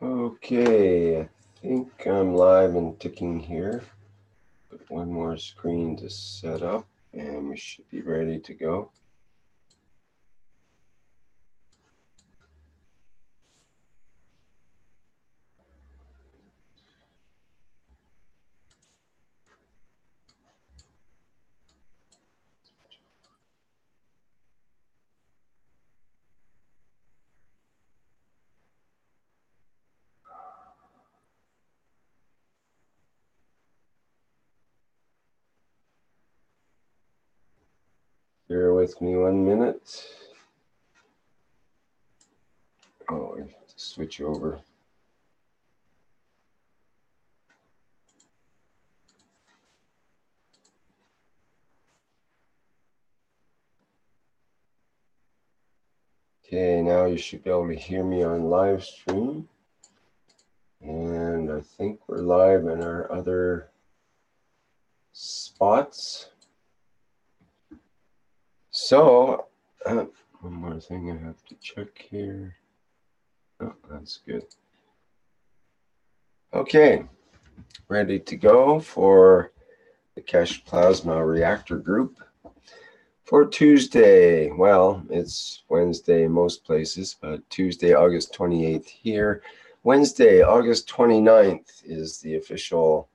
Okay, I think I'm live and ticking here. Put one more screen to set up and we should be ready to go. Bear with me 1 minute. Oh, I have to switch over. Okay, now you should be able to hear me on live stream. And I think we're live in our other spots. So, one more thing I have to check here. Oh, that's good. Okay, ready to go for the Keshe Plasma Reactor Group for Tuesday. Well, it's Wednesday in most places, but Tuesday, August 28th here. Wednesday, August 29th is the official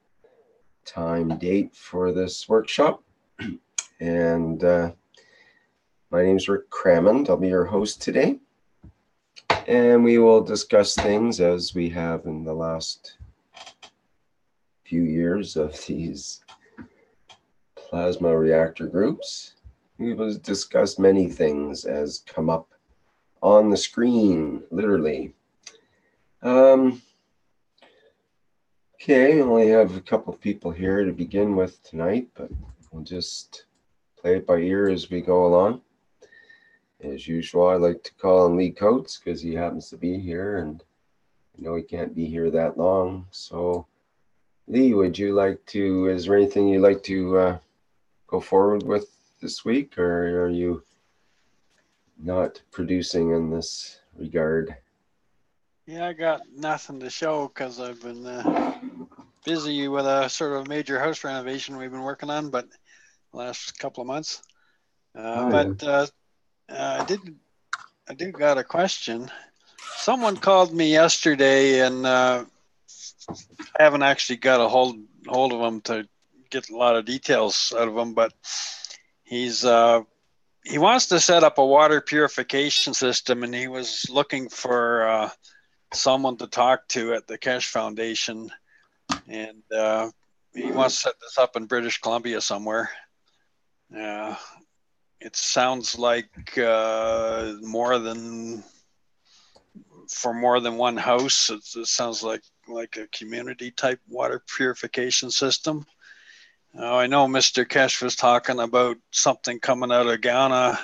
time date for this workshop. And my name is Rick Crammond. I'll be your host today. And we will discuss things as we have in the last few years of these plasma reactor groups. We will discuss many things as come up on the screen, literally. Okay, I only have a couple of people here to begin with tonight, but we'll just play it by ear as we go along. As usual, I like to call on Lee Coates because he happens to be here, and I know he can't be here that long. So, Lee, would you like to, is there anything you'd like to go forward with this week, or are you not producing in this regard? Yeah, I got nothing to show because I've been busy with a sort of major house renovation we've been working on, but the last couple of months. I did got a question. Someone called me yesterday, and I haven't actually got a hold of him to get a lot of details out of him, but he wants to set up a water purification system, and he was looking for someone to talk to at the Keshe Foundation, and he wants to set this up in British Columbia somewhere. It sounds like more than one house. It sounds like a community type water purification system. I know Mr. Keshe was talking about something coming out of Ghana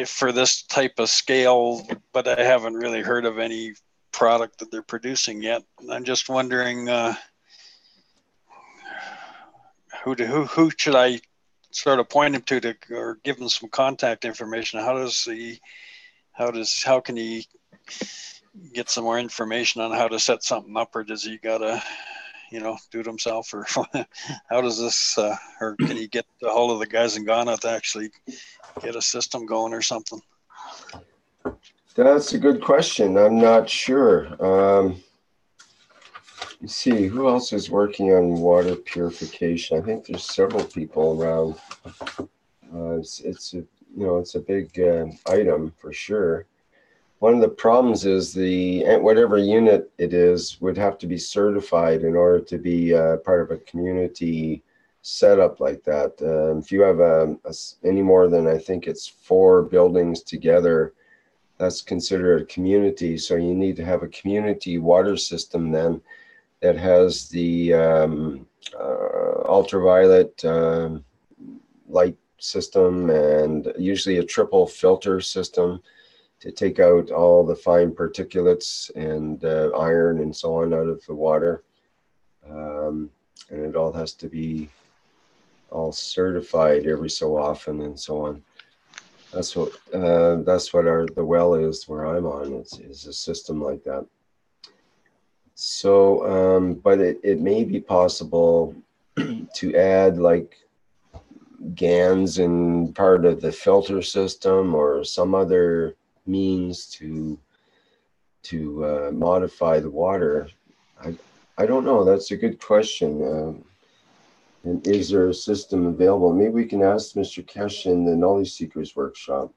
for this type of scale, but I haven't really heard of any product that they're producing yet. I'm just wondering who should I sort of point him to or give him some contact information? How can he get some more information on how to set something up, or does he gotta do it himself, or how does this or can he get a hold of the guys in Ghana to actually get a system going or something? That's a good question. I'm not sure. Let's see, who else is working on water purification? I think there's several people around. It's a big item for sure. One of the problems is whatever unit it is would have to be certified in order to be part of a community setup like that. If you have any more than, I think it's 4 buildings together, that's considered a community. So you need to have a community water system then that has the ultraviolet light system, and usually a triple filter system to take out all the fine particulates and iron and so on out of the water. And it all has to be all certified every so often and so on. That's what the well is where I'm on. It's a system like that. So, but it may be possible to add like GANs in part of the filter system or some other means to modify the water. I don't know. That's a good question. And is there a system available? Maybe we can ask Mr. Keshe in the Knowledge Seekers workshop.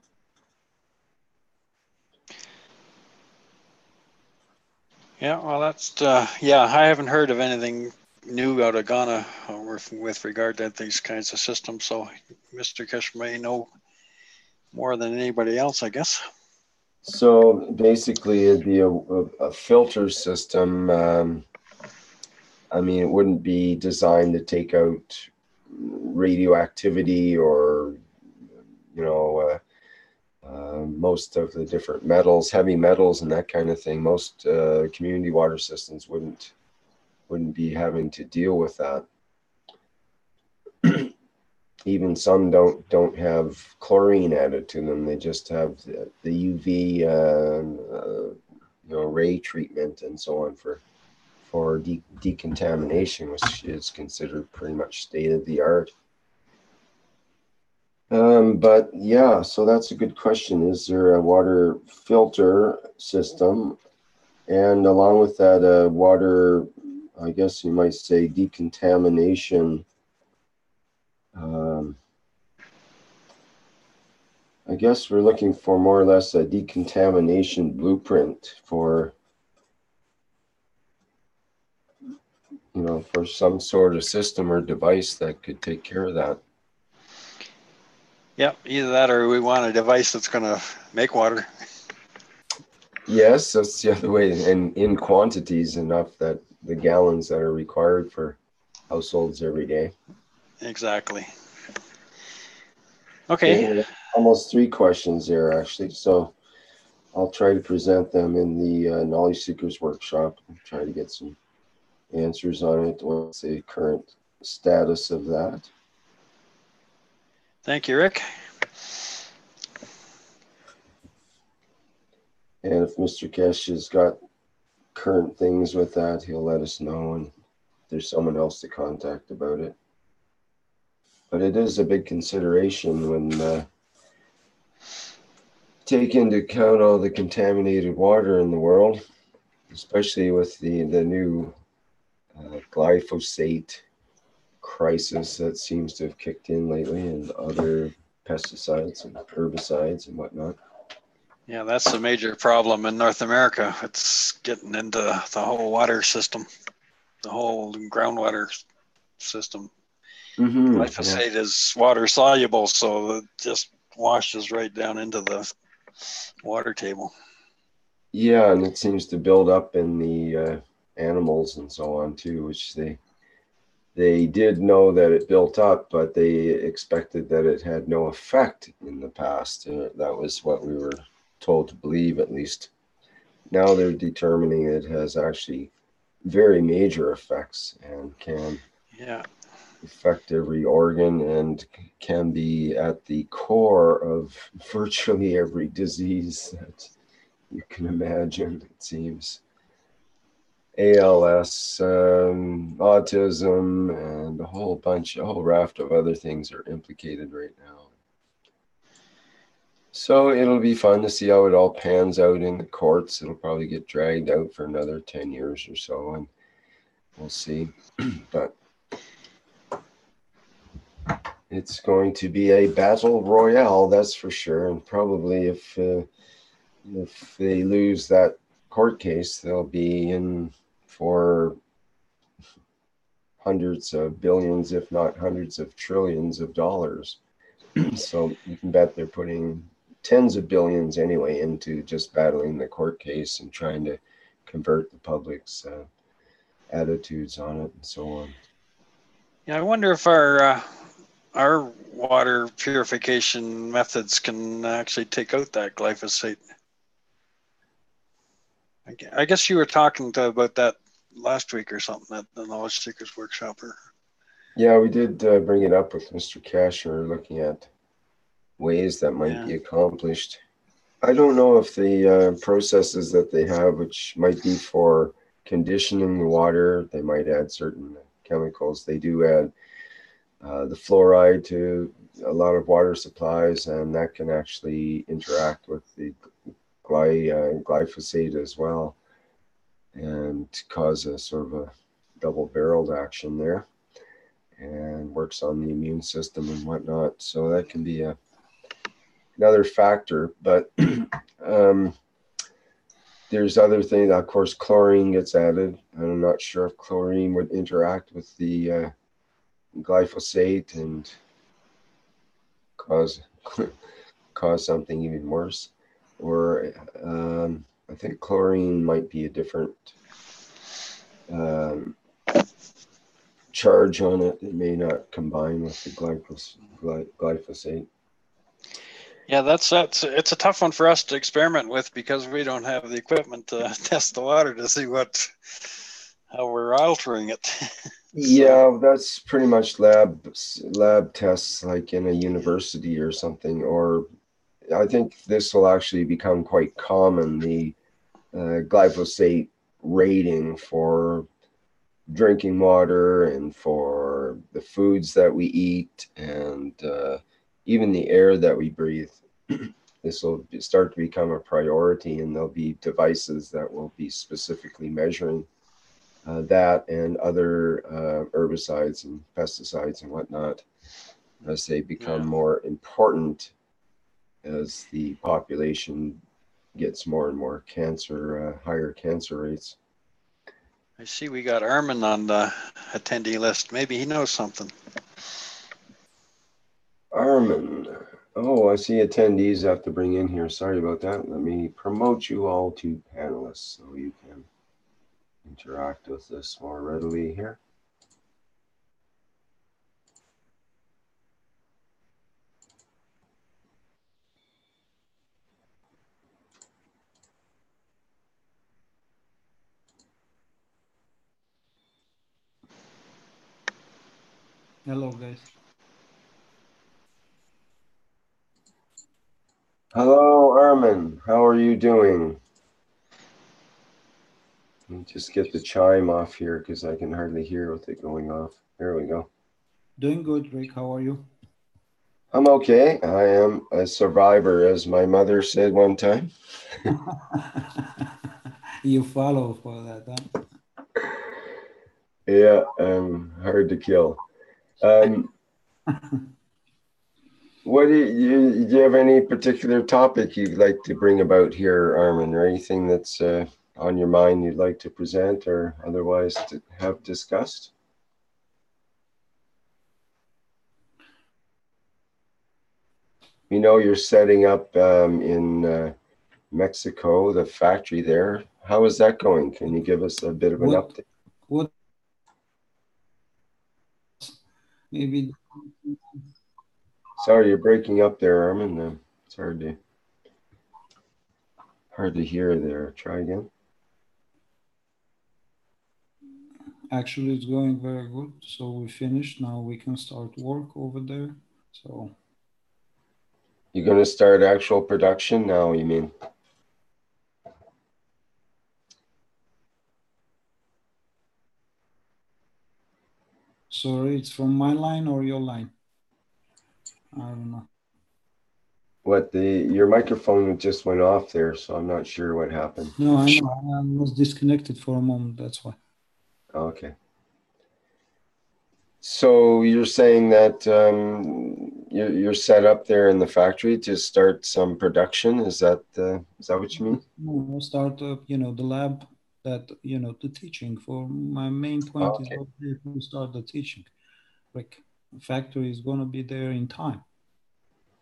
Yeah, well, that's yeah. I haven't heard of anything new out of Ghana with regard to these kinds of systems. So Mr. Keshe may know more than anybody else, I guess. So basically, it'd be a filter system. I mean, it wouldn't be designed to take out radioactivity or, you know, most of the different metals, heavy metals, and that kind of thing. Most community water systems wouldn't be having to deal with that. Even some don't have chlorine added to them. They just have the UV, ray treatment and so on for decontamination, which is considered pretty much state of the art. But yeah, so that's a good question. Is there a water filter system? And along with that, water, I guess you might say, decontamination. I guess we're looking for more or less a decontamination blueprint for, for some sort of system or device that could take care of that. Yep, either that or we want a device that's going to make water. Yes, that's the other way, and in quantities enough that the gallons that are required for households every day. Exactly. Okay. Almost 3 questions there, actually. So I'll try to present them in the Knowledge Seekers workshop and try to get some answers on it. What's the current status of that? Thank you, Rick. And if Mr. Keshe has got current things with that, he'll let us know, and there's someone else to contact about it. But it is a big consideration when take into account all the contaminated water in the world, especially with the new glyphosate crisis that seems to have kicked in lately, and other pesticides and herbicides and whatnot. Yeah, that's a major problem in North America. It's getting into the whole water system, the whole groundwater system. Mm-hmm, Glyphosate is water soluble, so it just washes right down into the water table. Yeah, and it seems to build up in the animals and so on too, which they did know that it built up, but they expected that it had no effect in the past. That was what we were told to believe, at least. Now they're determining it has actually very major effects and can affect every organ and can be at the core of virtually every disease that you can imagine, it seems. ALS, autism, and a whole raft of other things are implicated right now. So it'll be fun to see how it all pans out in the courts. It'll probably get dragged out for another 10 years or so, and we'll see. But it's going to be a battle royale, that's for sure. And probably if they lose that court case, they'll be in for hundreds of billions, if not hundreds of trillions of dollars. So you can bet they're putting tens of billions anyway into just battling the court case and trying to convert the public's attitudes on it and so on. Yeah, I wonder if our water purification methods can actually take out that glyphosate. I guess you were talking about that last week or something at the Knowledge Seekers workshop. Yeah, we did bring it up with Mr. Keshe, looking at ways that might be accomplished. I don't know if the processes that they have, which might be for conditioning the water, they might add certain chemicals. They do add the fluoride to a lot of water supplies, and that can actually interact with the glyphosate as well and cause a sort of a double-barreled action there, and works on the immune system and whatnot. So that can be another factor. But there's other things. Of course, chlorine gets added. I'm not sure if chlorine would interact with the glyphosate and cause something even worse. Or I think chlorine might be a different charge on it. It may not combine with the glyphosate. Yeah, it's a tough one for us to experiment with because we don't have the equipment to test the water to see how we're altering it. Yeah, that's pretty much lab tests, like in a university or something. Or I think this will actually become quite common, the glyphosate rating for drinking water and for the foods that we eat, and even the air that we breathe. This will start to become a priority, and there'll be devices that will be specifically measuring that and other herbicides and pesticides and whatnot as they become more important as the population gets more and more cancer, higher cancer rates. I see we got Armin on the attendee list. Maybe he knows something. Armin. Oh, I see attendees I have to bring in here. Sorry about that. Let me promote you all to panelists so you can interact with this more readily here. Hello, guys. Hello, Armin. How are you doing? Let me just get the chime off here because I can hardly hear with it going off. There we go. Doing good, Rick. How are you? I'm okay. I am a survivor, as my mother said one time. You follow for that, huh? Yeah, hard to kill. What do you have any particular topic you'd like to bring about here, Armin, or anything that's on your mind you'd like to present or otherwise to have discussed? You know, you're setting up in Mexico, the factory there. How is that going? Can you give us a bit of an update? What? Maybe. Sorry, you're breaking up there, Armin. It's hard to hear there. Try again. Actually, it's going very good. So we finished. Now we can start work over there. So. You're going to start actual production now, you mean? Sorry, it's from my line or your line? I don't know. What, your microphone just went off there, so I'm not sure what happened. No, I know. I was disconnected for a moment. That's why. Okay. So you're saying that you're set up there in the factory to start some production? Is that what you mean? No, we'll start up, the lab that, the teaching. For my main point is to start the teaching. Like, the factory is going to be there in time.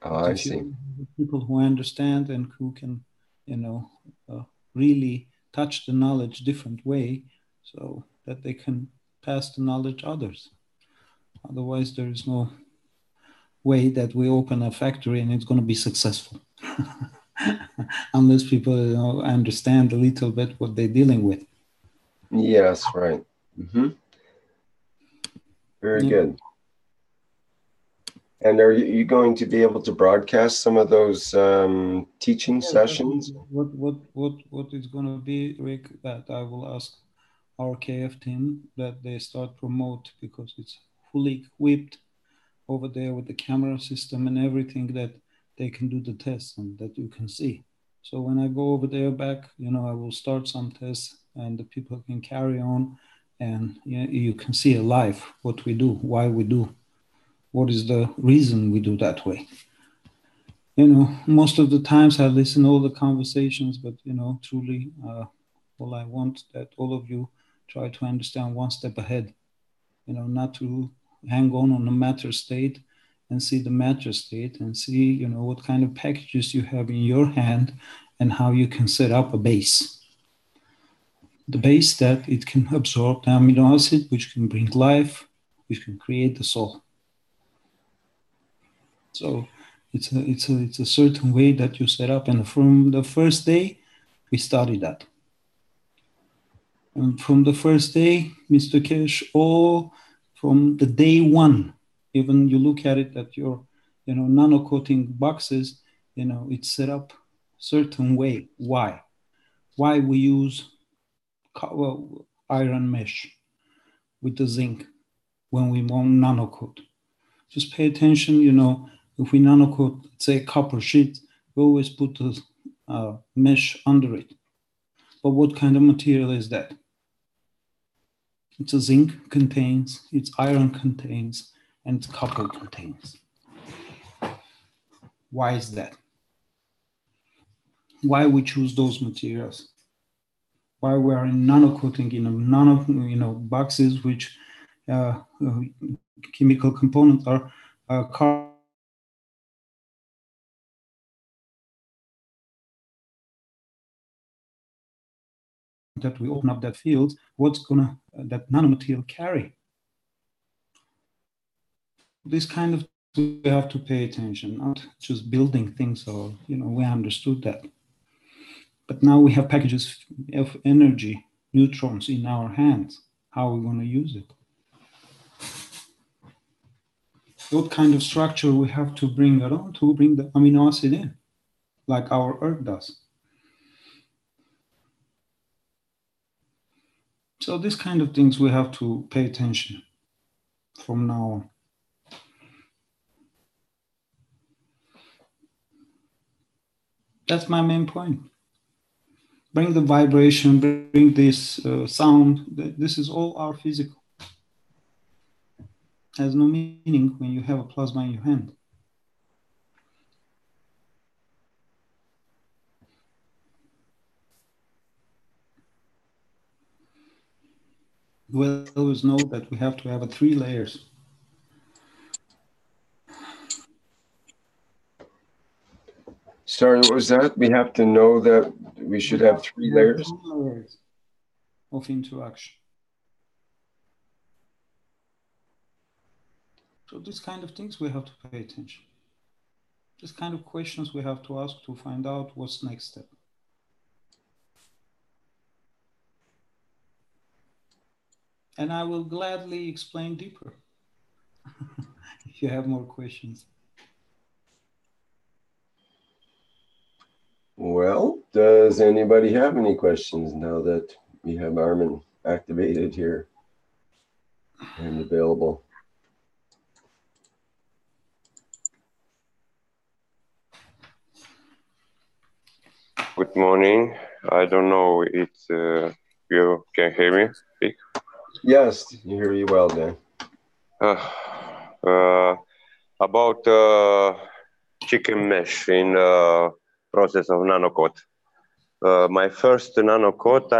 I see. People who understand and who can, really touch the knowledge different way so that they can pass the knowledge others. Otherwise, there is no way that we open a factory and it's going to be successful. Unless people understand a little bit what they're dealing with. Yes, right. Very good. And are you going to be able to broadcast some of those teaching sessions? What is going to be, Rick, that I will ask our KF team that they start promote, because it's fully equipped over there with the camera system and everything, that they can do the tests and that you can see. So when I go over there back, I will start some tests and the people can carry on, and you can see live what we do, why we do, what is the reason we do that way. Most of the times I listen all the conversations, but truly, all I want that all of you try to understand one step ahead. Not to hang on the matter state and see the matter state and see, what kind of packages you have in your hand and how you can set up a base. The base that it can absorb the amino acid, which can bring life, which can create the soul. So it's a certain way that you set up, and from the first day we studied that. And from the first day, Mr. Keshe, all from the day one, even you look at it at your, nano coating boxes, it's set up certain way. Why? Why we use iron mesh with the zinc when we want nano coat? Just pay attention, if we nano coat, say, copper sheet, we always put a mesh under it. But what kind of material is that? It's a zinc contains, it's iron contains, and it's copper contains. Why is that? Why we choose those materials? Why we are in nano coating in a nano, boxes which chemical components are carbon that we open up that field, what's gonna that nanomaterial carry? This kind of we have to pay attention, not just building things, or we understood that. But now we have packages of energy, neutrons in our hands. How are we going to use it? What kind of structure we have to bring around to bring the amino acid in, like our Earth does. So these kind of things we have to pay attention from now on. That's my main point. Bring the vibration, bring this sound. This is all our physical. Has no meaning when you have a plasma in your hand. We always know that we have to have 3 layers. Sorry, what was that? We have to know that we should have 3 layers? 3 layers of interaction. So these kind of things we have to pay attention. These kind of questions we have to ask to find out what's next step. And I will gladly explain deeper if you have more questions. Well, does anybody have any questions now that we have Armin activated here and available? Good morning. I don't know if you can hear me speak. Yes, you hear you well, Dan. About chicken mesh in process of nanocoat. My first nanocoat,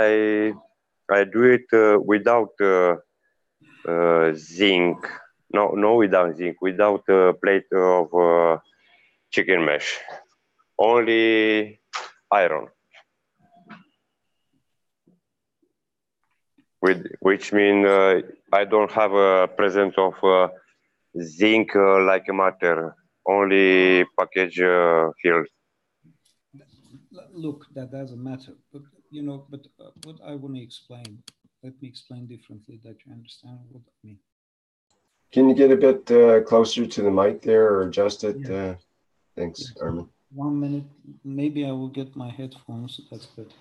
I do it without zinc. No, without zinc. Without a plate of chicken mesh. Only iron. Which means I don't have a presence of zinc like a matter, only package here. Look, that doesn't matter, but what I want to explain, let me explain differently that you understand what I mean. Can you get a bit closer to the mic there or adjust it? Yeah. Thanks, Yes. Armin. 1 minute. Maybe I will get my headphones. That's good.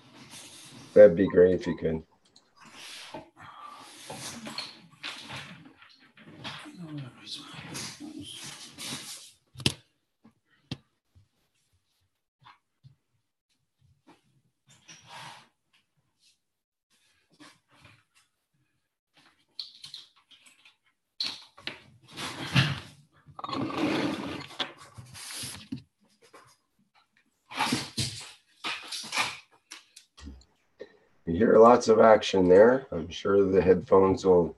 That'd be great if you could. You hear lots of action there. I'm sure the headphones will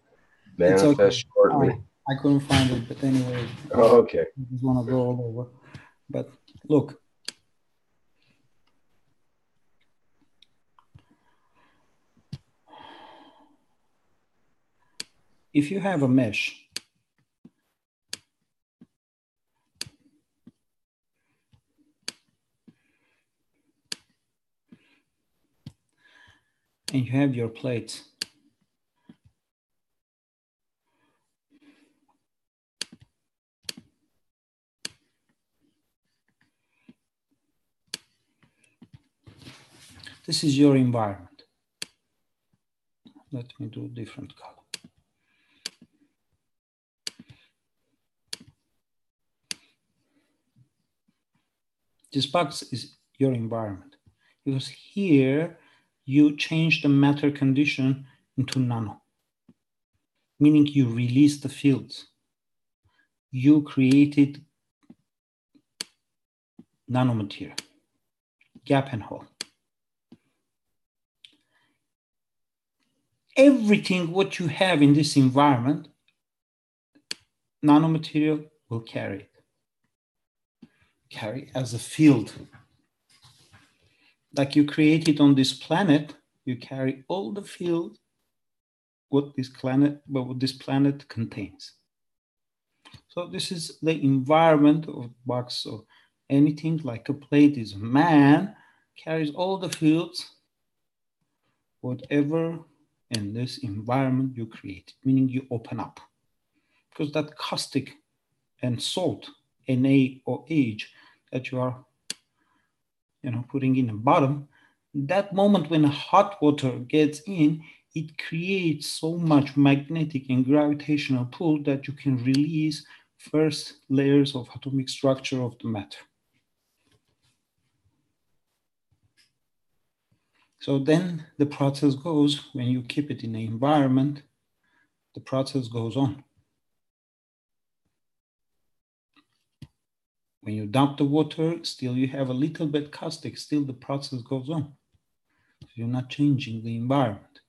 manifest okay. shortly. I couldn't find it, but anyway. Oh, okay. I just want to go all over. But look. If you have a mesh, and you have your plates, this is your environment. Let me do a different color. This box is your environment, because here you change the matter condition into nano, meaning you release the fields. You created nanomaterial, gap and hole. Everything what you have in this environment, nanomaterial will carry it. Carry as a field. Like you created on this planet, you carry all the field what this planet contains. So this is the environment of box. So anything like a plate is a man, carries all the fields, whatever in this environment you create, meaning you open up. Because that caustic and salt, Na or H, that you are putting in the bottom, that moment when hot water gets in, it creates so much magnetic and gravitational pull that you can release first layers of atomic structure of the matter. So then the process goes, when you keep it in the environment, the process goes on. When you dump the water, still you have a little bit caustic, still the process goes on. So you're not changing the environment.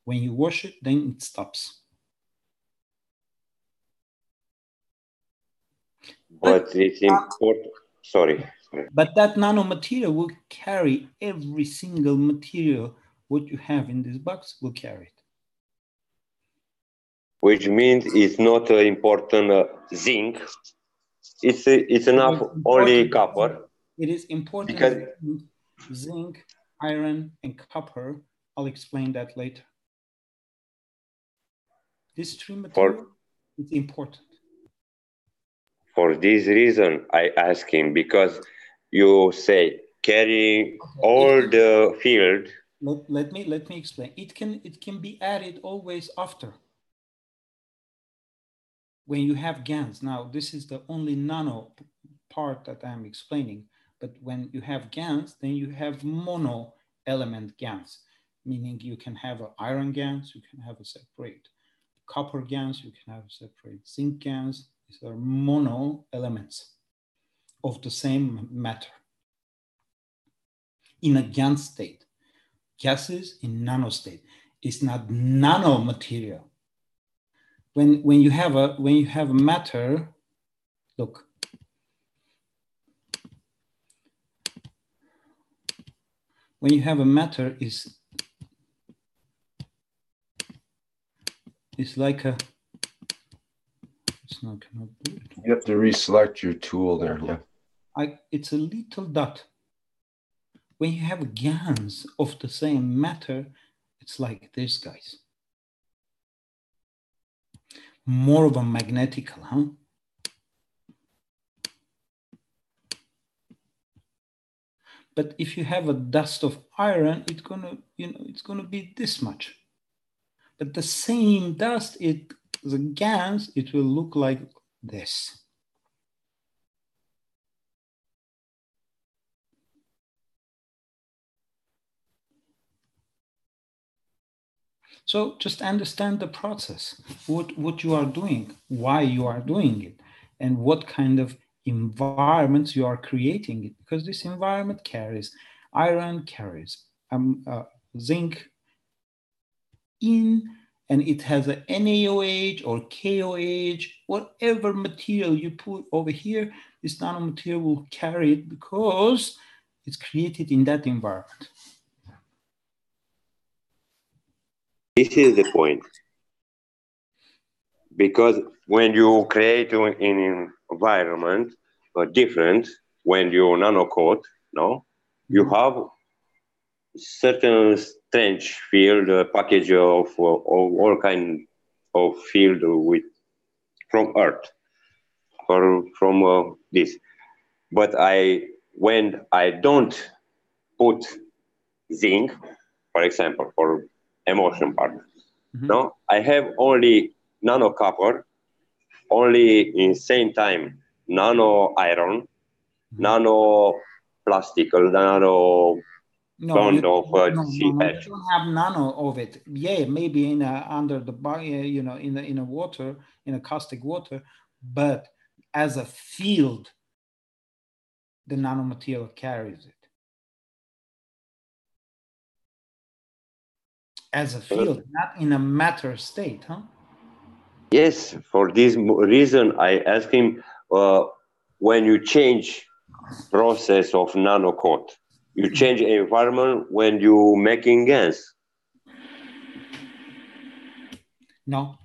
When you wash it, then it stops. But it's important. Sorry. But that nanomaterial will carry every single material what you have in this box will carry it. Which means it's not important zinc. It's enough only copper. It is important because zinc, iron, and copper. I'll explain that later. This three material is important. For this reason, I ask him, because you say carrying all the field. Let me explain. It can be added always after. When you have GANs, now this is the only nano part that I'm explaining, but when you have GANs, then you have mono element GANs, meaning you can have an iron GANs, you can have a separate copper GANs, you can have a separate zinc GANs. These are mono elements of the same matter in a GAN state. Gases in nano state. It's not nano material. When you have a matter, look. When you have a matter, it's like a. It's not gonna do it. You have to reselect your tool there. Yeah. It's a little dot. When you have GANs of the same matter, it's like this, guys. more of a magnetical, huh? But if you have a dust of iron, it's gonna, it's gonna be this much. But the same dust, the GaNs, it will look like this. So just understand the process, what you are doing, why you are doing it, and what kind of environments you are creating it, because this environment carries iron, carries zinc in, and it has a NaOH or KOH, whatever material you put over here, this nanomaterial will carry it because it's created in that environment. This is the point. Because when you create an environment different, when you nanocoat, no, you have certain strange field package of all kind of field with from Earth or from this. But when I don't put zinc, for example, for emotion part, no, I have only nano copper, only in same time nano iron, nano plastic, or nano bond of no, you CH. don't have nano of it. Yeah, maybe in under the in a water, in a caustic water, but as a field, the nanomaterial carries it. As a field, not in a matter state, huh? Yes, for this reason, I asked him, when you change process of nanocoat, you change environment when you making gas. No,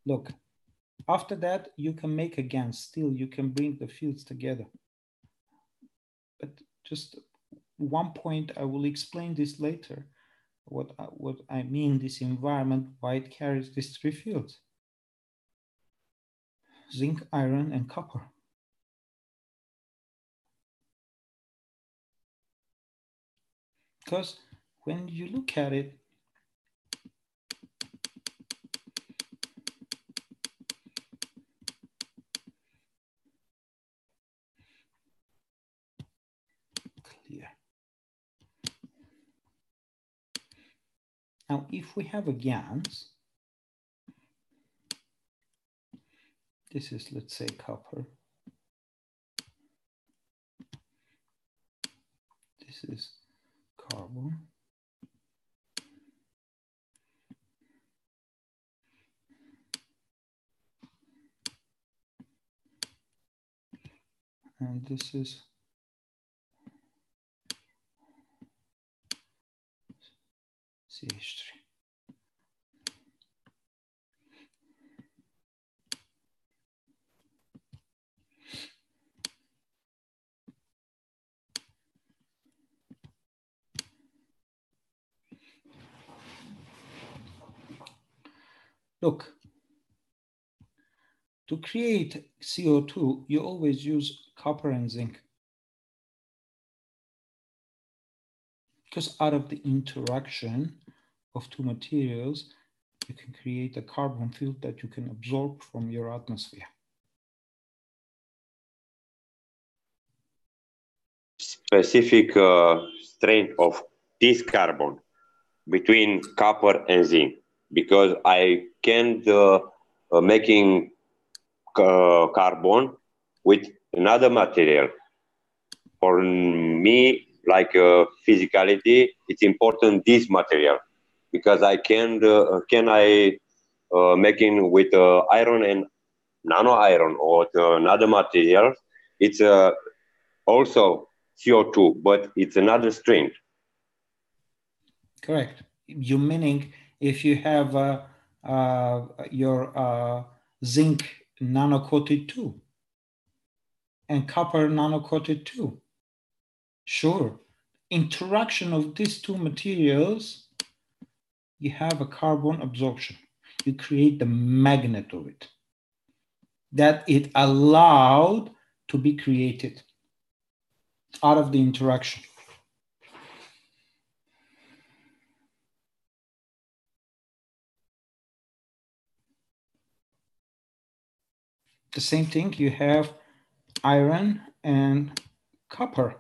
look, after that, you can make again, still you can bring the fields together. But just one point, I will explain this later. What I mean, this environment, why it carries these three fields: zinc, iron, and copper. Because when you look at it, clear. Now, if we have a GaNs, this is, let's say, copper. This is carbon. And this is CH3. Look, to create CO2, you always use copper and zinc. Because out of the interaction of two materials, you can create a carbon field that you can absorb from your atmosphere. Specific strength of this carbon between copper and zinc, because I can't making carbon with another material. For me, like physicality, it's important this material, because I can making with iron and nano iron or another material. It's also CO2, but it's another strength. Correct. You meaning if you have your zinc nano-coated too, and copper nano-coated too. Sure. Interaction of these two materials, you have a carbon absorption. you create the magnet of it, that it allowed to be created out of the interaction. The same thing, you have iron and copper.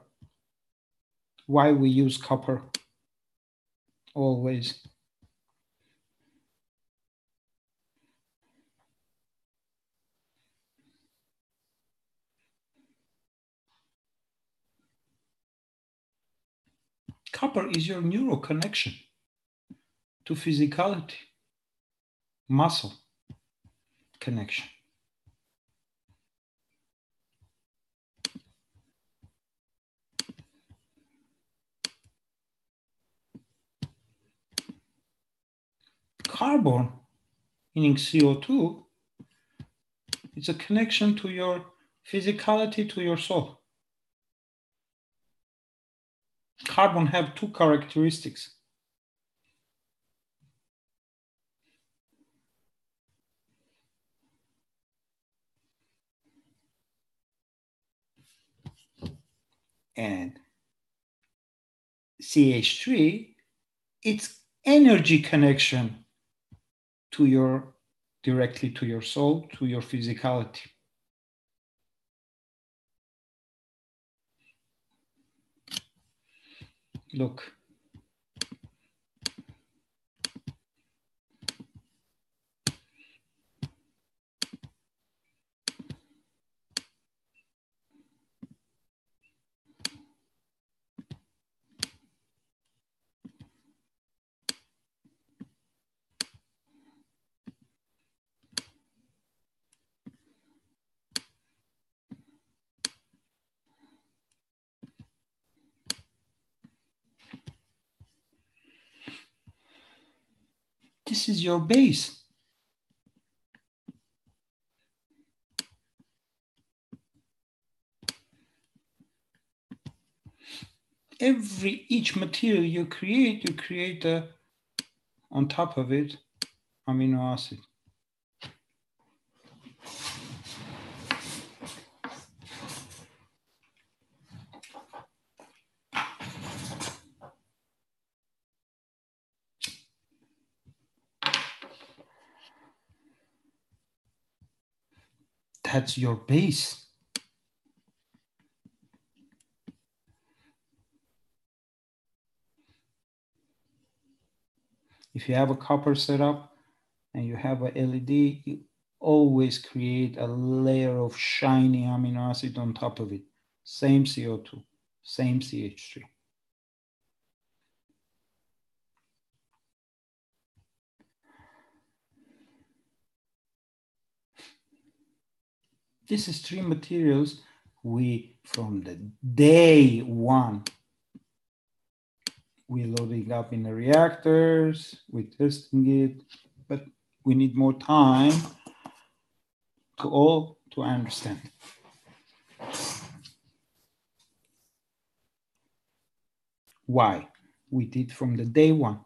Why we use copper always? Copper is your neural connection to physicality, muscle connection. Carbon, meaning CO2, it's a connection to your physicality, to your soul. Carbon have two characteristics. And CH3, it's energy connection to your, directly to your soul, to your physicality. Look. This is your base. Each material you create on top of it, amino acid. That's your base. If you have a copper setup and you have a LED, you always create a layer of shiny amino acid on top of it. Same CO2, same CH3. This is three materials we, from the day one, we're loading up in the reactors, we're testing it, but we need more time to understand. Why? We did from the day one.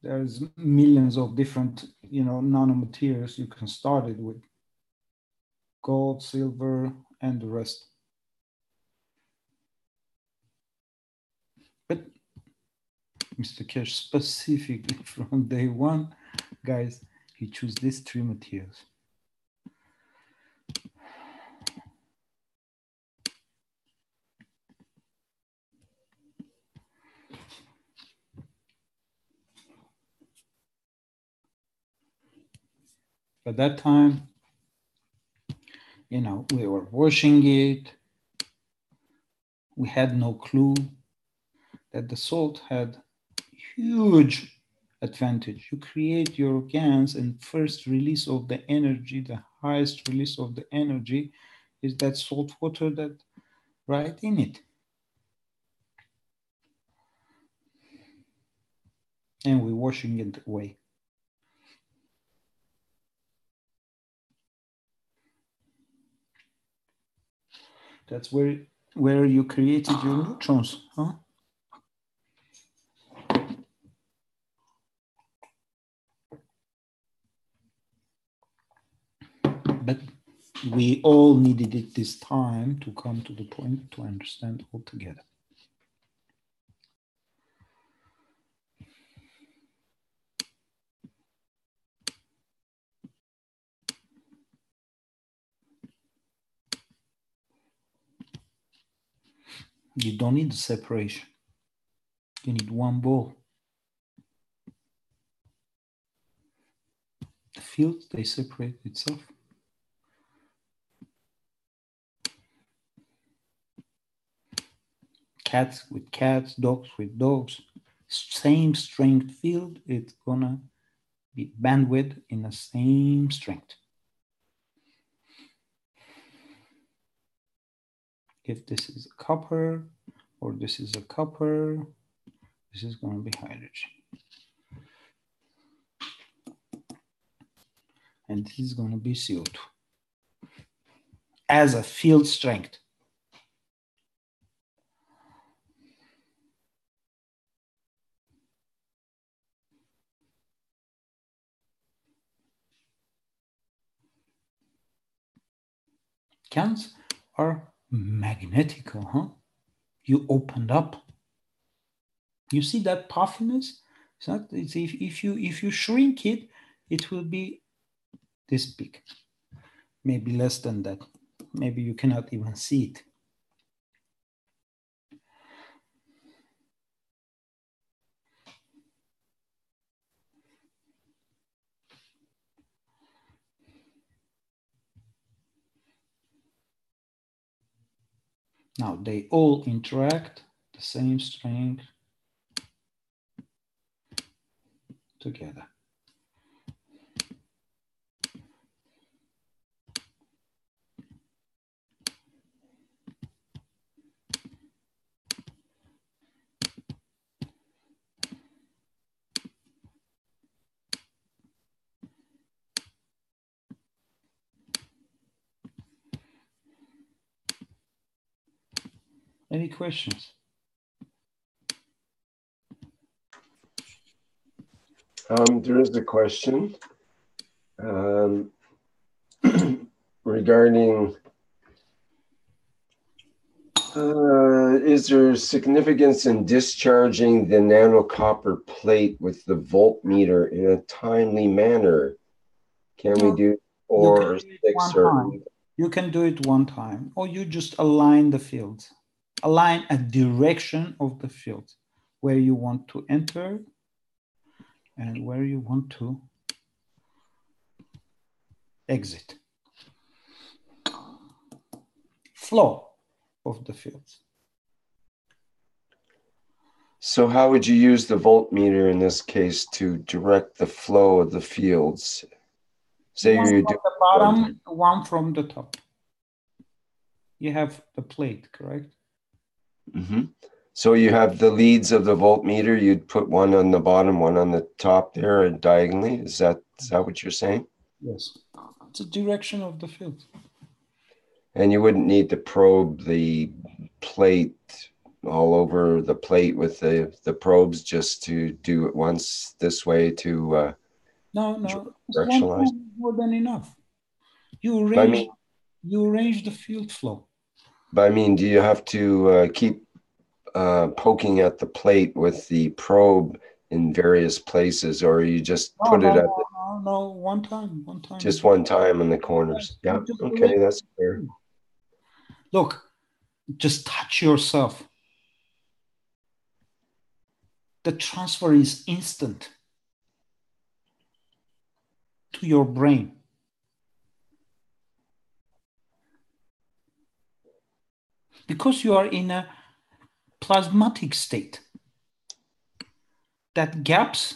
There's millions of different, nanomaterials you can start it with. Gold, silver, and the rest. But Mr. Keshe, specifically from day one, guys, he chose these three materials. At that time, we were washing it. We had no clue that the salt had huge advantage. You create your GANs, and first release of the energy, the highest release of the energy is that salt water that right in it. And we're washing it away. That's where where you created your neutrons, huh? But we all needed it this time to come to the point to understand altogether. You don't need the separation. You need one ball. The fields, they separate itself. Cats with cats, dogs with dogs. Same strength field, it's gonna be bandwidth in the same strength. If this is a copper, or this is a copper, this is gonna be hydrogen. And this is gonna be CO2 as a field strength. Cans are magnetical, huh? You opened up. You see that puffiness? It's if you shrink it, it will be this big, maybe less than that. Maybe you cannot even see it. Now they all interact the same strength together. Any questions? There is a question regarding is there significance in discharging the nano-copper plate with the voltmeter in a timely manner? Can we do 4 or 6 or... You can do it one time, or you just align the fields. Align a direction of the field where you want to enter and where you want to exit. Flow of the fields. So how would you use the voltmeter in this case to direct the flow of the fields? Say one you from do the bottom, one from the top. You have the plate, correct? Mm-hmm. So you have the leads of the voltmeter, you'd put one on the bottom, one on the top there and diagonally. Is that what you're saying? Yes. It's a direction of the field. And you wouldn't need to probe the plate all over the plate with the probes just to do it once this way to No. directionalize. More than enough. You arrange the field flow. But I mean, do you have to keep poking at the plate with the probe in various places, or you just put it at one time. Just one time in the corners? Yeah, okay, that's clear. Look, just touch yourself. The transfer is instant to your brain. Because you are in a plasmatic state. That gaps,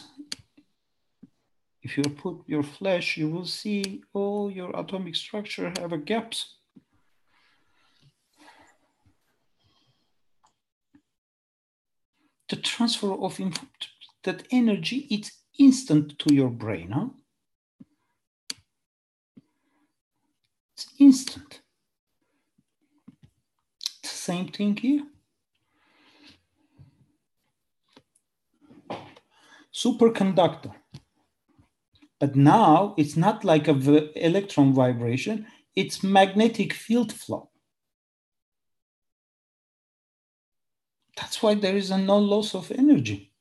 if you put your flesh, you will see all your atomic structure have a gaps. The transfer of that energy, it's instant to your brain, huh? It's instant. Same thing here. Superconductor. But now it's not like an electron vibration, it's magnetic field flow. That's why there is no loss of energy.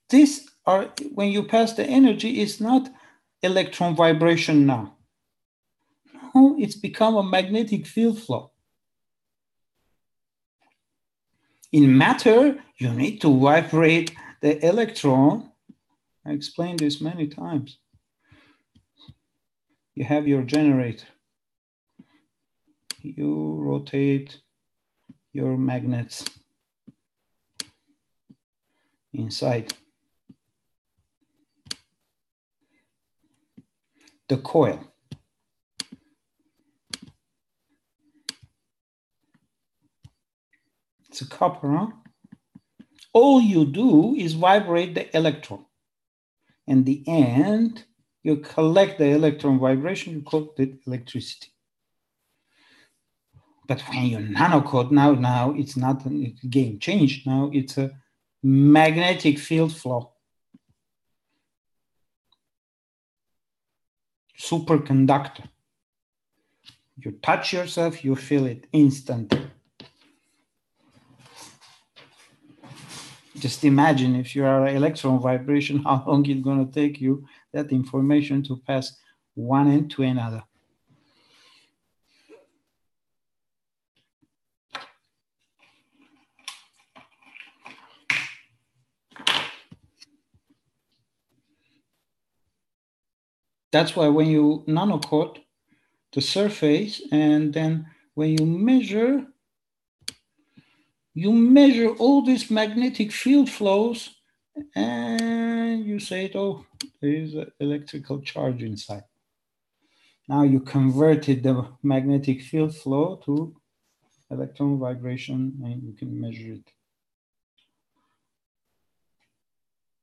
This are, when you pass the energy, it's not electron vibration now. No, it's become a magnetic field flow. In matter, you need to vibrate the electron. I explained this many times. You have your generator. You rotate your magnets inside the coil. It's a copper, huh? All you do is vibrate the electron. In the end, you collect the electron vibration, you call it electricity. But when you nanocode, now it's not a game change. Now it's a magnetic field flow. Superconductor. You touch yourself, you feel it instantly. Just imagine if you are an electron vibration, how long it's going to take you that information to pass one end to another. That's why when you nanocoat the surface and then when you measure all these magnetic field flows and you say, oh, there is an electrical charge inside. Now you converted the magnetic field flow to electron vibration and you can measure it.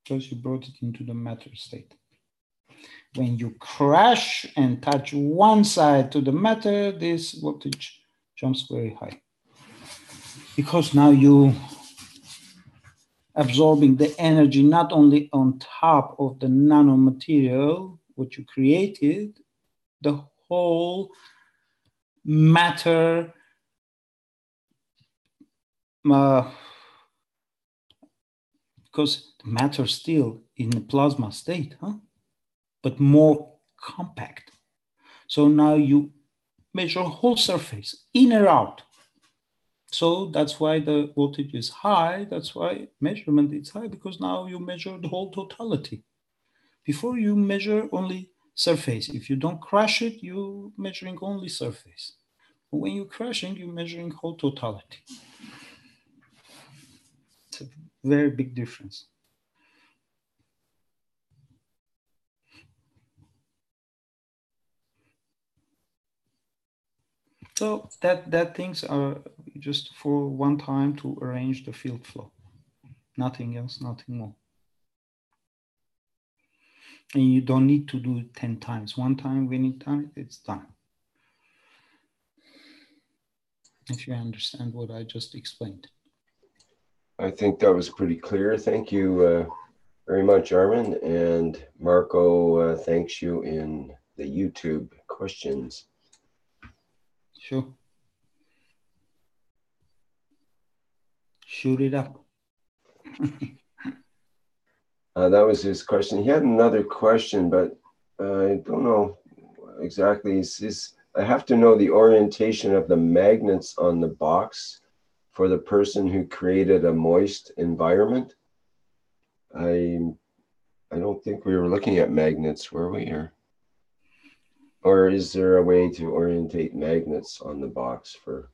Because you brought it into the matter state. When you crash and touch one side to the matter, this voltage jumps very high. Because now you absorbing the energy not only on top of the nanomaterial, what you created, the whole matter because the matter still in the plasma state, huh? But more compact. So now you measure whole surface, in or out. So that's why the voltage is high. That's why measurement is high, because now you measure the whole totality. Before you measure only surface. If you don't crash it, you're measuring only surface. But when you're crashing, you're measuring whole totality. It's a very big difference. So that things are just for one time to arrange the field flow. Nothing else, nothing more. And you don't need to do it 10 times. One time when it's done, it's done. If you understand what I just explained. I think that was pretty clear. Thank you very much, Armin. And Marco thanks you in the YouTube questions. Sure. Shoot it up. That was his question. He had another question, but I don't know exactly. I have to know the orientation of the magnets on the box for the person who created a moist environment. I don't think we were looking at magnets, were we? Or is there a way to orientate magnets on the box for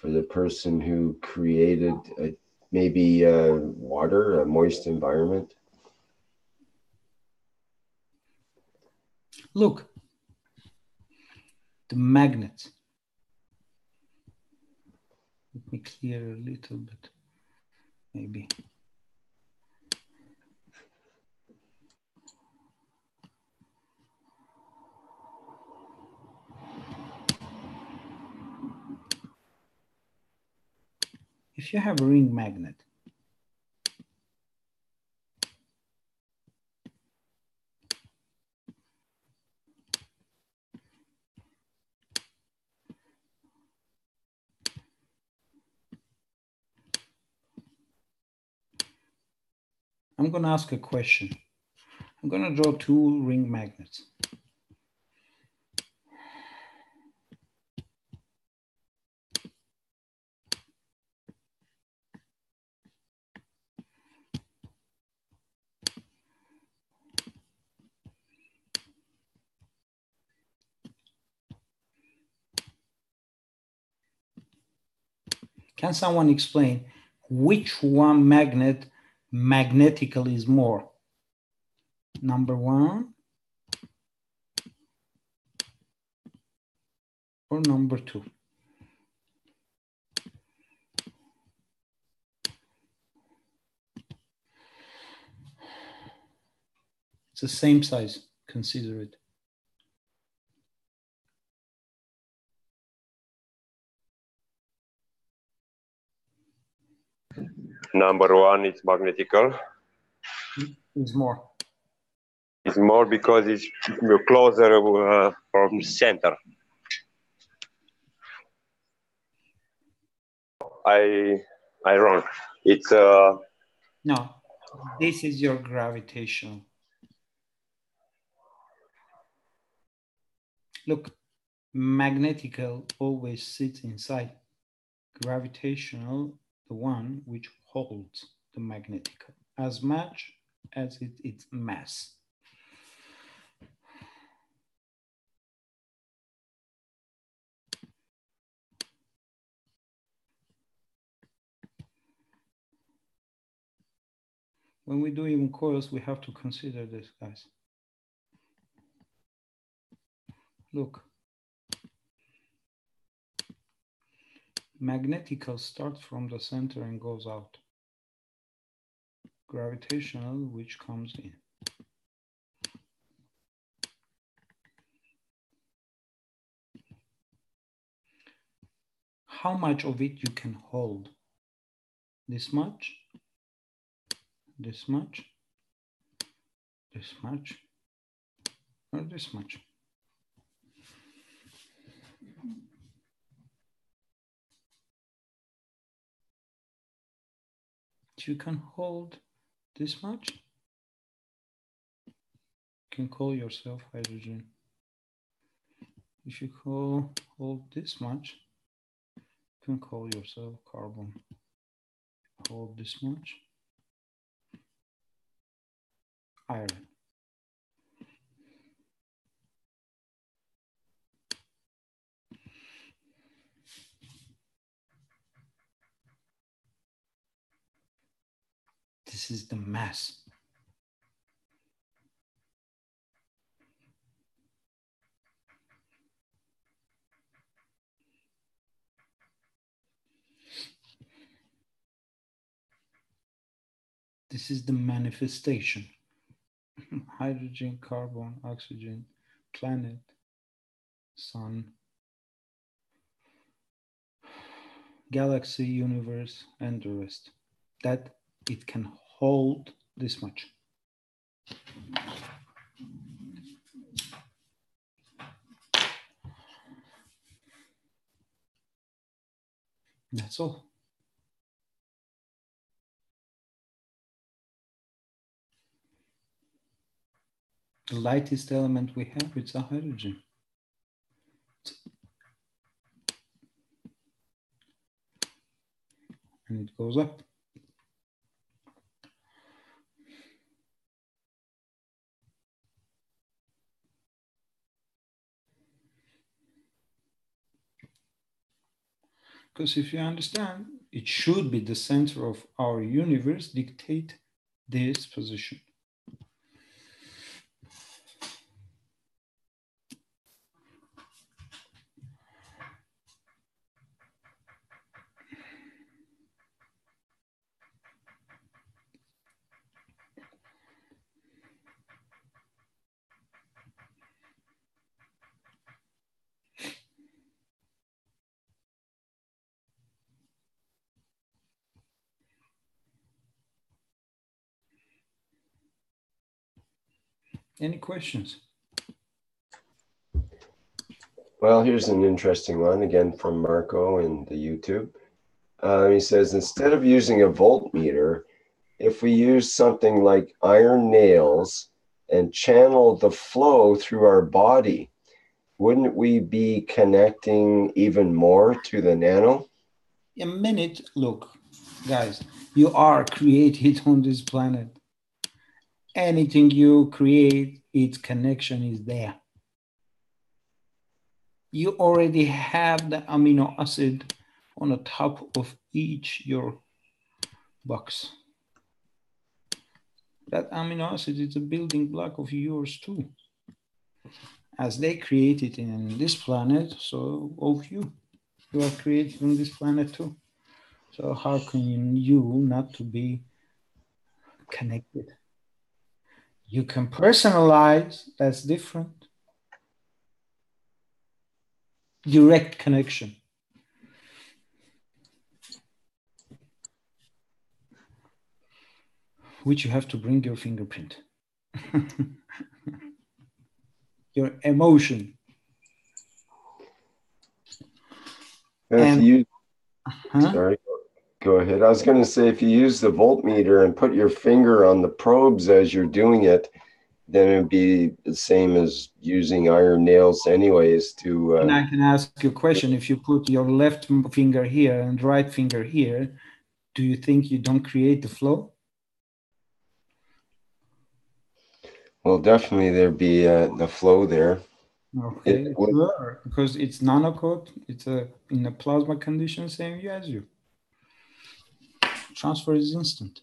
the person who created maybe water, a moist environment? Look, the magnets. Let me clear a little bit, maybe. If you have a ring magnet, I'm going to ask a question. I'm going to draw two ring magnets. Can someone explain which one magnet magnetical is more? Number one or number two? It's the same size, consider it. Number one is magnetical. It's more. It's more because it's closer from center. I wrong. It's No, this is your gravitational. Look, magnetical always sits inside. Gravitational, the one which holds the magnetical as much as its mass. When we do even coils, we have to consider this, guys. Look, magnetical starts from the center and goes out. Gravitational, which comes in. How much of it you can hold? This much, this much, this much, or this much. If you can hold this much, you can call yourself hydrogen. If you hold this much, you can call yourself carbon. Hold this much, iron. This is the mass. This is the manifestation. Hydrogen, carbon, oxygen, planet, sun, galaxy, universe, and the rest. That it can hold this much. That's all. The lightest element we have, it's a hydrogen. And it goes up. Because if you understand, it should be the center of our universe dictate this position. Any questions? Well, here's an interesting one again from Marco in the YouTube. He says, instead of using a voltmeter, if we use something like iron nails and channel the flow through our body, wouldn't we be connecting even more to the nano? A minute, look, guys, you are created on this planet. Anything you create, its connection is there. You already have the amino acid on the top of each your box. That amino acid is a building block of yours too. As they created in this planet, so of you. You are created on this planet too. So how can you not to be connected? You can personalize, that's different. Direct connection. Which you have to bring your fingerprint. Your emotion. If you, sorry, go ahead. I was going to say, if you use the voltmeter and put your finger on the probes as you're doing it, then it'd be the same as using iron nails anyways to... And I can ask you a question. If you put your left finger here and right finger here, do you think you don't create the flow? Well, definitely there'd be the flow there. Okay, sure, because it's nanocoat, it's in a plasma condition, same as you. Transfer is instant.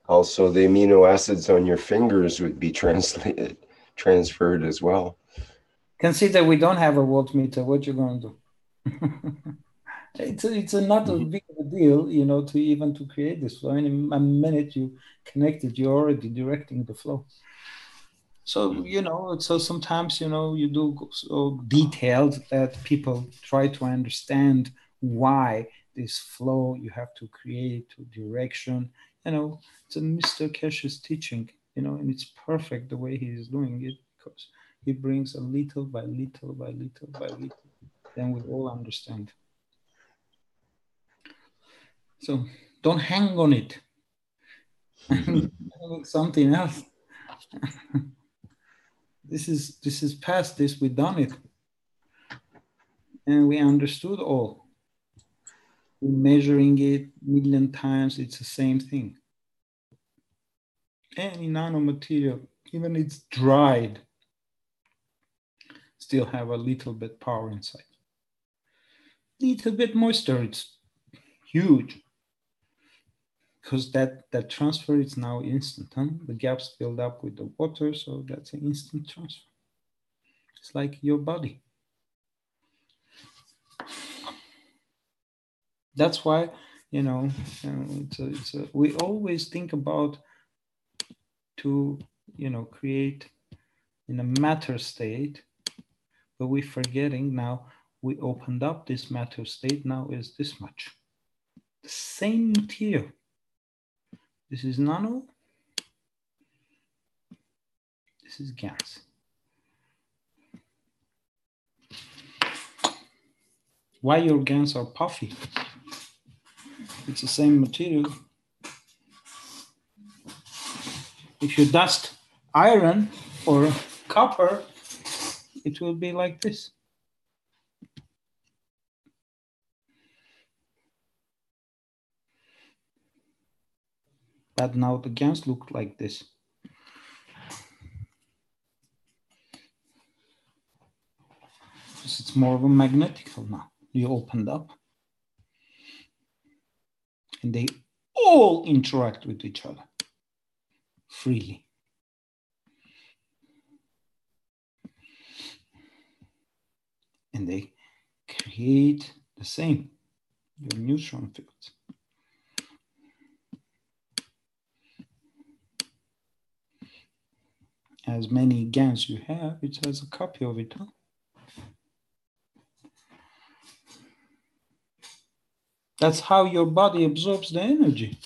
Also, the amino acids on your fingers would be transferred as well. Consider we don't have a voltmeter, what you're going to do? It's not a big of a deal, you know, to create this flow. In a minute you connect it, you're already directing the flow. So, you know, so sometimes, you know, you do so detailed that people try to understand why this flow you have to create to direction. You know, it's a Mr. Keshe's teaching, you know, and it's perfect the way he is doing it because he brings a little by little by little by little. Then we all understand. So don't hang on it. Something else. This is past this, we've done it. And we understood all. We're measuring it a million times, it's the same thing. Any nanomaterial, even it's dried, still have a little bit power inside. Little bit moisture, it's huge. Because that transfer is now instant. Huh? The gaps build up with the water, so that's an instant transfer. It's like your body. That's why, you know, we always think about to, you know, create in a matter state, but we're forgetting now we opened up this matter state, now is this much. The same material. This is nano, this is GANs. Why your GANs are puffy? It's the same material. If you dust iron or copper, it will be like this. But now the GANs look like this. It's more of a magnetical now. You opened up. And they all interact with each other freely. And they create the same, your neutron fields. As many GANs you have, it has a copy of it. Huh? That's how your body absorbs the energy.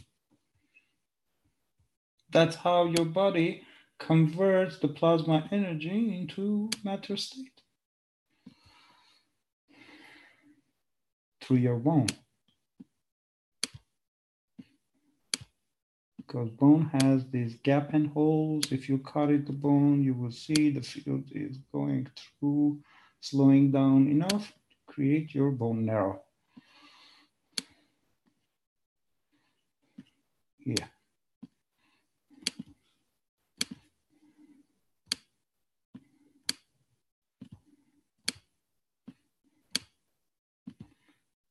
That's how your body converts the plasma energy into matter state through your bone. Because bone has these gap and holes. If you cut it, the bone, you will see the field is going through, slowing down enough to create your bone marrow. Here.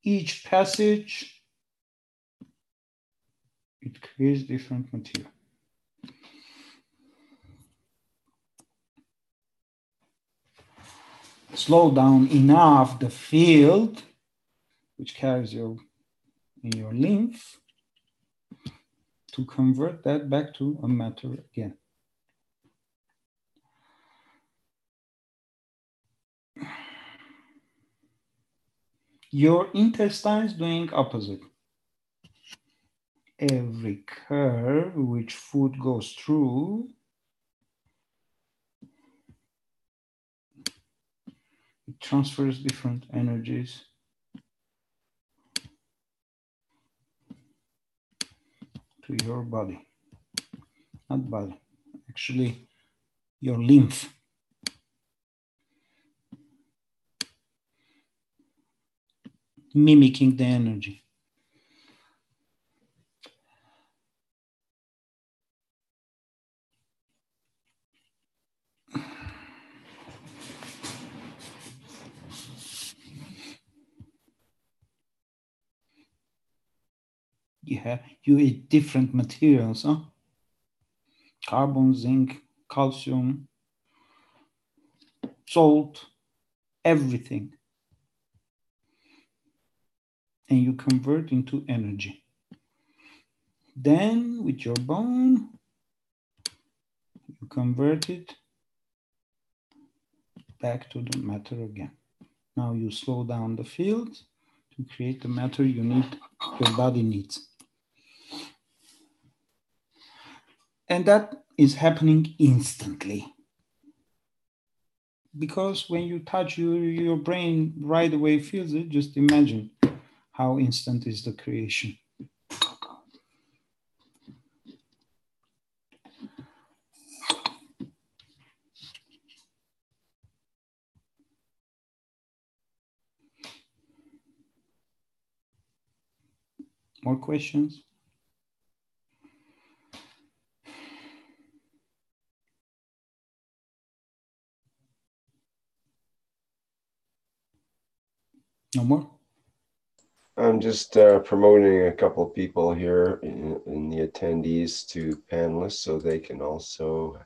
Each passage, it creates different material. Slow down enough the field, which carries in your lymph, to convert that back to a matter again. Your intestines doing opposite. Every curve which food goes through, it transfers different energies to your body. Not body, actually your lymph. Mimicking the energy. Yeah, you eat different materials, huh? Carbon, zinc, calcium, salt, everything. And you convert into energy. Then with your bone, you convert it back to the matter again. Now you slow down the field to create the matter you need, your body needs. And that is happening instantly. Because when you touch, your brain right away feels it. Just imagine how instant is the creation. More questions? No more? I'm just promoting a couple of people here in the attendees to panelists so they can also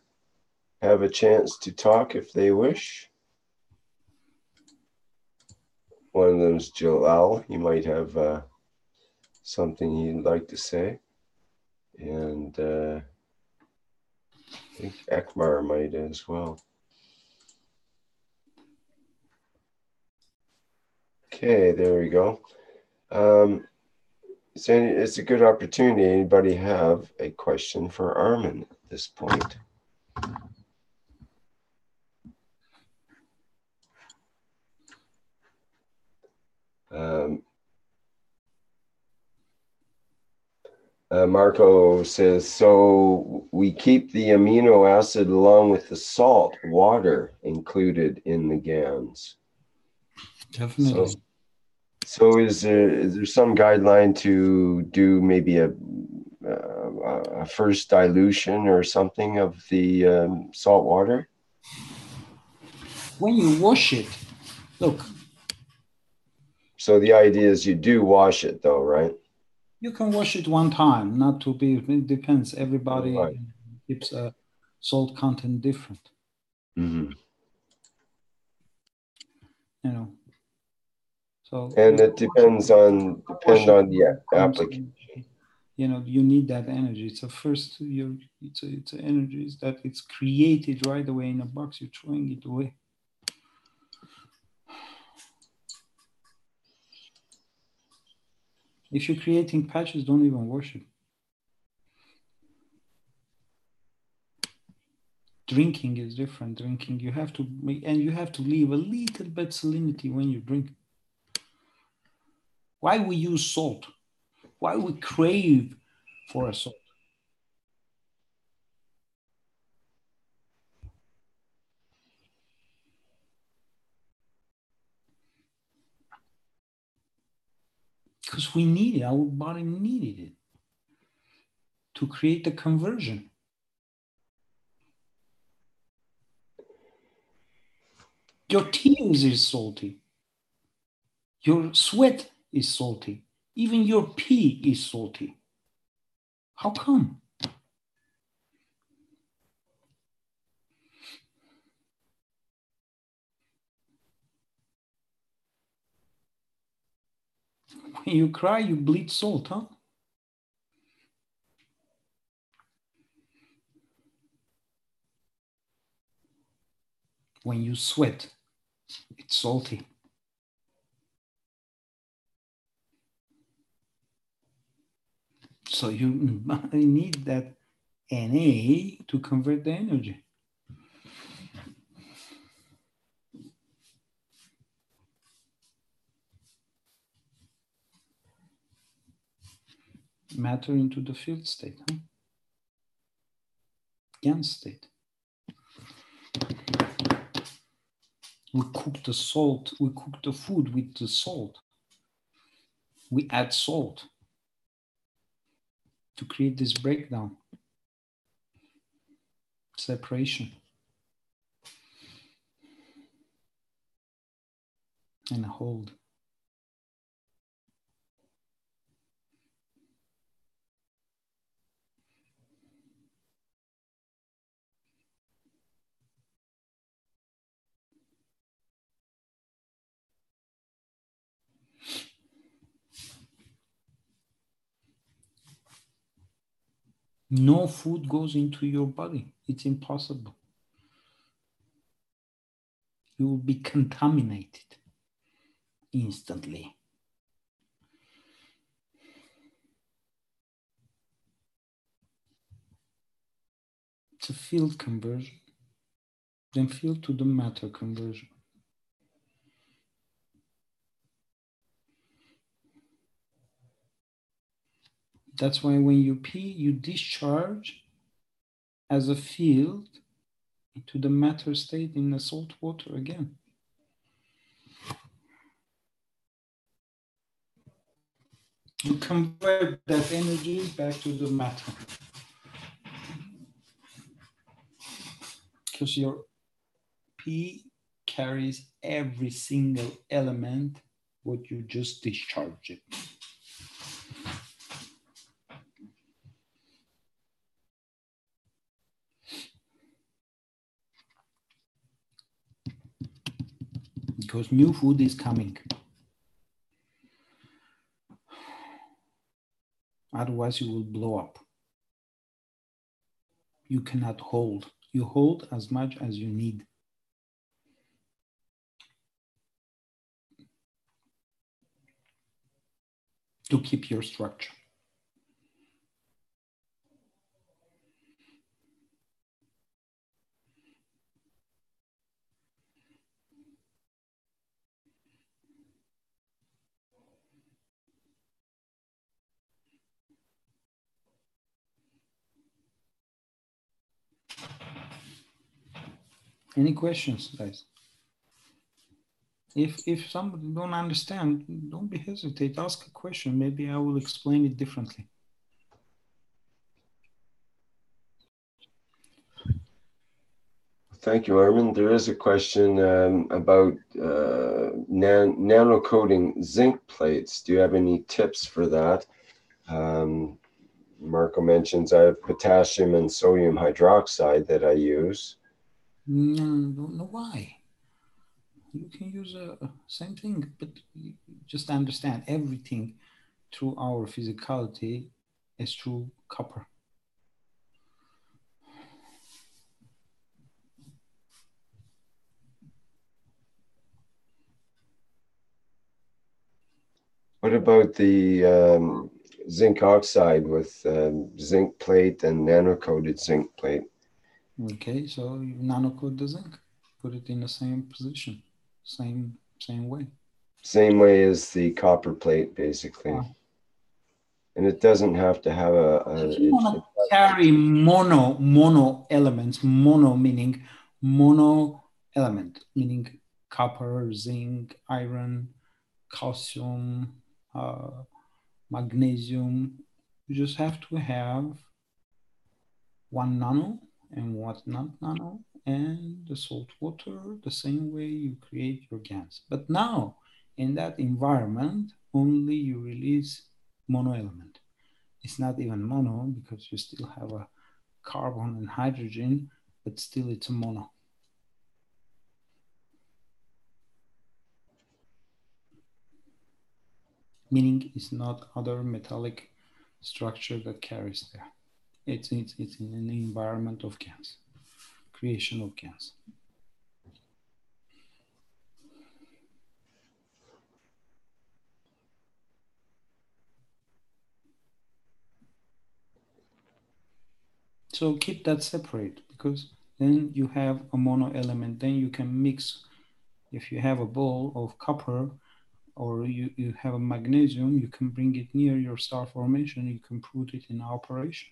have a chance to talk if they wish. One of them is Jalal. He might have something he'd like to say. And I think Ekmar might as well. Okay, there we go. So it's a good opportunity. Anybody have a question for Armin at this point? Marco says, so we keep the amino acid along with the salt water included in the GANs. Definitely. So is there some guideline to do maybe a first dilution or something of the salt water? When you wash it, look. So the idea is you do wash it though, right? You can wash it one time, not to be, it depends. Everybody keeps a salt content different. Mm-hmm. You know. So and it depend on the application. You know, you need that energy. It's a first, it's an energy that it's created right away in a box. You're throwing it away. If you're creating patches, don't even wash it. Drinking is different. Drinking, you have to leave a little bit salinity when you drink. Why we use salt? Why we crave for a salt? Because we need it, our body needed it to create the conversion. Your tears is salty. Your sweat is salty. Even your pee is salty. How come? When you cry, you bleed salt, huh? When you sweat, it's salty. So you need that Na to convert the energy. Matter into the field state, huh? GAN state. We cook the salt, we cook the food with the salt. We add salt to create this breakdown, separation, and a hold. No food goes into your body. It's impossible. You will be contaminated instantly. It's a field conversion, then field to the matter conversion. That's why when you pee, you discharge as a field into the matter state in the salt water again. You convert that energy back to the matter. Because your pee carries every single element what you just discharged it. Because new food is coming. Otherwise you will blow up. You cannot hold. You hold as much as you need. To keep your structure. Any questions, guys? If somebody don't understand, don't be hesitate. Ask a question. Maybe I will explain it differently. Thank you, Armin. There is a question about nano coating zinc plates. Do you have any tips for that? Marco mentions I have potassium and sodium hydroxide that I use. No, don't know why. You can use a same thing, but just understand everything through our physicality is through copper. What about the zinc oxide with zinc plate and nano-coated zinc plate? Okay, so you nanocoat the zinc, put it in the same position, same way. Same way as the copper plate, basically. Yeah. And it doesn't have to have If you want to carry mono elements, mono meaning mono element, meaning copper, zinc, iron, calcium, magnesium, you just have to have one nano and what not nano, and the salt water, the same way you create your gas. But now, in that environment, only you release mono element. It's not even mono because you still have a carbon and hydrogen, but still it's a mono. Meaning it's not other metallic structure that carries there. It's in an environment of gas, creation of gas. So keep that separate, because then you have a mono element. Then you can mix. If you have a ball of copper or you have a magnesium, you can bring it near your star formation. You can put it in operation.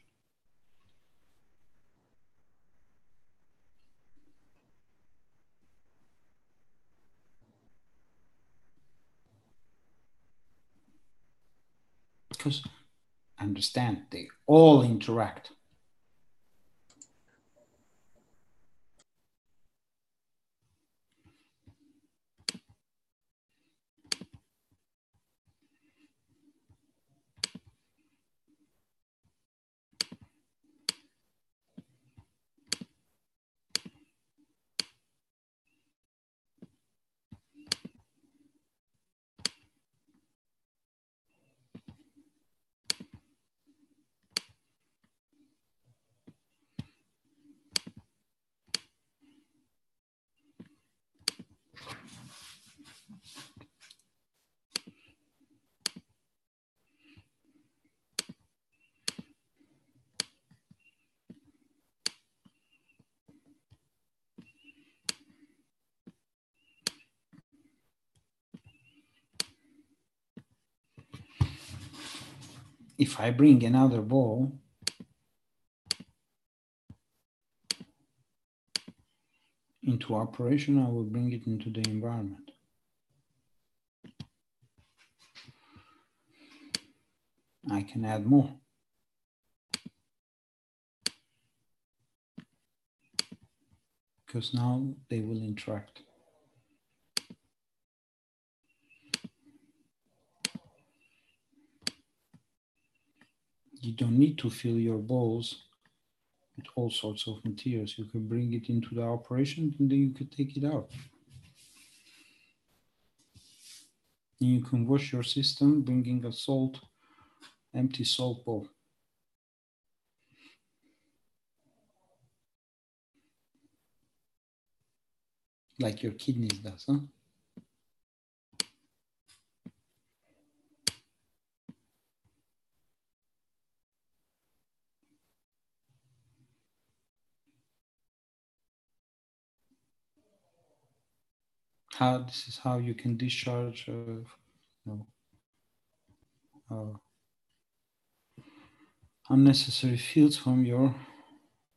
Because understand, they all interact. If I bring another ball into operation, I will bring it into the environment. I can add more. Because now they will interact. You don't need to fill your balls with all sorts of materials. You can bring it into the operation and then you can take it out. And you can wash your system bringing a empty salt bowl. Like your kidneys does, huh? This is how you can discharge unnecessary fields from your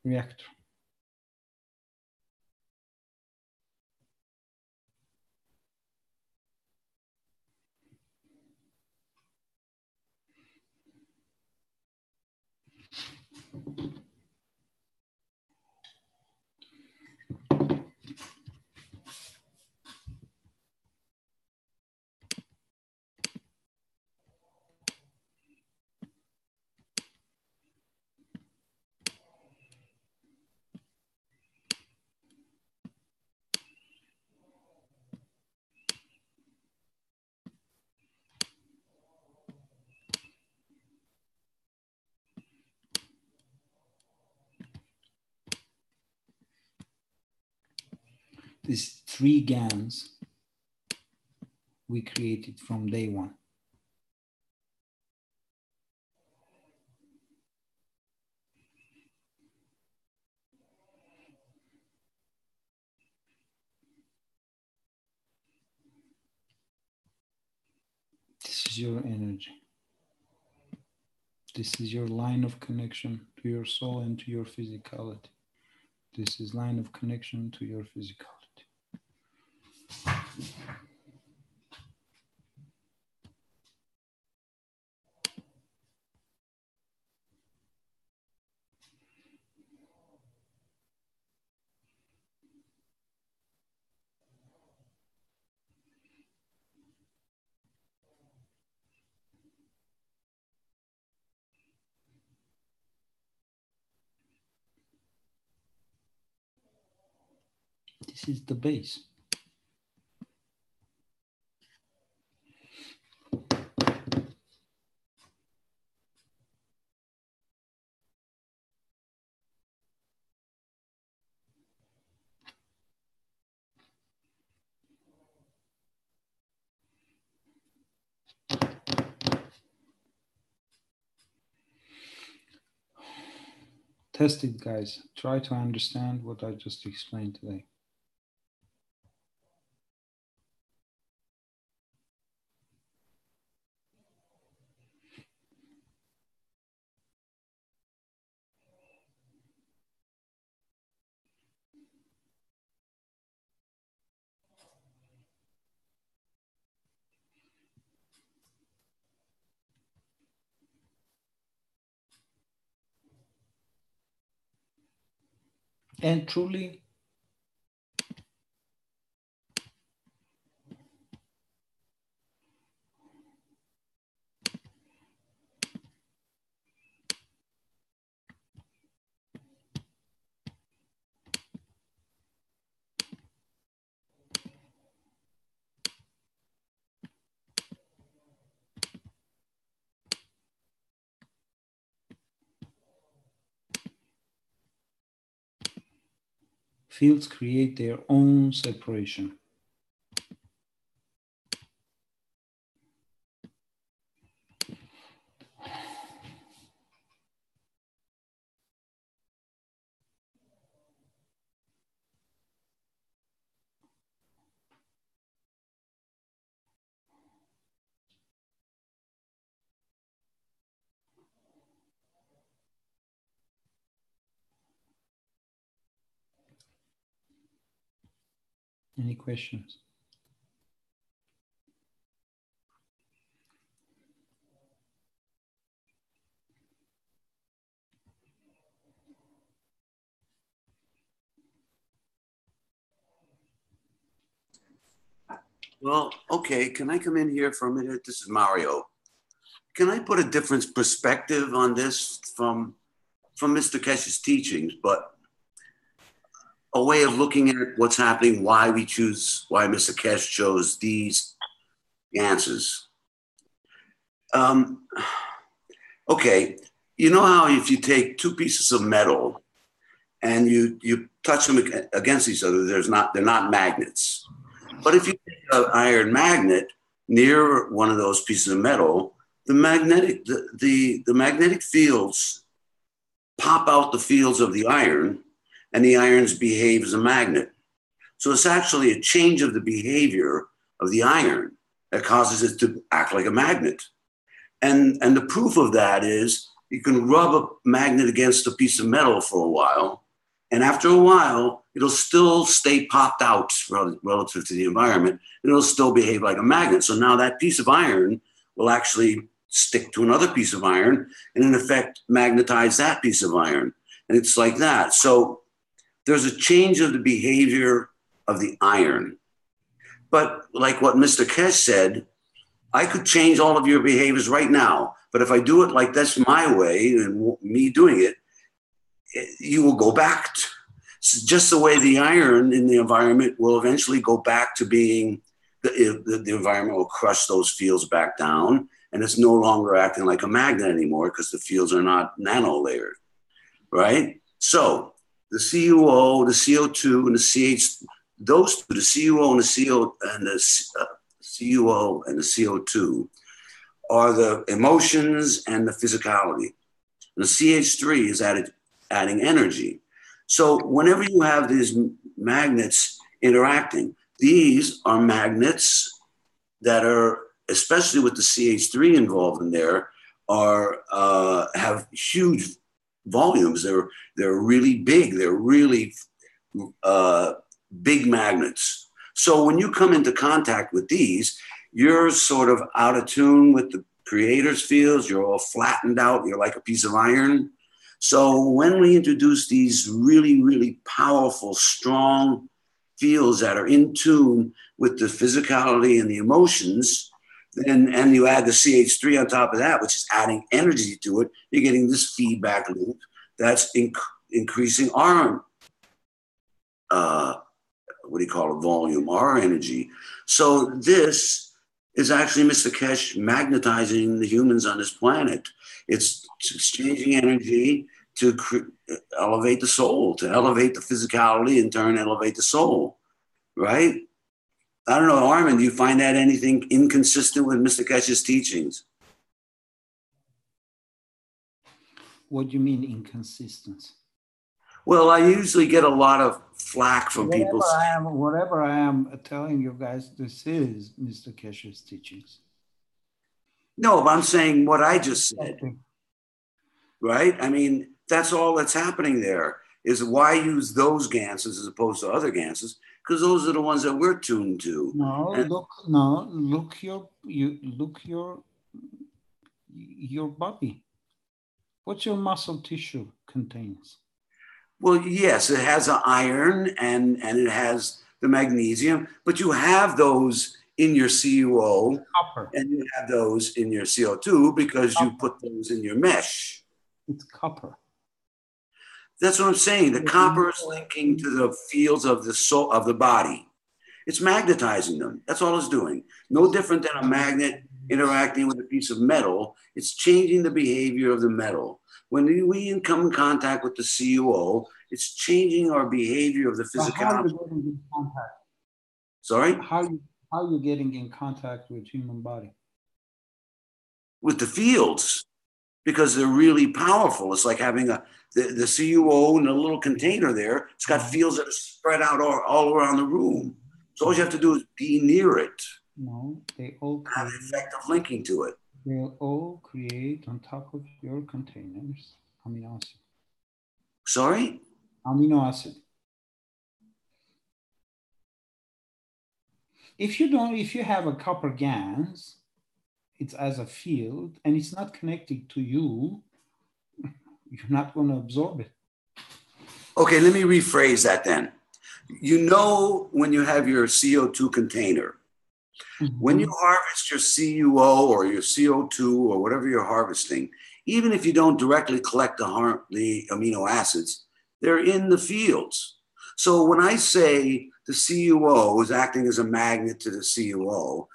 reactor. These 3 GANs we created from day one. is your energy. This is your line of connection to your soul and to your physicality. This is line of connection to your physicality. This is the base. Test it, guys. Try to understand what I just explained today. And truly, fields create their own separation. Any questions? Well, okay, can I come in here for a minute? This is Mario. Can I put a different perspective on this from Mr. Keshe's teachings, but a way of looking at what's happening, why Mr. Keshe chose these answers. Okay, you know how if you take two pieces of metal and you touch them against each other, they're not magnets. But if you take an iron magnet near one of those pieces of metal, the magnetic fields pop out the fields of the iron, and the iron behaves as a magnet. So it's actually a change of the behavior of the iron that causes it to act like a magnet. And the proof of that is you can rub a magnet against a piece of metal for a while, and after a while, it'll still stay popped out relative to the environment, and it'll still behave like a magnet. So now that piece of iron will actually stick to another piece of iron and in effect magnetize that piece of iron. And it's like that. So there's a change of the behavior of the iron. But like what Mr. Keshe said, I could change all of your behaviors right now. But if I do it like that's my way and me doing it, you will go back to just the way the iron in the environment will eventually go back to being, the environment will crush those fields back down, and it's no longer acting like a magnet anymore because the fields are not nano-layered, right? So the CuO, the CO2, and the CH, those two, the CuO and the CO and the CuO and the CO2 are the emotions and the physicality. And the CH3 is adding energy. So whenever you have these magnets interacting, these are magnets that are especially with the CH3 involved in there, have huge volumes. They're really big. They're really big magnets. So when you come into contact with these, you're sort of out of tune with the creator's fields. You're all flattened out. You're like a piece of iron. So when we introduce these really, really powerful, strong fields that are in tune with the physicality and the emotions, and you add the CH3 on top of that, which is adding energy to it, you're getting this feedback loop that's increasing our, volume, our energy. So this is actually, Mr. Keshe, magnetizing the humans on this planet. It's exchanging energy to elevate the soul, to elevate the physicality, in turn elevate the soul, right? I don't know, Armin, do you find that anything inconsistent with Mr. Keshe's teachings? What do you mean inconsistent? Well, I usually get a lot of flack from people. Whatever I am telling you guys, this is Mr. Keshe's teachings. No, but I'm saying what I just said, right? I mean, that's all that's happening there, is why use those ganses as opposed to other ganses? Because those are the ones that we're tuned to. Look your body. What's your muscle tissue contains? Well, yes, it has an iron and it has the magnesium, but you have those in your CuO, copper, and you have those in your CO2 because you put those in your mesh. It's copper. That's what I'm saying. The copper is linking to the fields of the soul of the body. It's magnetizing them. That's all it's doing. No different than a magnet interacting with a piece of metal. It's changing the behavior of the metal. When we come in contact with the CuO, it's changing our behavior of the physicality. How are you getting in contact? Sorry? How are you getting in contact with human body? With the fields, because they're really powerful. It's like having the CuO in a little container there. It's got fields that are spread out all around the room. So all you have to do is be near it. No, they all have the effect of linking to it. They'll all create on top of your containers amino acid. Sorry? Amino acid. If you have a copper GANs, it's as a field and it's not connected to you, you're not going to absorb it. Okay, let me rephrase that then. You know, when you have your CO2 container, when you harvest your CuO or your CO2 or whatever you're harvesting, even if you don't directly collect the amino acids, they're in the fields. So when I say the CuO is acting as a magnet to the CuO,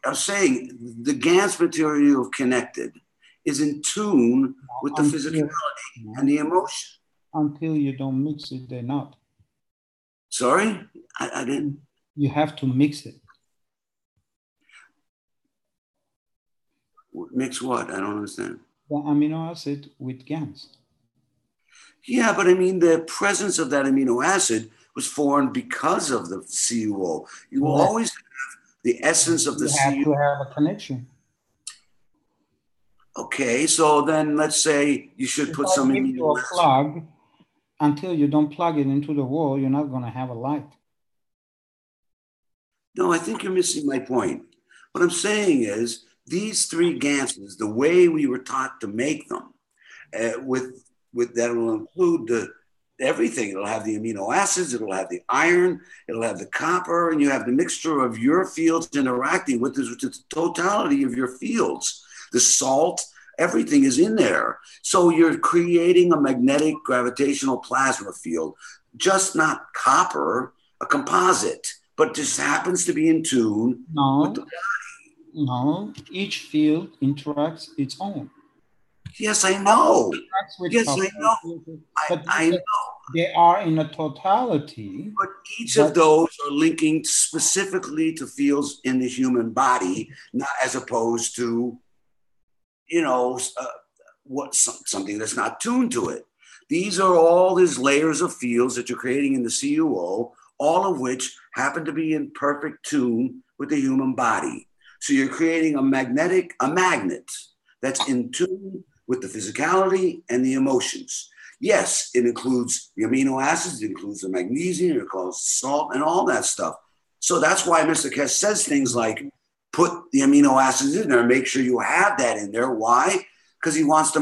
I'm saying the GANs material you've connected is in tune with the physicality and the emotion. Until you don't mix it, they're not. Sorry? I didn't. You have to mix it. Mix what? I don't understand. The amino acid with GANs. Yeah, but I mean, the presence of that amino acid was formed because of the CuO. You will always have the essence of the CuO. You have to have a connection. Okay, so then let's say you should put some amino acid. Plug, until you don't plug it into the wall, you're not going to have a light. No, I think you're missing my point. What I'm saying is these three ganses, the way we were taught to make them, with that will include everything. It'll have the amino acids, it'll have the iron, it'll have the copper, and you have the mixture of your fields interacting with the totality of your fields. The salt, everything is in there. So you're creating a magnetic gravitational plasma field, just not copper, a composite, but just happens to be in tune with the body. No, each field interacts its own. Yes, I know. Yes, I know. I know. They are in a totality. But each of those are linking specifically to fields in the human body, not as opposed to, something that's not tuned to it. These are all these layers of fields that you're creating in the CuO, all of which happen to be in perfect tune with the human body. So you're creating a magnet that's in tune with the physicality and the emotions. Yes, it includes the amino acids, it includes the magnesium, it includes salt and all that stuff. So that's why Mr. Keshe says things like, put the amino acids in there, make sure you have that in there. Why? Because he wants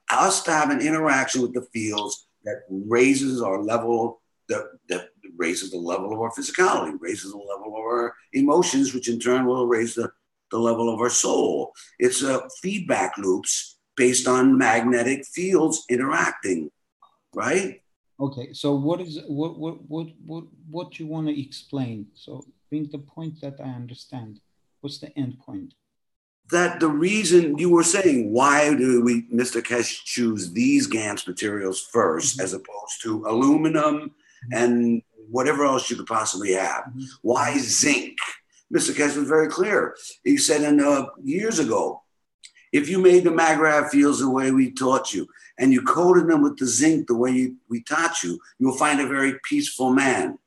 us to have an interaction with the fields that raises our level, that raises the level of our physicality, raises the level of our emotions, which in turn will raise the level of our soul. It's feedback loops based on magnetic fields interacting, right? Okay, so what you want to explain? So bring the point that I understand. What's the end point? That the reason you were saying, why do we, Mr. Keshe, choose these GANS materials first as opposed to aluminum and whatever else you could possibly have? Why zinc? Mr. Keshe was very clear. He said years ago, if you made the maggrav fields the way we taught you and you coated them with the zinc the way we taught you, you'll find a very peaceful man.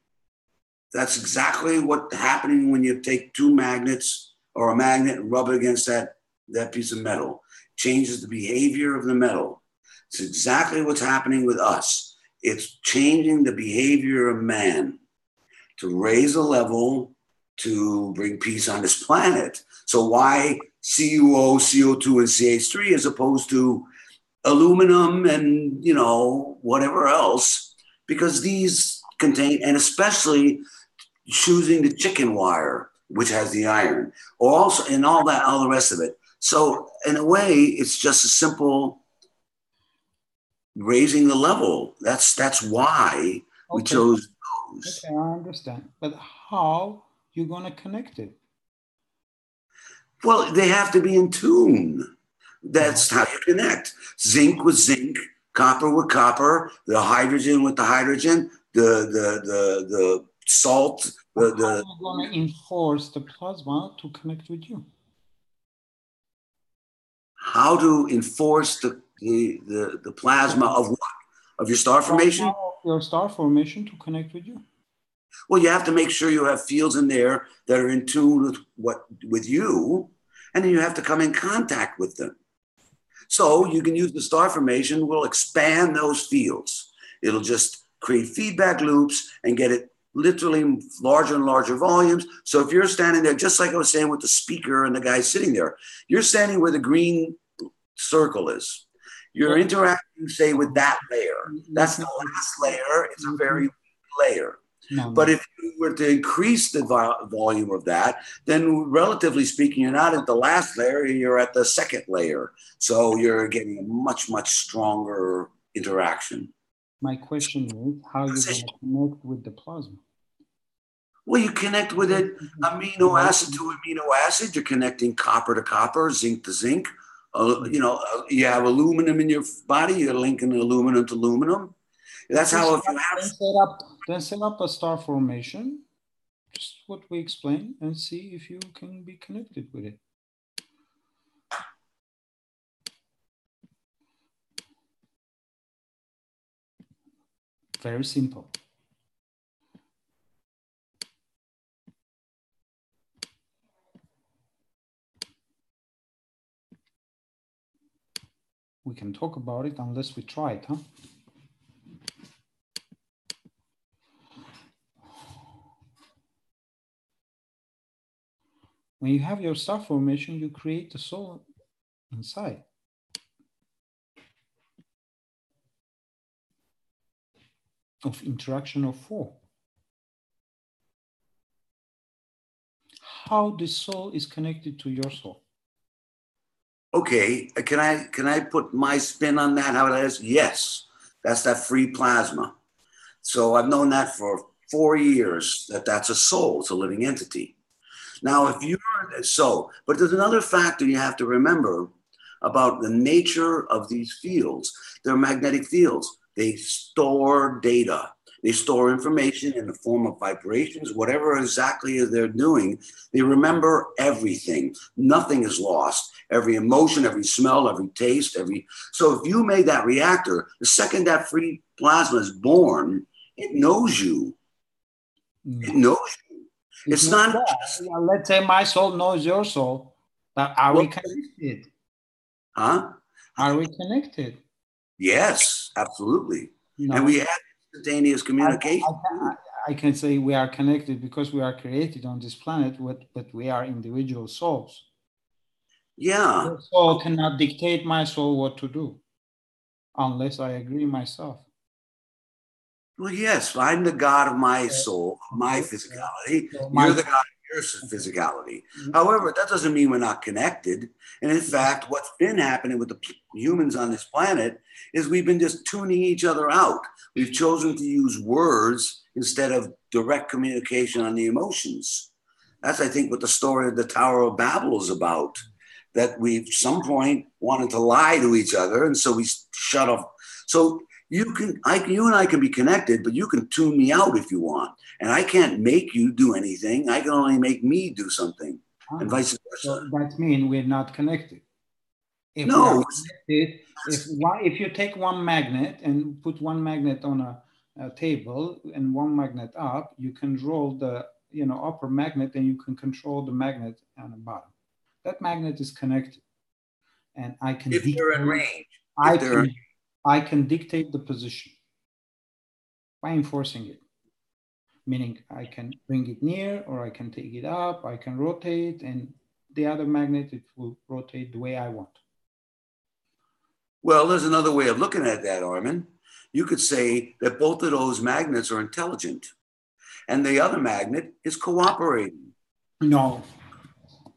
That's exactly what's happening when you take two magnets or a magnet and rub it against that piece of metal. Changes the behavior of the metal. It's exactly what's happening with us. It's changing the behavior of man to raise a level to bring peace on this planet. So why CuO, CO2, and CH3 as opposed to aluminum and, you know, whatever else? Because these contain, and especially choosing the chicken wire, which has the iron, or also, and all the rest of it. So in a way, it's just a simple raising the level. That's why we chose those. Okay, I understand. But how you going to connect it? Well, they have to be in tune. That's how you connect. Zinc with zinc, copper with copper, the hydrogen with the hydrogen, the salt. How are you going to enforce the plasma to connect with you? How to enforce the plasma of what? Of your star formation? Your star formation to connect with you. Well, you have to make sure you have fields in there that are in tune with you, and then you have to come in contact with them. So you can use the star formation, will expand those fields. It'll just create feedback loops and get it literally larger and larger volumes. So if you're standing there, just like I was saying with the speaker and the guy sitting there, you're standing where the green circle is. You're interacting, say, with that layer. That's the last layer. It's a very weak layer. But if you were to increase the volume of that, then relatively speaking, you're not at the last layer, you're at the second layer. So you're getting a much, much stronger interaction. My question is, how are you going to connect with the plasma? Well, you connect with it amino acid to amino acid. You're connecting copper to copper, zinc to zinc. You have aluminum in your body. You're linking aluminum to aluminum. That's how if you have... Then set up a star formation, just what we explained, and see if you can be connected with it. Very simple. We can talk about it unless we try it, huh? When you have your star formation, you create the soul inside. Of interaction of four. How the soul is connected to your soul? Okay, can I put my spin on that? How it is? Yes, that's that free plasma. So I've known that for 4 years, that's a soul, it's a living entity. Now, but there's another factor you have to remember about the nature of these fields. They're magnetic fields. They store data. They store information in the form of vibrations, whatever exactly they're doing. They remember everything. Nothing is lost. Every emotion, every smell, every taste, So if you made that reactor, the second that free plasma is born, it knows you. It knows you. It's not. Yeah, let's say my soul knows your soul, but are we connected? Huh? Are we connected? Yes, absolutely. No. And we have instantaneous communication. I can say we are connected because we are created on this planet, but we are individual souls. Yeah. Your soul cannot dictate my soul what to do unless I agree myself. Well, yes, I'm the God of my soul, my physicality. You're the God of your physicality. However, that doesn't mean we're not connected. And in fact, what's been happening with the humans on this planet is we've been just tuning each other out. We've chosen to use words instead of direct communication on the emotions. That's, I think, what the story of the Tower of Babel is about. That we, at some point, wanted to lie to each other, and so we shut off. So you and I can be connected, but you can tune me out if you want, and I can't make you do anything. I can only make me do something, and vice versa. So that means we're not connected. If no. we are connected, if you take one magnet and put one magnet on a table and one magnet up, you can roll the upper magnet, and you can control the magnet on the bottom. That magnet is connected, and I can if dictate, they're in range. I can dictate the position by enforcing it. Meaning I can bring it near, or I can take it up, I can rotate, and the other magnet, it will rotate the way I want. Well, there's another way of looking at that, Armin. You could say that both of those magnets are intelligent, and the other magnet is cooperating. No,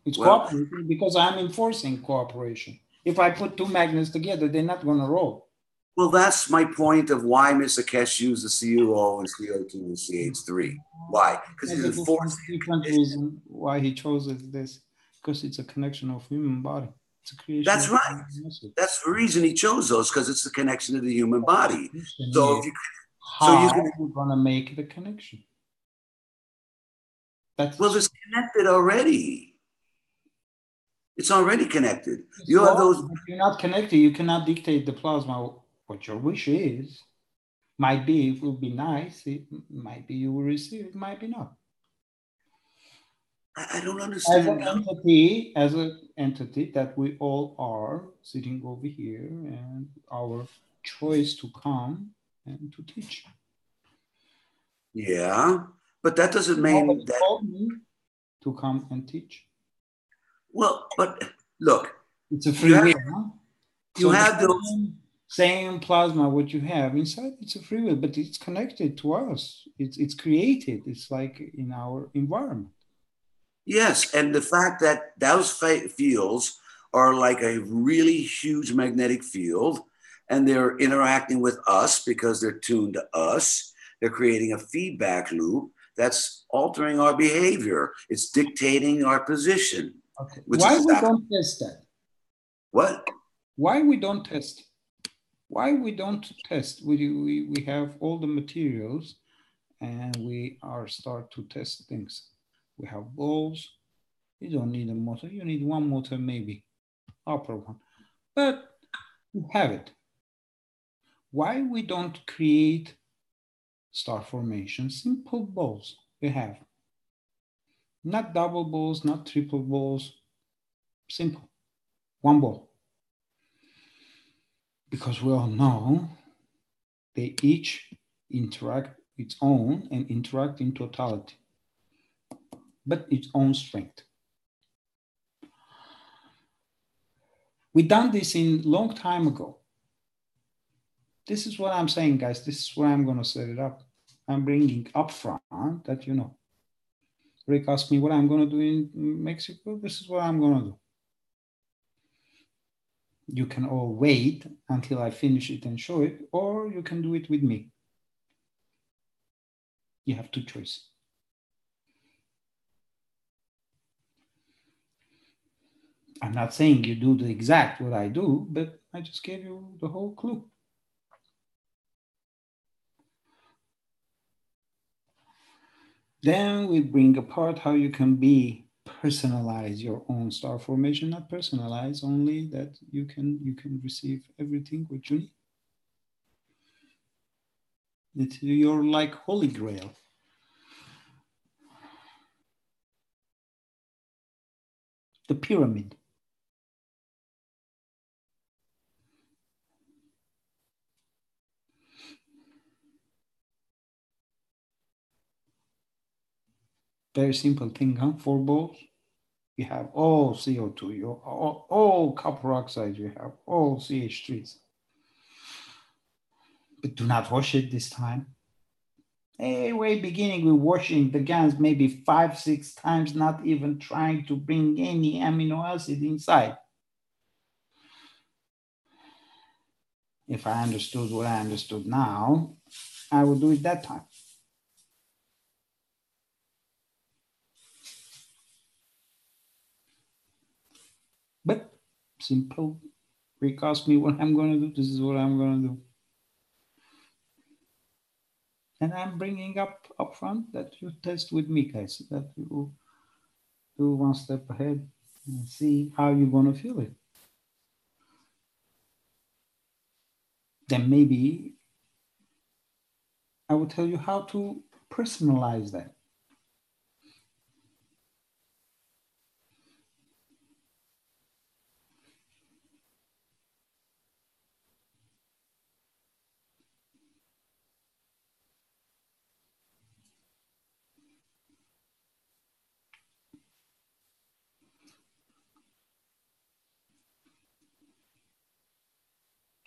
it's cooperating because I'm enforcing cooperation. If I put two magnets together, they're not going to roll. Well, that's my point of why Mr. Keshe used the CuO and CO2 and CH3. Why? Because he's enforcing. Different reason why he chose this, because it's a connection of human body. It's a creation. That's right. That's the reason he chose those, because it's the connection of the human body. So if you we're gonna make the connection. It's connected already. It's already connected. You're not connected. You cannot dictate the plasma what your wish is. Might be it will be nice. It might be you will receive. It might be not. I don't understand. As an entity that we all are sitting over here, and our choice to come and to teach. Yeah, but that doesn't mean that to come and teach. Well, but look, it's a free will. Huh? You have the same plasma what you have inside. It's a free will, but it's connected to us. It's created. It's like in our environment. Yes, and the fact that those fields are like a really huge magnetic field, and they're interacting with us because they're tuned to us. They're creating a feedback loop that's altering our behavior. It's dictating our position. Okay. Why we don't test that? What? Why we don't test? Why we don't test? We have all the materials, and we start to test things. We have balls. You don't need a motor. You need one motor, maybe, upper one, but you have it. Why we don't create star formation? Simple balls we have. Not double balls, not triple balls. Simple. One ball. Because we all know they each interact its own and interact in totality, but its own strength. We done this in long time ago. This is what I'm saying, guys. This is where I'm going to set it up. I'm bringing up front that you know. Rick asked me what I'm going to do in Mexico. This is what I'm going to do. You can all wait until I finish it and show it, or you can do it with me. You have two choices. I'm not saying you do the exact what I do, but I just gave you the whole clue. Then we bring apart how you can personalize your own star formation, not personalize, only that you can receive everything what you need. You're like Holy Grail. a pyramid. Very simple thing, huh? 4 balls. You have all CO2, you all copper oxide, you have all CH3s. But do not wash it this time. Way beginning with washing the GANs maybe 5, 6 times, not even trying to bring any amino acid inside. If I understood what I understood now, I would do it that time. But simple. Rick asked me what I'm going to do. This is what I'm going to do. And I'm bringing up front that you test with me, guys, that you do one step ahead and see how you're going to feel it. Then maybe I will tell you how to personalize that.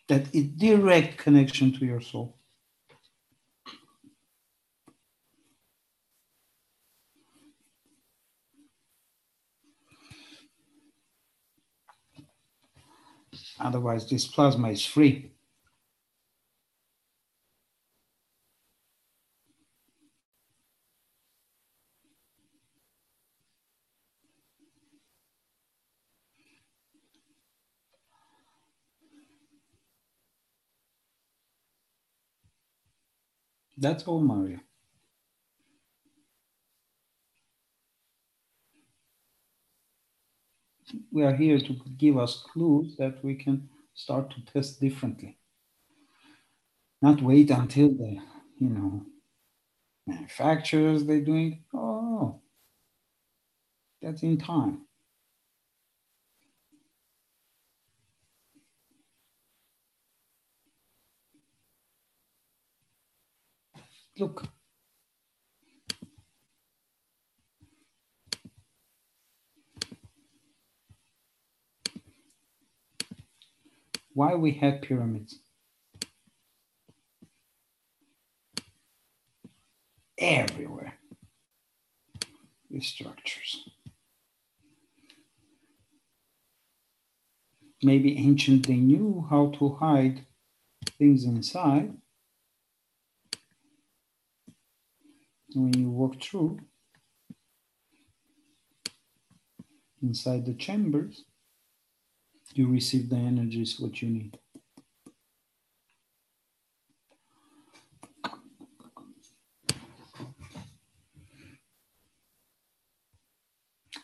That is direct connection to your soul. Otherwise, this plasma is free. That's all, Maria. We are here to give us clues that we can start to test differently. Not wait until the, manufacturers, they're doing, oh, that's in time. Look. Why we had pyramids? Everywhere. These structures. Maybe ancient they knew how to hide things inside. When you walk through inside the chambers, you receive the energies what you need.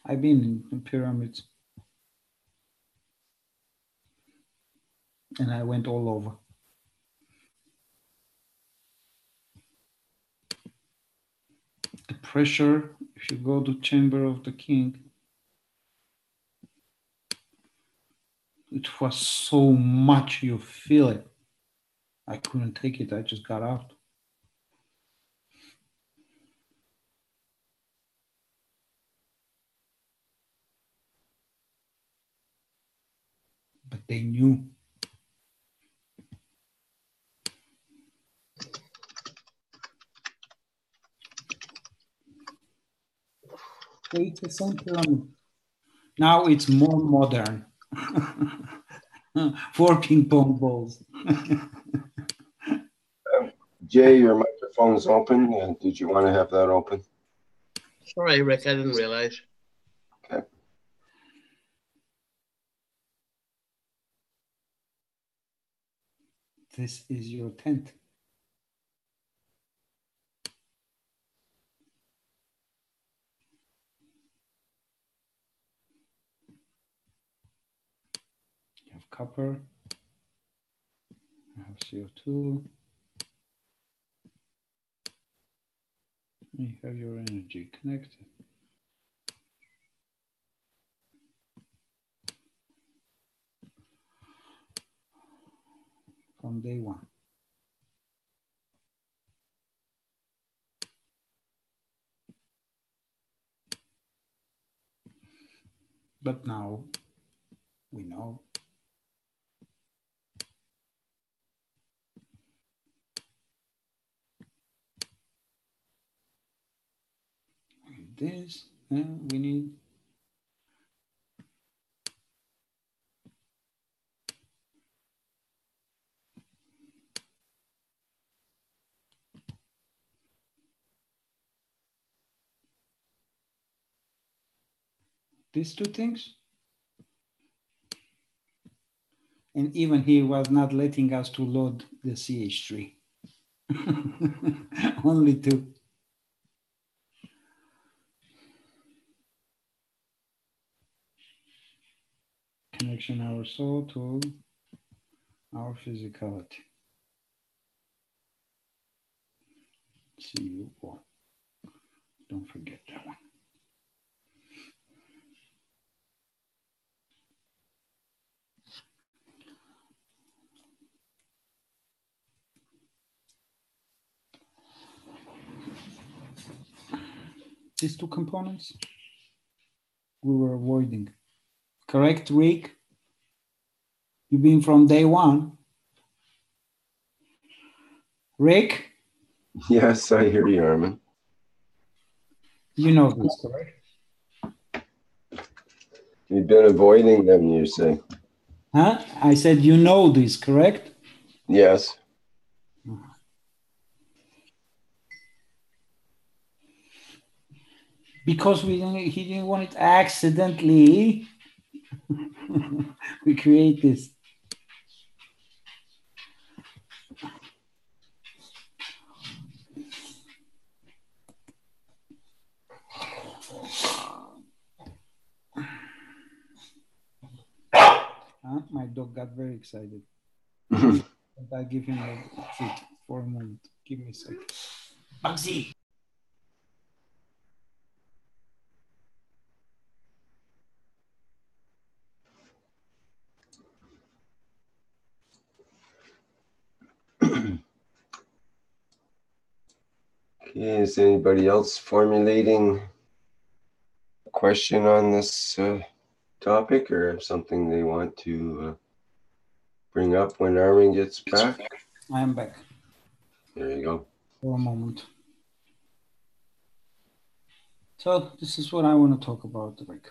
I've been in the pyramids and I went all over. The pressure, if you go to chamber of the king, it was so much you feel it. I couldn't take it, I just got out. But they knew. So it's the same pyramid. Now it's more modern. 4 ping pong balls. Jay, your microphone's open. And did you want to have that open? Sorry, Rick, I didn't realize. Okay. This is your tent. You have copper. You have CO2. You have your energy connected. from day one. But now we know this, and we need these two things. And even he was not letting us to load the CH3. Only two. Connection our soul to our physicality. See you all. Don't forget that one. These two components we were avoiding. Correct, Rick? You've been from day one. Rick? Yes, I hear you, Armin. You know this, correct? You've been avoiding them, you say? Huh? I said you know this, correct? Yes. Because he didn't want it accidentally. We create this. My dog got very excited. I give him a treat for a moment. Give me a second. Bugsy. Okay, is anybody else formulating a question on this topic, or something they want to bring up when Armin gets back? I am back. There you go. For a moment. So this is what I want to talk about, Rick.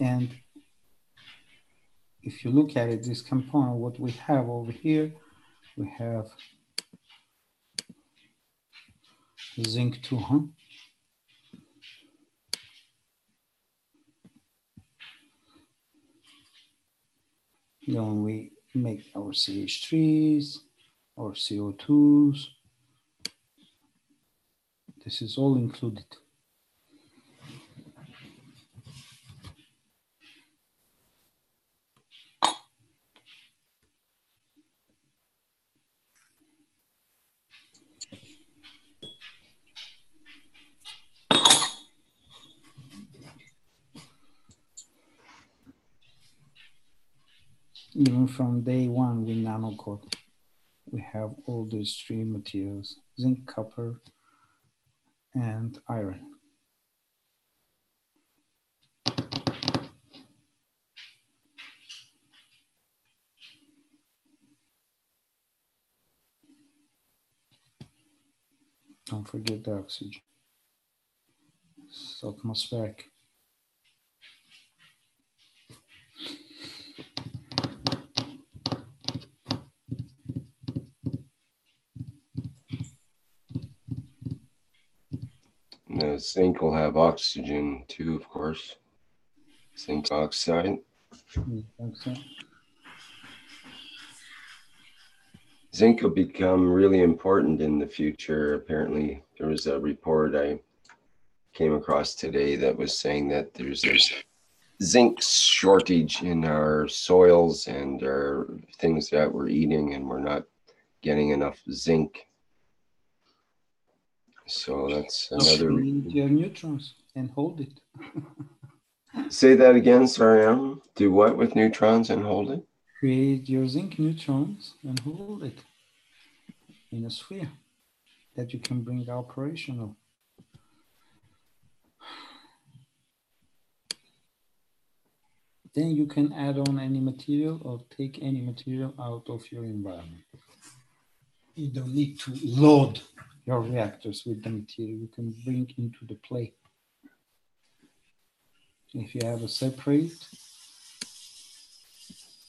And if you look at it, this component, what we have over here, we have zinc 2, huh? Then we make our CH3s, our CO2s. This is all included. Even from day one, we nano-code. We have all these three materials: zinc, copper, and iron. Don't forget the oxygen. It's atmospheric. The zinc will have oxygen too, of course. Zinc oxide. Zinc will become really important in the future. Apparently, there was a report I came across today that was saying that there's a zinc shortage in our soils and our things that we're eating, and we're not getting enough zinc. So that's So another. create your neutrons and hold it. Say that again, sorry, do what with neutrons and hold it? Create your zinc neutrons and hold it in a sphere that you can bring operational. Then you can add on any material or take any material out of your environment. You don't need to load your reactors with the material. You can bring into the play. If you have a separate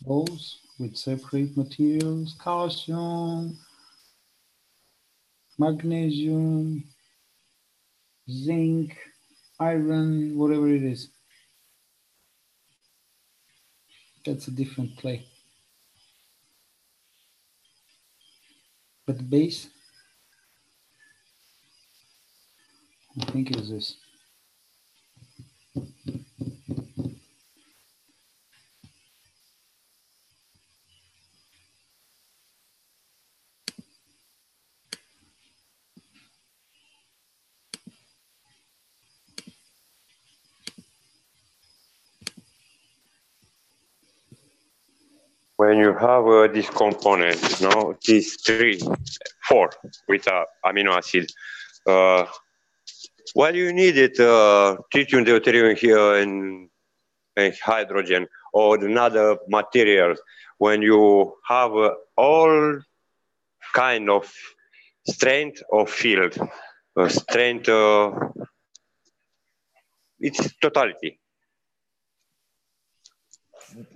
bowls with separate materials, calcium, magnesium, zinc, iron, whatever it is, that's a different play. But the base, I think, is this. When you have this component, no, these 4 with amino acid, why do you need it? Tritium, deuterium here and hydrogen or another materials when you have all kind of strength of field, strength, it's totality.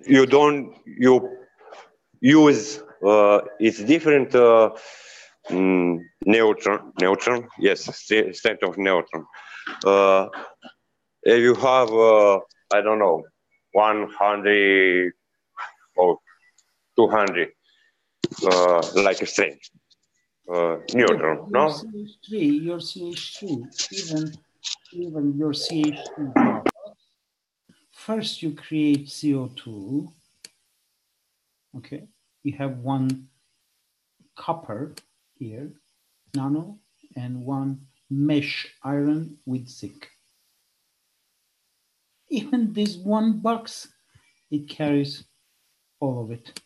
You use it's different neutron, yes, strength of neutron. If you have I don't know 100 or 200 like a strength neutron, Your no? CH3, even your CH3 drop. First you create CO2, okay? You have one copper here, nano, and one mesh iron with zinc. Even this one box, it carries all of it.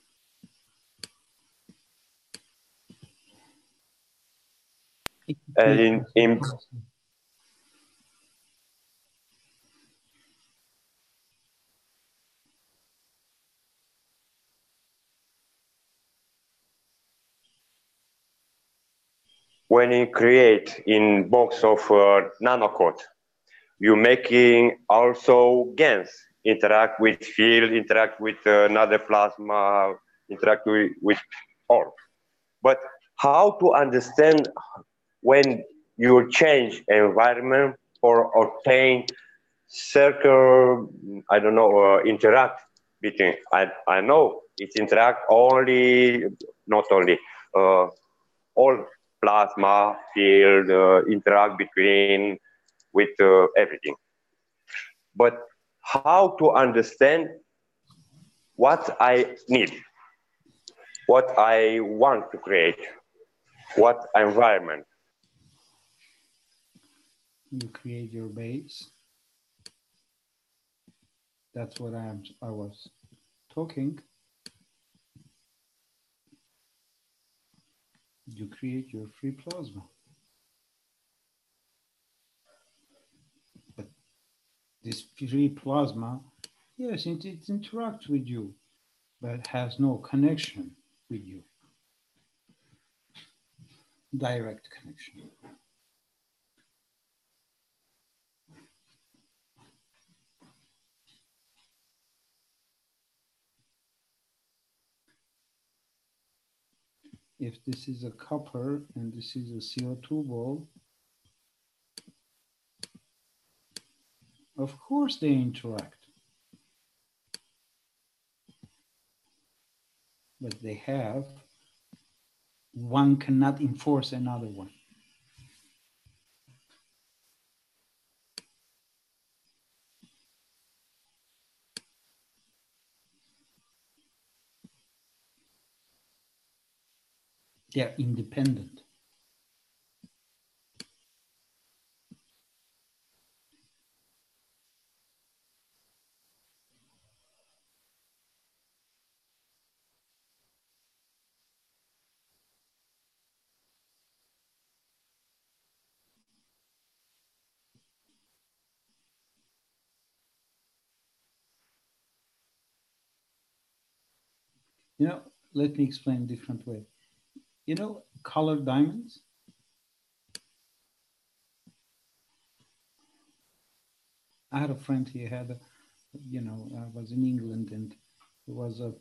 And when you create in box of nanocode, you making also GANs interact with field, interact with another plasma, interact with all. But how to understand when you change environment for obtain circle, I don't know, interact between, I know it interact only, not only, all plasma field interact between with everything. But how to understand what I need, what I want to create, what environment. You create your base. That's what I was talking. You create your free plasma. But this free plasma, yes, it interacts with you, but has no connection with you. Direct connection. If this is a copper and this is a CO2 ball, of course they interact. But they have, one cannot enforce another one. They are independent. You know, let me explain a different way. You know, colored diamonds? I had a friend, he had, I was in England and he was a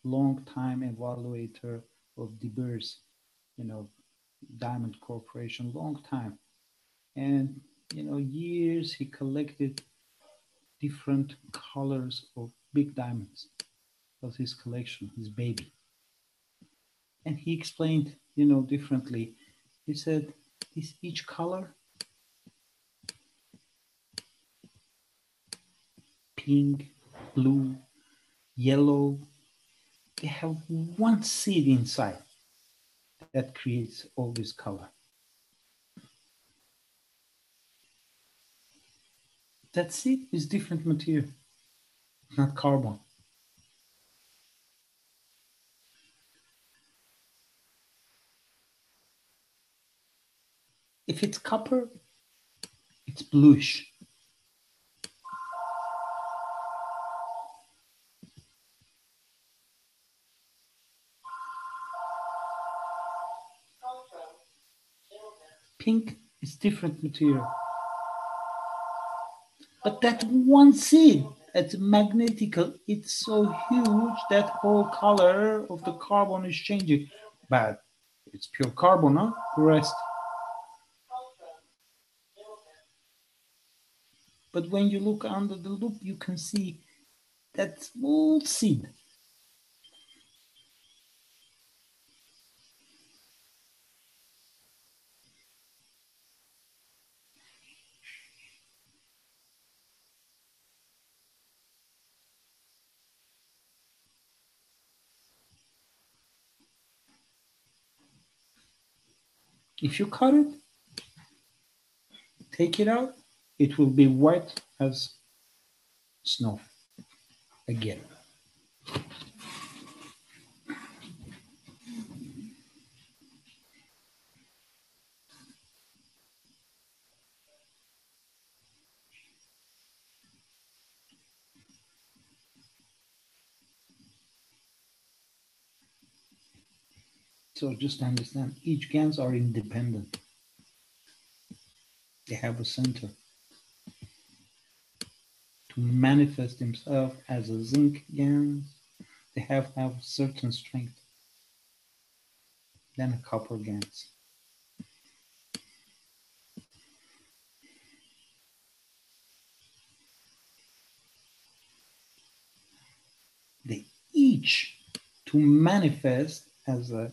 long time evaluator of De Beers, Diamond Corporation, long time. And, years he collected different colors of big diamonds. That was his collection, his baby. And he explained, differently. He said, each color, pink, blue, yellow, they have one seed inside that creates all this color. That seed is different material, not carbon. If it's copper, it's bluish. Pink is different material. But that one seed, it's magnetical, it's so huge that whole color of the carbon is changing. But it's pure carbon, huh? The rest. But when you look under the loop, you can see that small seed. If you cut it, take it out, it will be white as snow again. So just understand, each GANs are independent. They have a center. To manifest themselves as a zinc GANs, they have certain strength than a copper GANs. They each to manifest as a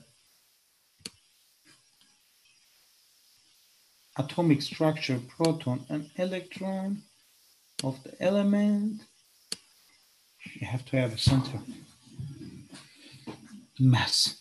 atomic structure, proton and electron of the element, you have to have a center mass.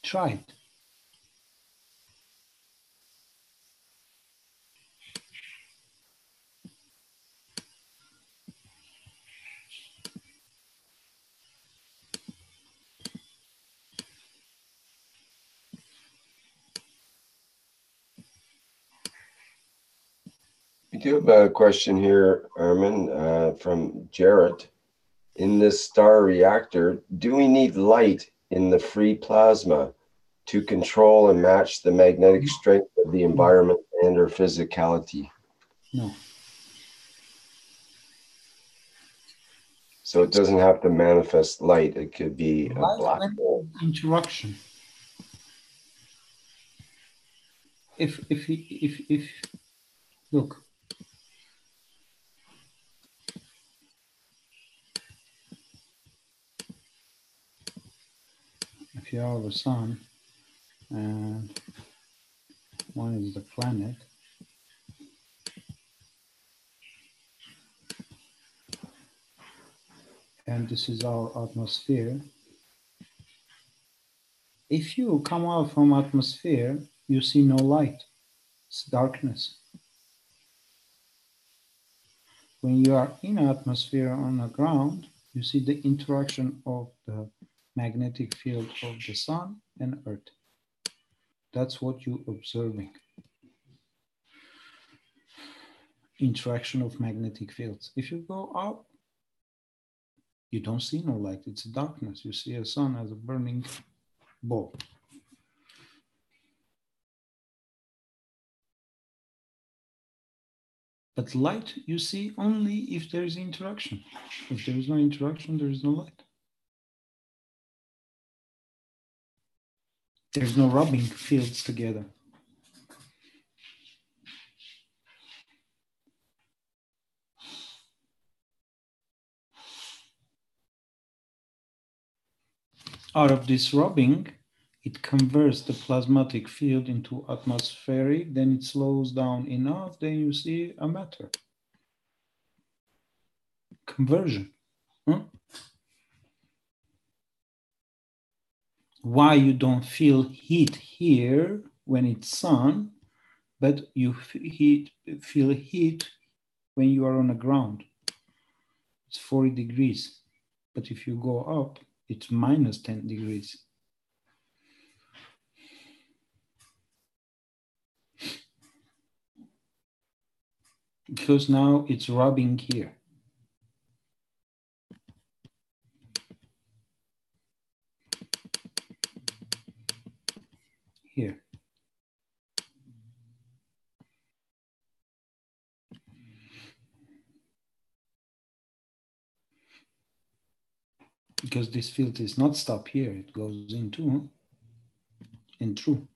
Try it. We do have a question here, Armin, from Jarrett. In this star reactor, do we need light in the free plasma to control and match the magnetic strength of the environment and or physicality? No. So it doesn't have to manifest light. It could be a black hole. Interaction. If look, if you have a sun and one is the planet, and this is our atmosphere. If you come out from atmosphere, you see no light. It's darkness. When you are in atmosphere on the ground, you see the interaction of the magnetic field of the sun and Earth. That's what you're observing. Interaction of magnetic fields. If you go up, you don't see no light. It's darkness. You see a sun as a burning ball. But light you see only if there is interaction. If there is no interaction, there is no light. There's no rubbing fields together. Out of this rubbing, it converts the plasmatic field into atmospheric, then it slows down enough, then you see a matter. Conversion. Huh? Why you don't feel heat here when it's sun, but you feel heat when you are on the ground. It's 40 degrees. But if you go up, it's minus 10 degrees. Because now it's rubbing here. Here. Because this field is not stop here, it goes into and through.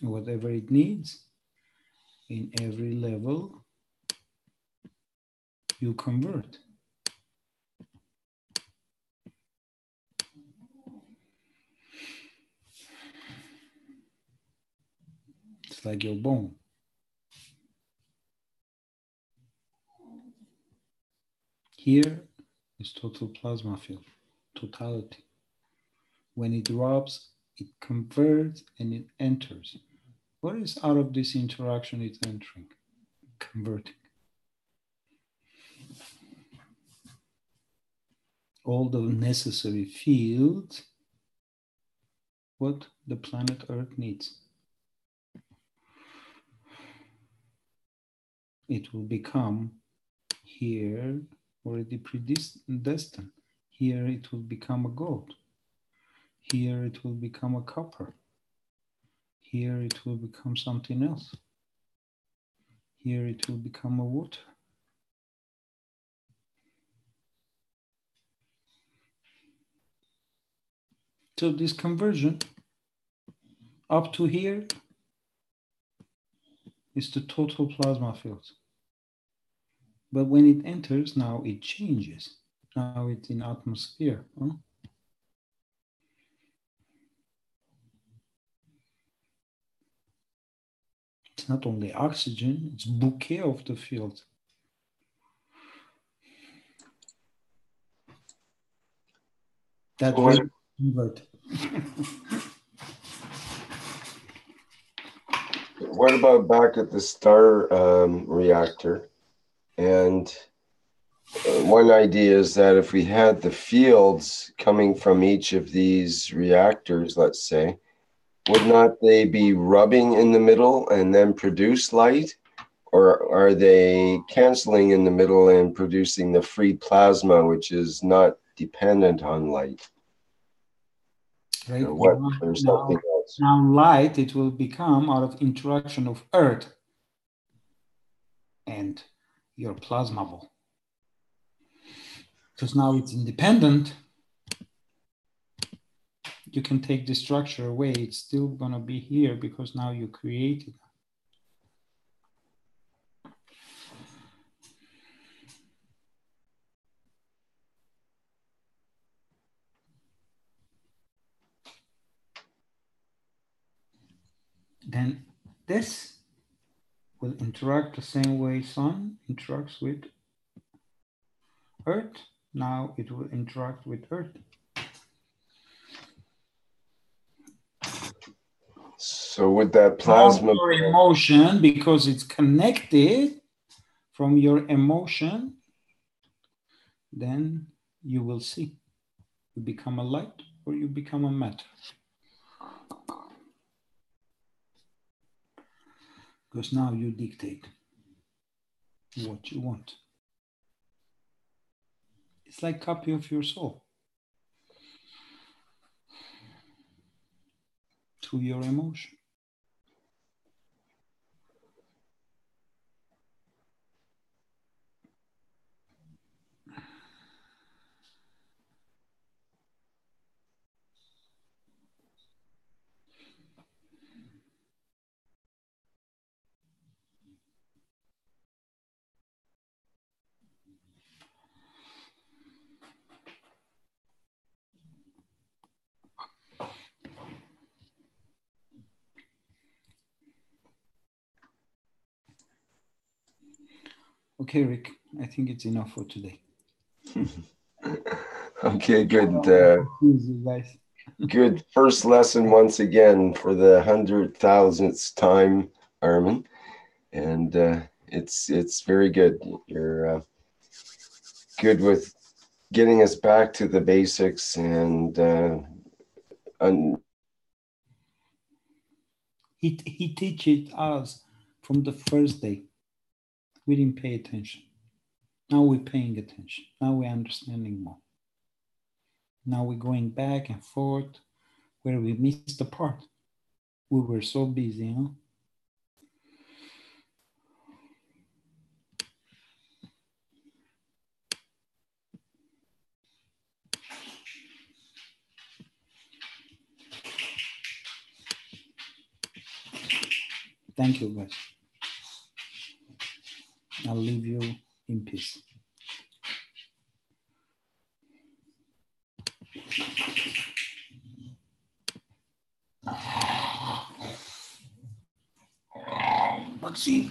Whatever it needs, in every level, you convert. It's like your bone. Here is total plasma field, totality. When it rubs, it converts and it enters. What is out of this interaction it's entering? Converting. All the necessary fields, what the planet Earth needs. It will become here already predestined. Here it will become a gold. Here it will become a copper. Here it will become something else. Here it will become a water. So this conversion up to here is the total plasma field. But when it enters, now it changes. Now it's in atmosphere. Huh? It's not only oxygen, it's bouquet of the field. That So will convert. what about back at the star reactor? And one idea is that if we had the fields coming from each of these reactors, let's say, would not they be rubbing in the middle and then produce light? Or are they canceling in the middle and producing the free plasma, which is not dependent on light? Right. Or what? Or something else? Now light, it will become out of interaction of Earth and your plasma ball. Because now it's independent. You can take the structure away. It's still going to be here because now you created. Then this will interact the same way sun interacts with Earth. Now it will interact with Earth. So with that From plasma, your emotion, because it's connected from your emotion, then you will see. You become a light or you become a matter. Because now you dictate what you want. It's like copy of your soul through your emotion. Okay, Rick, I think it's enough for today. okay, good. You guys. Good first lesson once again for the 100,000th time, Armin, and it's very good. You're good with getting us back to the basics and He teaches us from the first day. We didn't pay attention. Now we're paying attention. Now we're understanding more. Now we're going back and forth where we missed the part. We were so busy, huh? Thank you, guys. I'll leave you in peace. Maxine.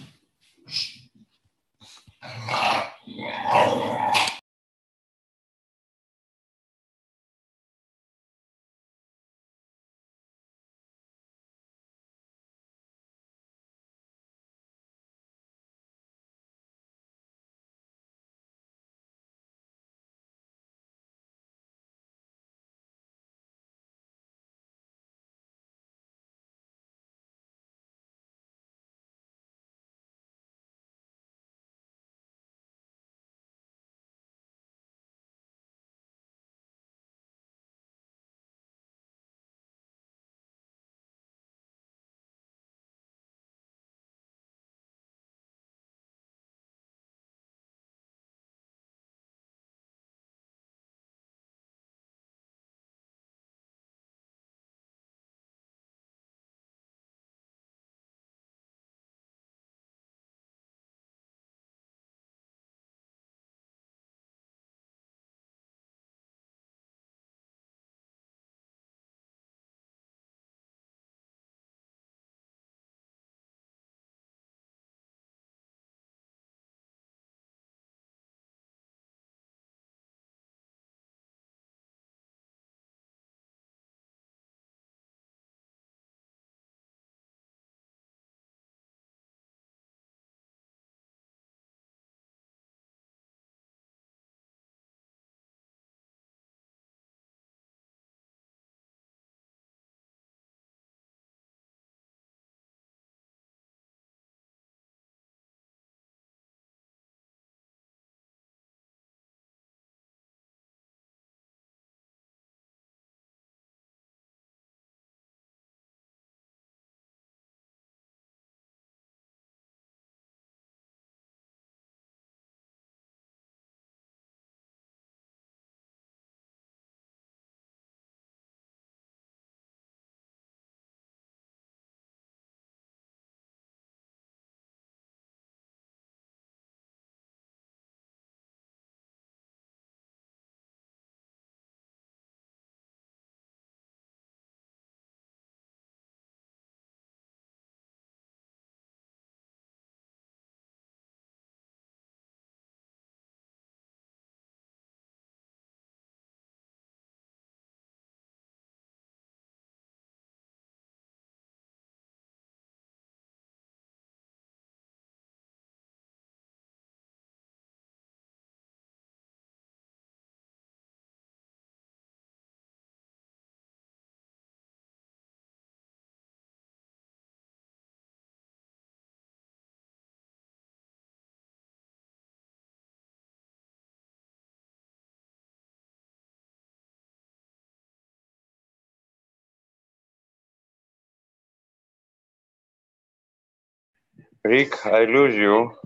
Rick, I lose you.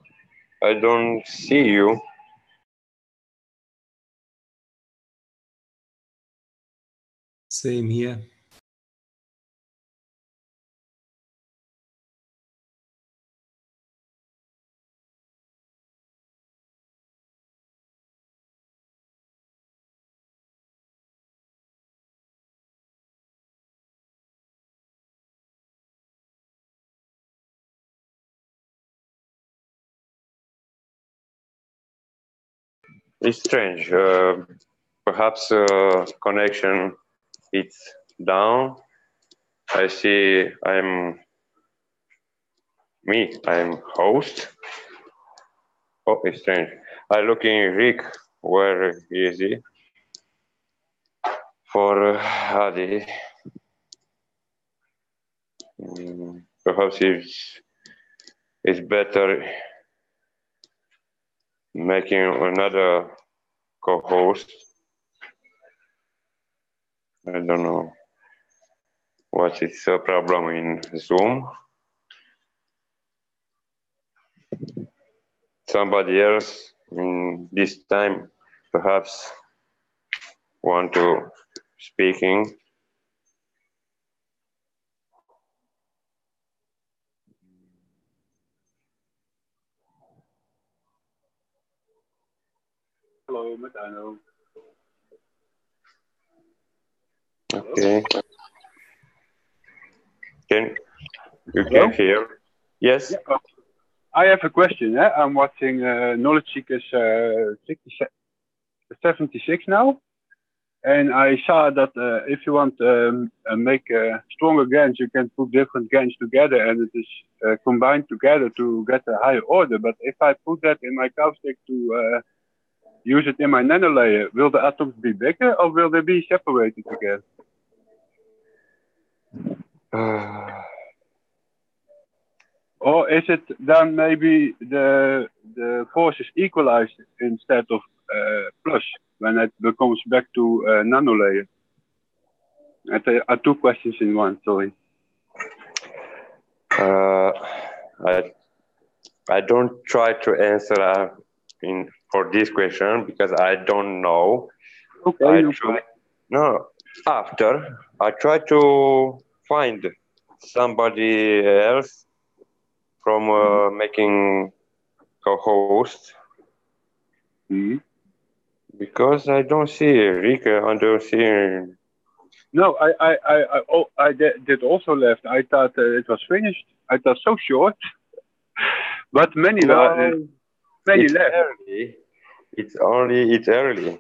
I don't see you. Same here. It's strange. Perhaps connection is down. I see I'm host. Oh, it's strange. I looking Rick, where is he? For Adi. Perhaps it's better making another co-host. I don't know what is the problem in Zoom. Somebody else in this time perhaps want to speaking. Hello, Matano. Okay. Can you Hello? can hear? Yes. Yeah. I have a question. I'm watching Knowledge Seekers 76 now, and I saw that if you want to make stronger GANs, you can put different GANs together, and it is combined together to get a higher order. But if I put that in my caustic to use it in my nano layer, will the atoms be bigger or will they be separated again? Or is it then maybe the force is equalized instead of plus when it becomes back to nano layer? There are two questions in one, sorry. I don't try to answer for this question because I don't know. Okay. After I try to find somebody else from making co-host because I don't see Rick. I don't see. No, I did also left. I thought it was finished. I thought so short, but many left. Early. It's early.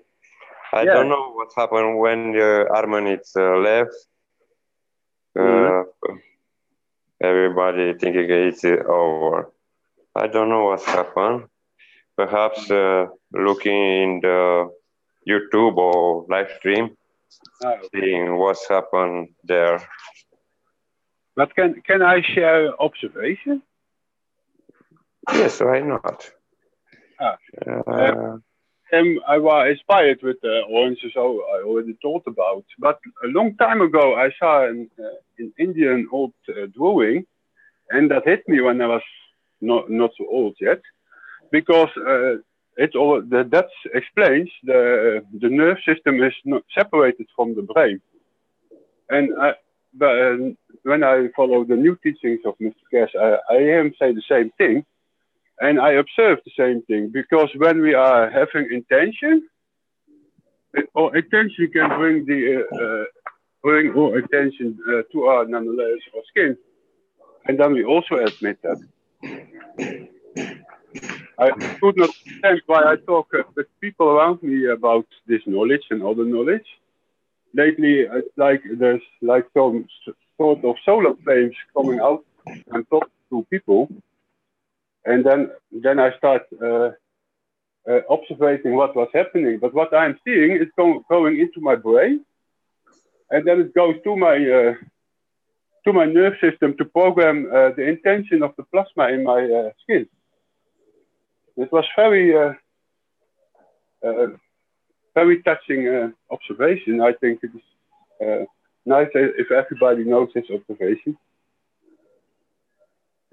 I don't know what happened when Armanitz left. Everybody thinking it's over. I don't know what happened. Perhaps looking in the YouTube or live stream, seeing what's happened there. But can I share observation? Yes, why not? I was inspired with the oranges I already thought about. But a long time ago, I saw an Indian old drawing, and that hit me when I was not so old yet, because that explains the nerve system is not separated from the brain. And when I follow the new teachings of Mr. Keshe, I hear him say the same thing. And I observe the same thing, because when we are having intention, or intention can bring our attention to our nanolayers or skin. And then we also admit that. I could not understand why I talk with people around me about this knowledge and other knowledge. Lately, it's like there's like some sort of solar flames coming out and talking to people. And then I start observing what was happening. But what I'm seeing is going into my brain, and then it goes to my nerve system to program the intention of the plasma in my skin. It was very touching observation. I think it is nice if everybody knows this observation.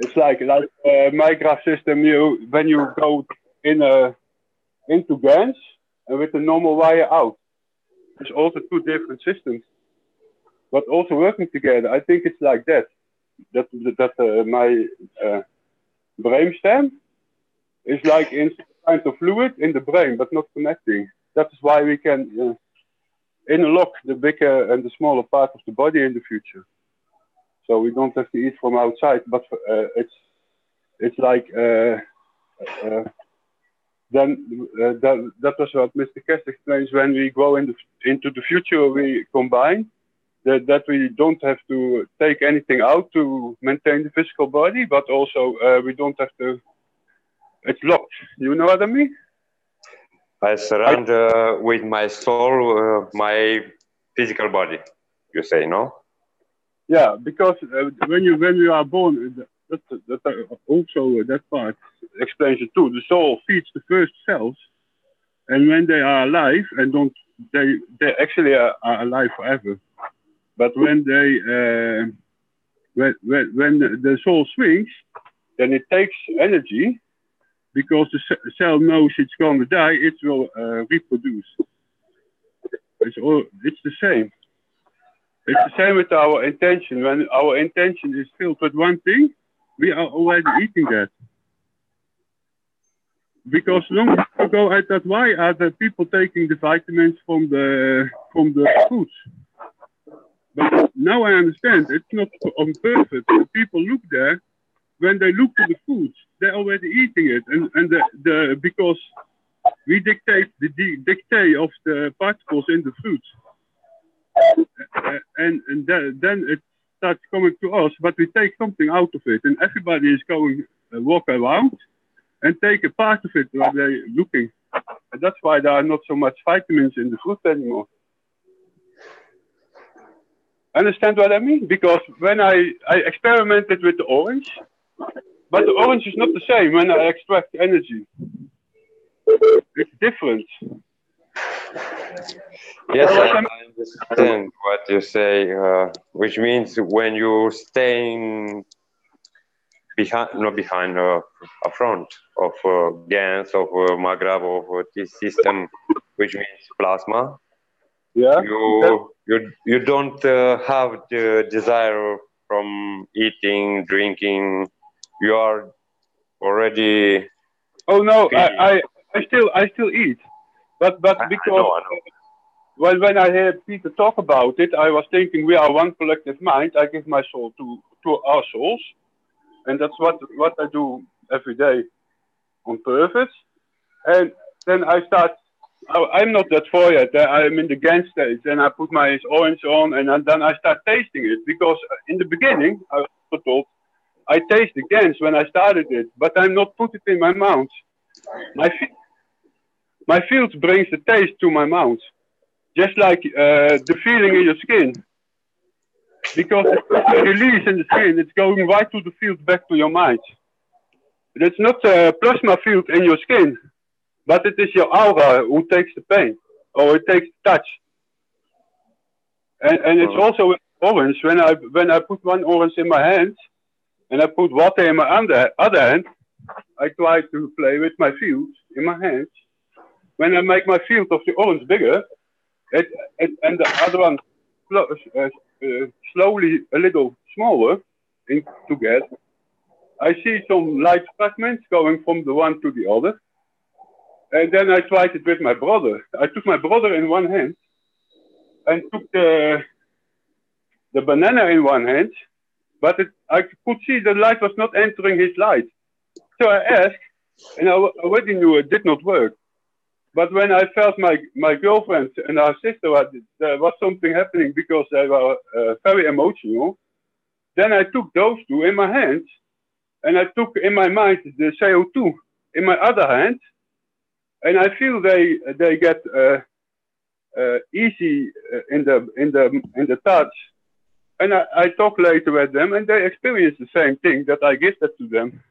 It's like my graph system. When you go into GANs and with the normal wire out, it's also two different systems, but also working together. I think it's like that. That my brainstem is like in some kind of fluid in the brain, but not connecting. That is why we can interlock the bigger and the smaller part of the body in the future. So we don't have to eat from outside, but it's like that was what Mr. Keshe explains. When we go into the future, we combine that we don't have to take anything out to maintain the physical body, but also we don't have to. It's locked. You know what I mean? I surrender with my soul, my physical body. You say no? Yeah, because when you are born, that part explains it too. The soul feeds the first cells, and when they are alive and they actually are alive forever. But when when the soul swings, then it takes energy, because the cell knows it's going to die. It will reproduce. It's the same. It's the same with our intention. When our intention is filled with one thing, we are already eating that. Because long ago I thought, why are the people taking the vitamins from the foods? But now I understand it's not on purpose. The people look there, when they look to the foods, they're already eating it, and because we dictate the dictate of the particles in the fruits. And then it starts coming to us, but we take something out of it, and everybody is going walk around and take a part of it while they're looking. And that's why there are not so much vitamins in the fruit anymore. Understand what I mean? Because when I experimented with the orange, but the orange is not the same when I extract energy. It's different. Yes, I understand what you say, which means when you stay behind a front of GANs, of Maghreb, of this system, which means plasma, yeah, you don't have the desire from eating, drinking. You are already. Oh no, I still eat, but because. I know. Well, when I heard Peter talk about it, I was thinking we are one collective mind. I give my soul to our souls, and that's what I do every day on purpose. And then I start. I'm not that far yet. I'm in the GAN stage, and I put my orange on, and then I start tasting it. Because in the beginning, I was told I taste the GANs when I started it, but I'm not put it in my mouth. My field brings the taste to my mouth. Just like the feeling in your skin. Because it's release in the skin, it's going right to the field back to your mind. It's not a plasma field in your skin, but it is your aura who takes the pain, or it takes the touch. And it's also with orange. When I put one orange in my hand, and I put water in my other hand, I try to play with my field in my hands. When I make my field of the orange bigger, and the other one slowly a little smaller together, I see some light fragments going from the one to the other. And then I tried it with my brother. I took my brother in one hand and took the banana in one hand, but I could see the light was not entering his light. So I asked, and I already knew it did not work. But when I felt my girlfriend and our sister, there was something happening because they were very emotional. Then I took those two in my hands, and I took in my mind the CO2 in my other hand, and I feel they get easy in the touch. And I talk later with them, and they experience the same thing that I give that to them.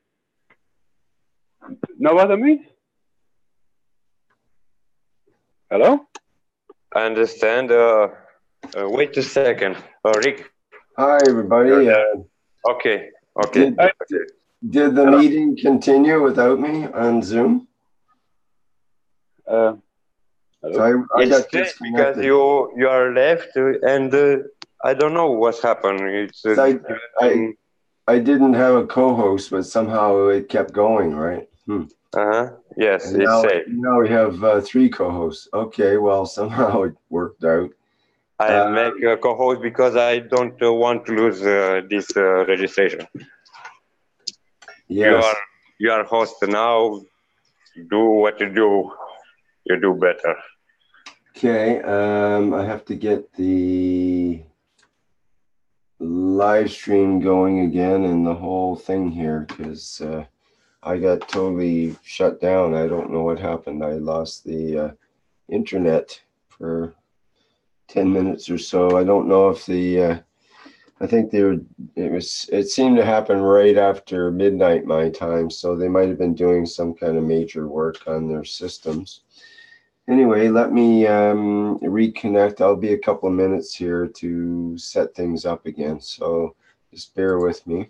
Know what I mean? Hello? I understand. Wait a second. Rick. Hi, everybody. Okay. Did the meeting continue without me on Zoom? Hello? So I It's got strange because disconnected. you are left and I don't know what's happened. It's I didn't have a co-host, but somehow it kept going, right? Yes, And it's safe. now we have 3 co-hosts. Okay, well, somehow it worked out. I make a co-host because I don't want to lose this registration. Yes. You are host now. Do what you do. You do better. Okay, I have to get the live stream going again and the whole thing here because I got totally shut down. I don't know what happened. I lost the internet for 10 minutes or so. I don't know if I think it seemed to happen right after midnight my time, so they might have been doing some kind of major work on their systems. Anyway, let me reconnect. I'll be a couple of minutes here to set things up again, so just bear with me.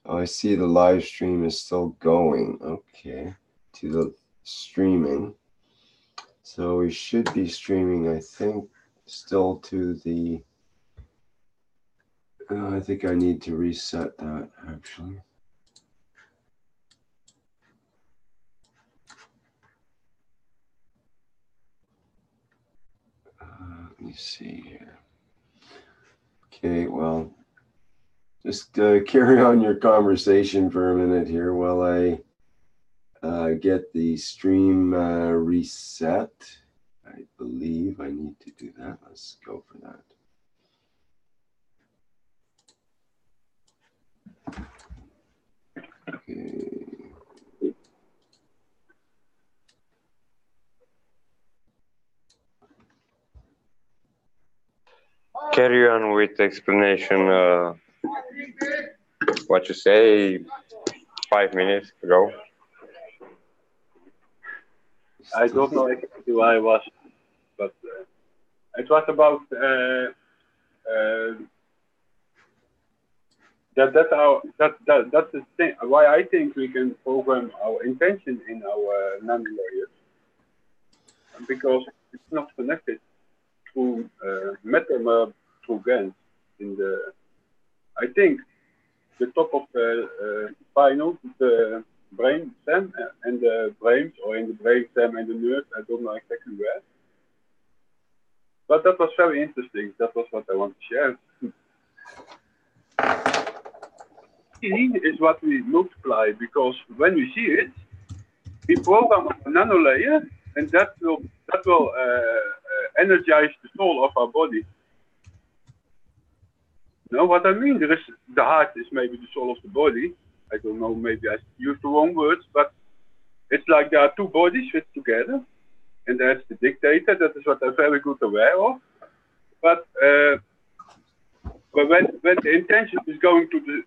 Oh, I see the live stream is still going. Okay, to the streaming. So we should be streaming, I think, still to the... I think I need to reset that, actually. Let me see here. Okay, well, just carry on your conversation for a minute here while I get the stream reset. I believe I need to do that. Let's go for that. Okay. Carry on with the explanation. What you say 5 minutes ago. I don't know exactly where I was, but it was about that's the thing. Why I think we can program our intention in our nano-layers, because it's not connected through matter, but through GANs. I think the top of the spinal, the brain stem and the brains, or in the brain stem and the nerves. I don't know exactly where. But that was very interesting. That was what I want to share. E is what we multiply, because when we see it, we program a nano layer, and that will energize the soul of our body. You know what I mean? There is the heart is maybe the soul of the body. I don't know, maybe I used the wrong words, but it's like there are 2 bodies fit together, and there's the dictator. That is what I'm very good aware of. But when the intention is going to the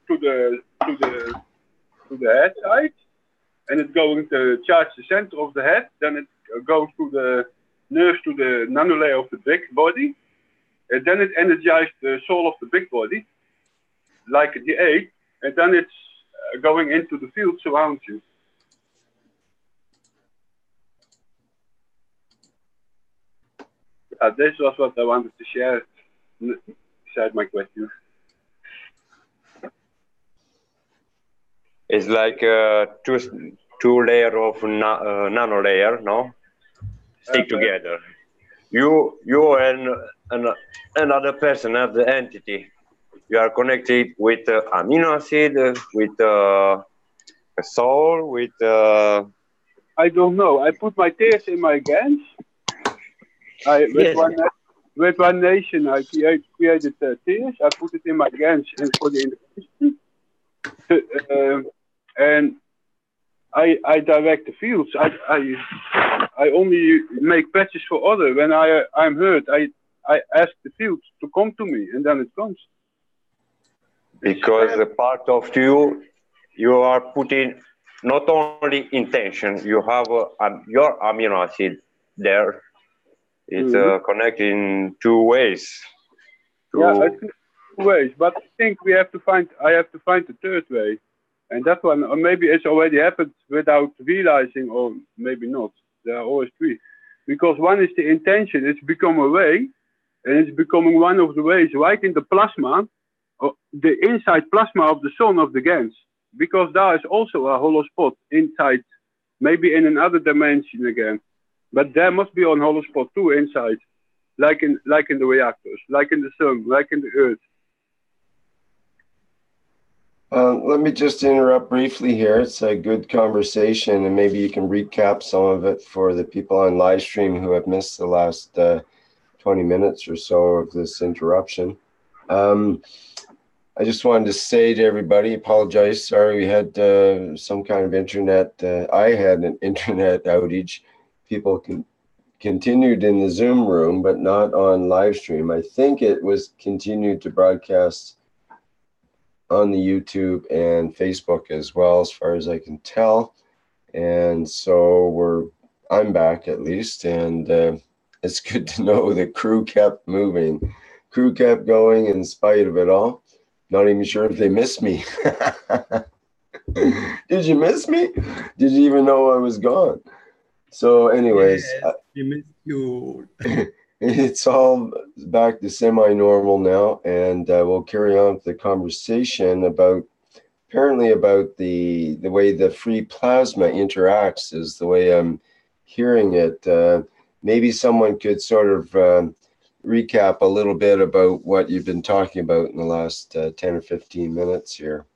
head side, and it's going to charge the center of the head, then it goes to the nerves, to the nanolayer of the big body, and then it energizes the soul of the big body, like the 8, and then it's going into the field surrounds you. This was what I wanted to share beside my question. It's like two layer of nano layer, no? Stick together. You and another person, another entity. You are connected with amino acid, with a soul, with. I don't know. I put my tears in my GANs. With one nation, I created tears. I put it in my GANs and for the indication. And I direct the fields. I only make patches for others. When I'm hurt, I ask the fields to come to me, and then it comes. Because a part of you are putting not only intention. You have your amino acid there. It's connected in 2 ways. Yeah, I think 2 ways. But I think I have to find the 3rd way. And that one, or maybe it's already happened without realizing, or maybe not. There are always three. Because one is the intention, it's become a ray, and it's becoming one of the ways right in the plasma, or the inside plasma of the sun of the GANs. Because there is also a hollow spot inside, maybe in another dimension again. But there must be a hollow spot too inside, like in the reactors, like in the sun, like in the earth. Let me just interrupt briefly here. It's a good conversation, and maybe you can recap some of it for the people on live stream who have missed the last 20 minutes or so of this interruption. I just wanted to say to everybody, apologize, sorry we had some kind of internet, I had an internet outage. People continued in the Zoom room, but not on live stream. I think it was continued to broadcast on the YouTube and Facebook as well, as far as I can tell. And so I'm back at least, and it's good to know the crew kept moving. Crew kept going in spite of it all. Not even sure if they missed me. Did you miss me? Did you even know I was gone? So anyways, yes, we missed you. It's all back to semi-normal now, and we'll carry on with the conversation apparently about the way the free plasma interacts is the way I'm hearing it. Maybe someone could sort of recap a little bit about what you've been talking about in the last 10 or 15 minutes here.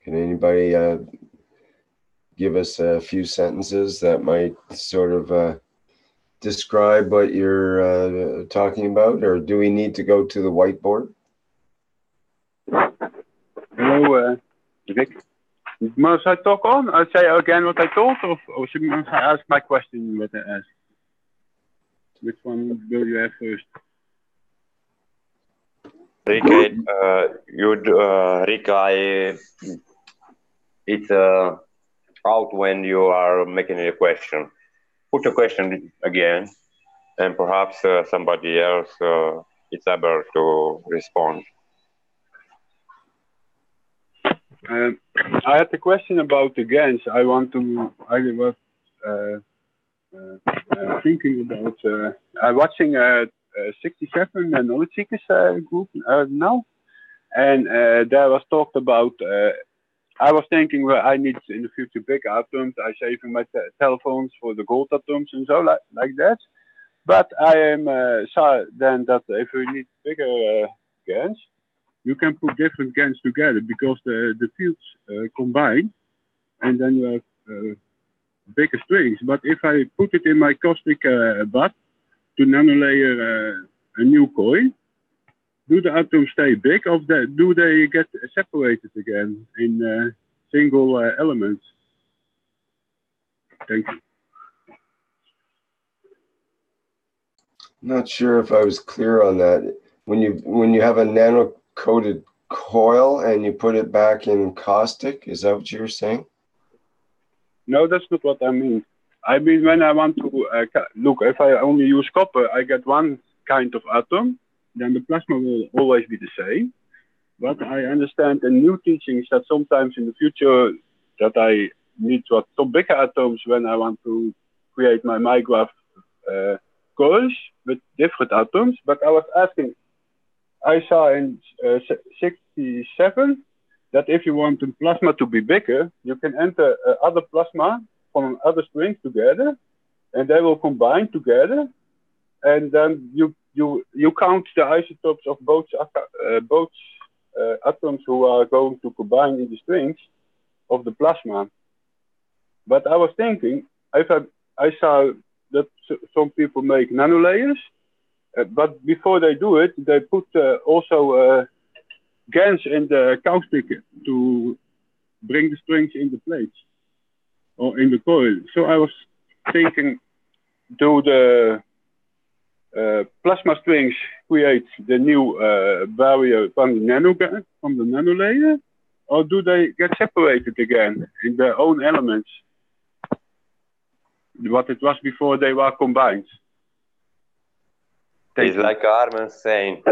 Can anybody give us a few sentences that might sort of describe what you're talking about, or do we need to go to the whiteboard? Hello, Rick. Must I talk on? I say again what I thought, or should I ask my question what I asked? Which one will you have first? Rick, it's out when you are making a question. Put a question again, and perhaps somebody else is able to respond. I had a question about the GANs. I was thinking about watching 67 Knowledge Seekers group now, and there was talked about. I was thinking, well, I need in the future big atoms. I saving my telephones for the gold atoms and so like that. But I saw then that if we need bigger GANs, you can put different GANs together because the fields combine, and then you have bigger strings. But if I put it in my caustic bath to nanolayer a new coil, do the atoms stay big, or do they get separated again in single elements? Thank you. Not sure if I was clear on that. When you have a nano-coated coil and you put it back in caustic, is that what you were saying? No, that's not what I mean. I mean, when I want to look, if I only use copper, I get one kind of atom. Then the plasma will always be the same. But I understand in new teachings that sometimes in the future that I need some bigger atoms when I want to create my MyGraph coils with different atoms. But I was asking, I saw in 67 that if you want the plasma to be bigger, you can enter other plasma from other strings together, and they will combine together, and then you count the isotopes of both atoms who are going to combine in the strings of the plasma. But I was thinking, I saw that some people make nanolayers, but before they do it, they put also GANs in the caustic to bring the strings in the plates or in the coil. So I was thinking, do the plasma strings create the new barrier from the nanolayer, or do they get separated again in their own elements? What it was before they were combined. It's like Armin saying,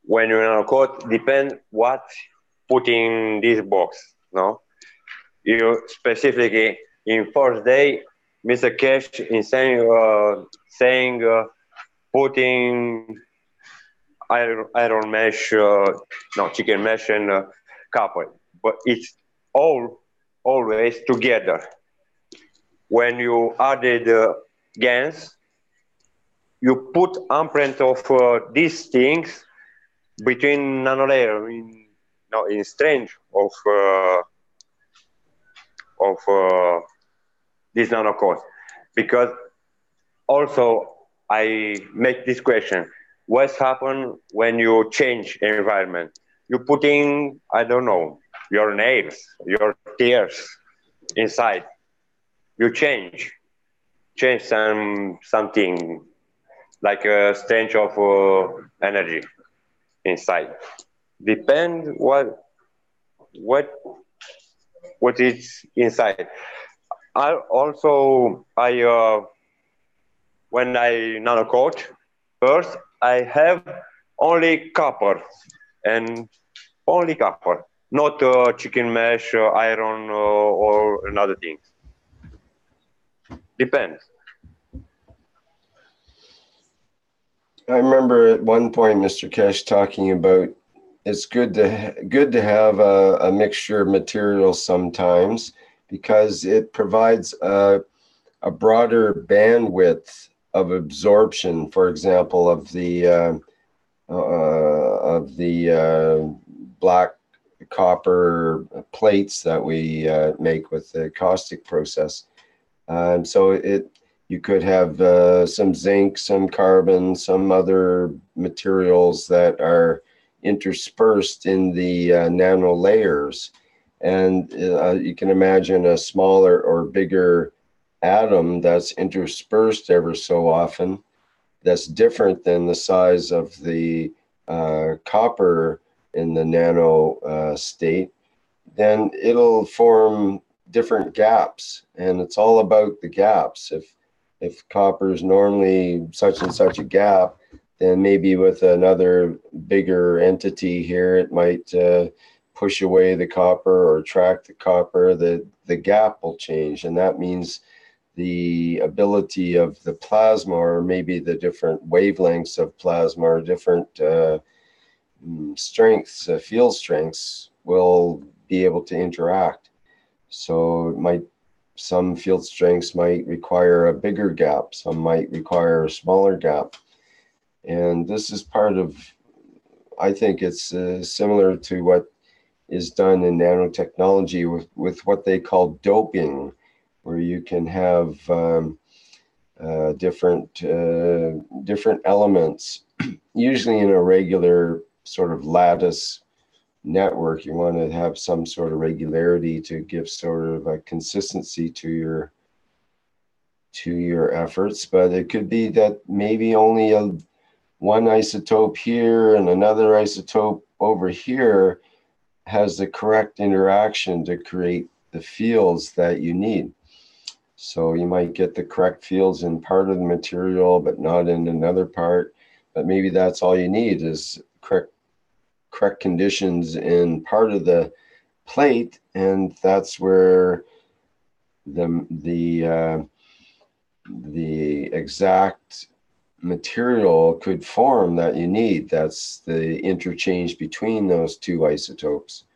when you nano-coat, depend what put in this box, no? You specifically, in first day, Mr. Keshe is saying putting iron mesh, no, chicken mesh and copper, but it's always together. When you added GANs, you put imprint of these things between nanolayer in strength of this nano-coat. Because also I make this question: what's happen when you change environment? You put in, I don't know, your nails, your tears inside. You change something like a strength of energy inside. Depend what is inside. When I nano-coat, first I have only copper and only copper, not chicken mesh, iron, or another things. Depends. I remember at one point Mr. Keshe talking about it's good to have a mixture of materials sometimes, because it provides a broader bandwidth of absorption, for example, of the black copper plates that we make with the caustic process. So you could have some zinc, some carbon, some other materials that are interspersed in the nano layers. And you can imagine a smaller or bigger atom that's interspersed ever so often, that's different than the size of the copper in the nano state, then it'll form different gaps. And it's all about the gaps. If copper is normally such and such a gap, then maybe with another bigger entity here, it might push away the copper or attract the copper. The gap will change, and that means the ability of the plasma, or maybe the different wavelengths of plasma, or different strengths, field strengths, will be able to interact. So some field strengths might require a bigger gap, some might require a smaller gap. And this is part of, I think it's similar to what is done in nanotechnology with what they call doping, where you can have different elements, usually in a regular sort of lattice network. You want to have some sort of regularity to give sort of a consistency to your efforts. But it could be that maybe only one isotope here and another isotope over here has the correct interaction to create the fields that you need. So you might get the correct fields in part of the material, but not in another part. But maybe that's all you need, is correct conditions in part of the plate, and that's where the exact material could form that you need. That's the interchange between those two isotopes.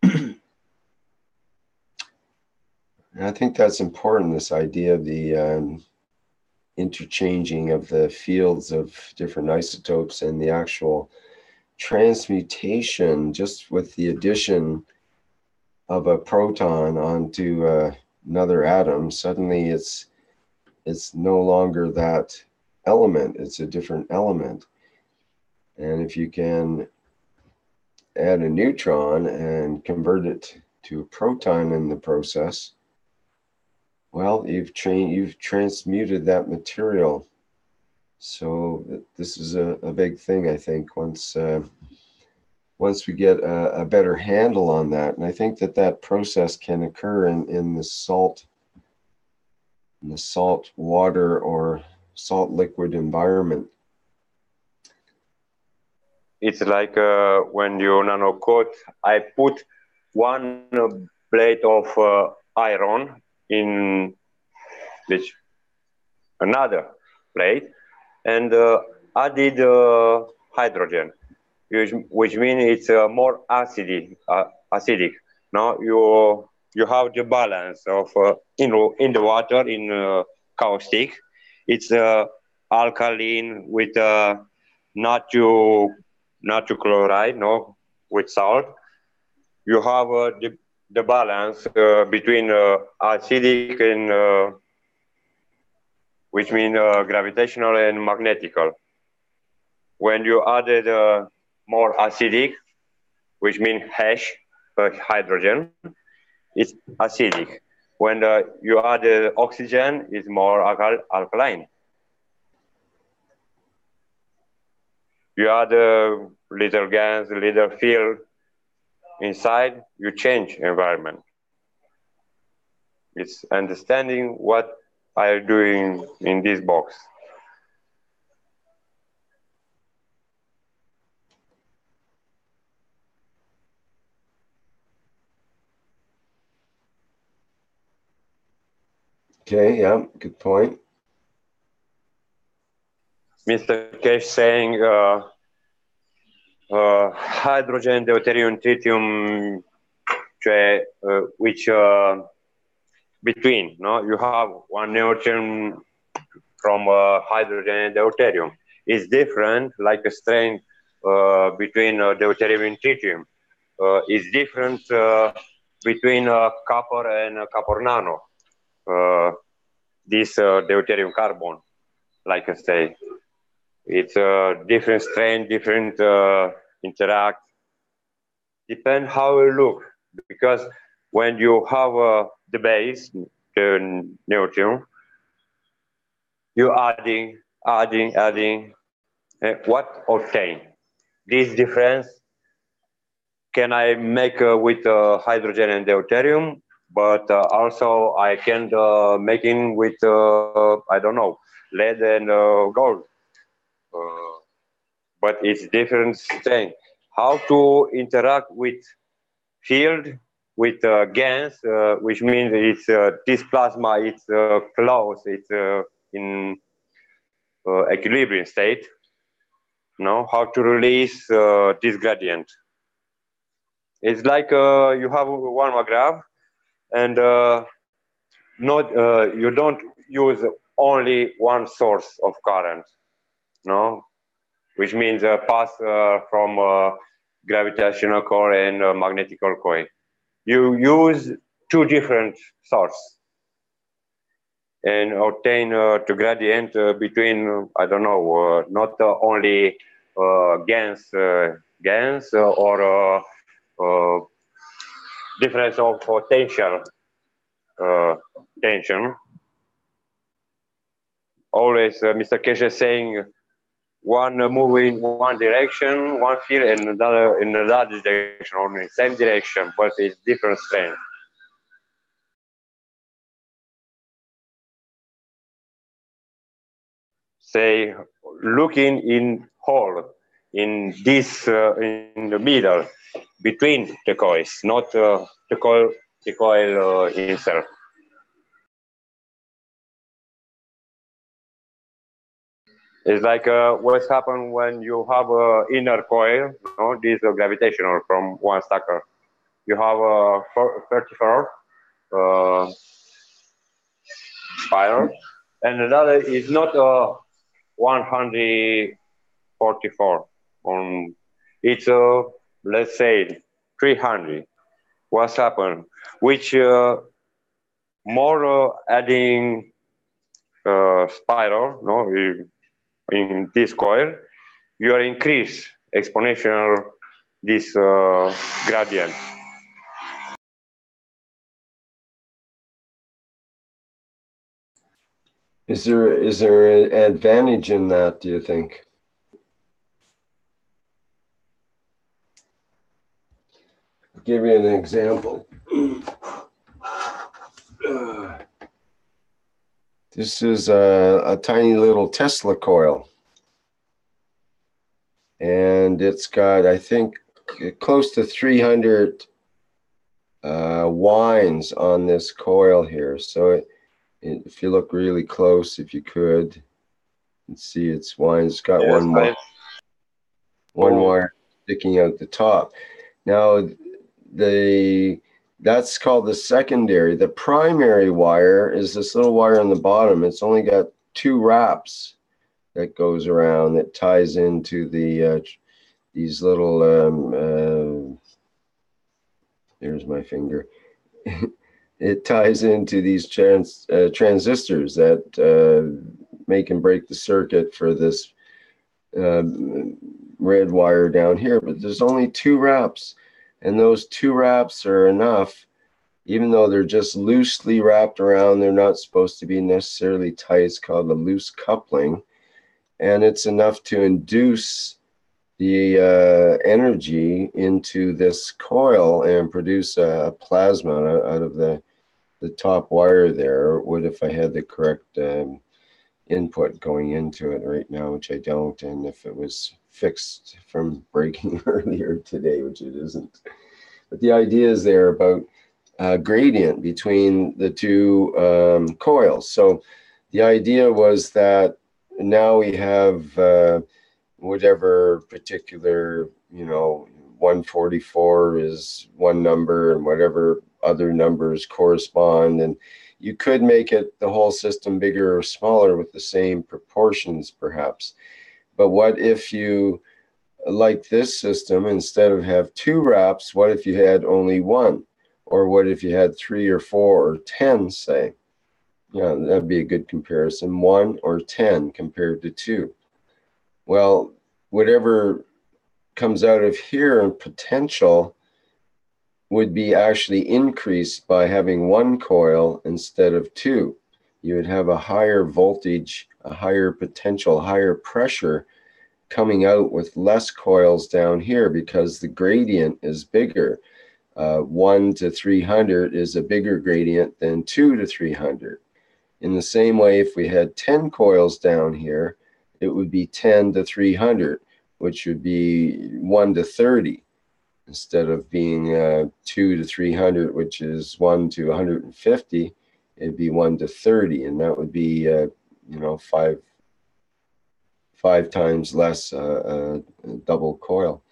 And I think that's important, this idea of the interchanging of the fields of different isotopes, and the actual transmutation just with the addition of a proton onto another atom. Suddenly it's no longer that element, it's a different element. And if you can add a neutron and convert it to a proton in the process, well, you've transmuted that material. So this is a big thing, I think, once we get a better handle on that. And I think that process can occur in the salt water or salt liquid environment. it's like when you nano coat, I put one blade of iron in which another plate and added hydrogen, which means it's more acidic. No, you have the balance of in the water in caustic. It's alkaline with natri chloride, no, with salt. You have the balance between acidic and which means gravitational and magnetical. When you added more acidic, which means hash, hydrogen, it's acidic. When you add oxygen, it's more alkaline. You add little gas, little field inside, you change environment. It's understanding what I'm doing in this box. Okay, yeah, good point. Mr. Keshe saying hydrogen, deuterium, tritium, which between, no, you have one neutron from hydrogen and deuterium. It's different, like a strain between deuterium and tritium. It's different between copper and copper nano. This deuterium carbon, like I say. It's a different strain, different interact. Depends how you look, because when you have the base, the neutron, you're adding. What obtain? This difference can I make with hydrogen and deuterium, but also I can make it with, I don't know, lead and gold. But it's different thing. How to interact with field, with gas, which means it's this plasma, it's close, it's in equilibrium state. No, how to release this gradient. It's like you have one graph, and you don't use only one source of current, no, which means pass from gravitational core and magnetic coil. You use two different sources and obtain the gradient between, I don't know, not only GANs or difference of potential tension. Always Mr. Keshe saying one moving one direction, one field, and another in another direction, or in the same direction, but it's different strength. Say, looking in hole in this in the middle between the coils, not the coil itself. It's like what's happened when you have an inner coil, no? This is gravitational from one stacker. You have a 34 spiral, and another is not 144. It's let's say 300. What's happened? Which more adding spiral, no, in this coil, you are increase exponential this gradient. Is there an advantage in that, do you think? I'll give you an example. This is a tiny little Tesla coil. and it's got, I think, close to 300 wines on this coil here. So if you look really close, if you could, and see its wines, it's got Yes, one wire sticking out the top. Now, that's called the secondary. The primary wire is this little wire on the bottom. It's only got 2 wraps that goes around that ties into these little here's my finger. It ties into these transistors that make and break the circuit for this red wire down here. But there's only 2 wraps, and those 2 wraps are enough. Even though they're just loosely wrapped around, they're not supposed to be necessarily tight. It's called a loose coupling, and it's enough to induce the energy into this coil and produce a plasma out of the top wire there. Or would if I had the correct input going into it right now, which I don't, and if it was fixed from breaking earlier today, which it isn't. But the idea is there about gradient between the 2 coils. So the idea was that now we have whatever particular, 144 is one number, and whatever other numbers correspond, and you could make it the whole system bigger or smaller with the same proportions perhaps. But what if you, like this system, instead of have 2 wraps, what if you had only 1? Or what if you had 3 or 4 or 10, say? Yeah, that'd be a good comparison. 1 or 10 compared to 2. Well, whatever comes out of here in potential would be actually increased by having 1 coil instead of 2. You would have a higher voltage, a higher potential, higher pressure coming out with less coils down here because the gradient is bigger. 1 to 300 is a bigger gradient than 2 to 300. In the same way, if we had 10 coils down here, it would be 10 to 300, which would be 1 to 30, instead of being 2 to 300, which is 1 to 150. It'd be 1 to 30, and that would be five times less a double coil.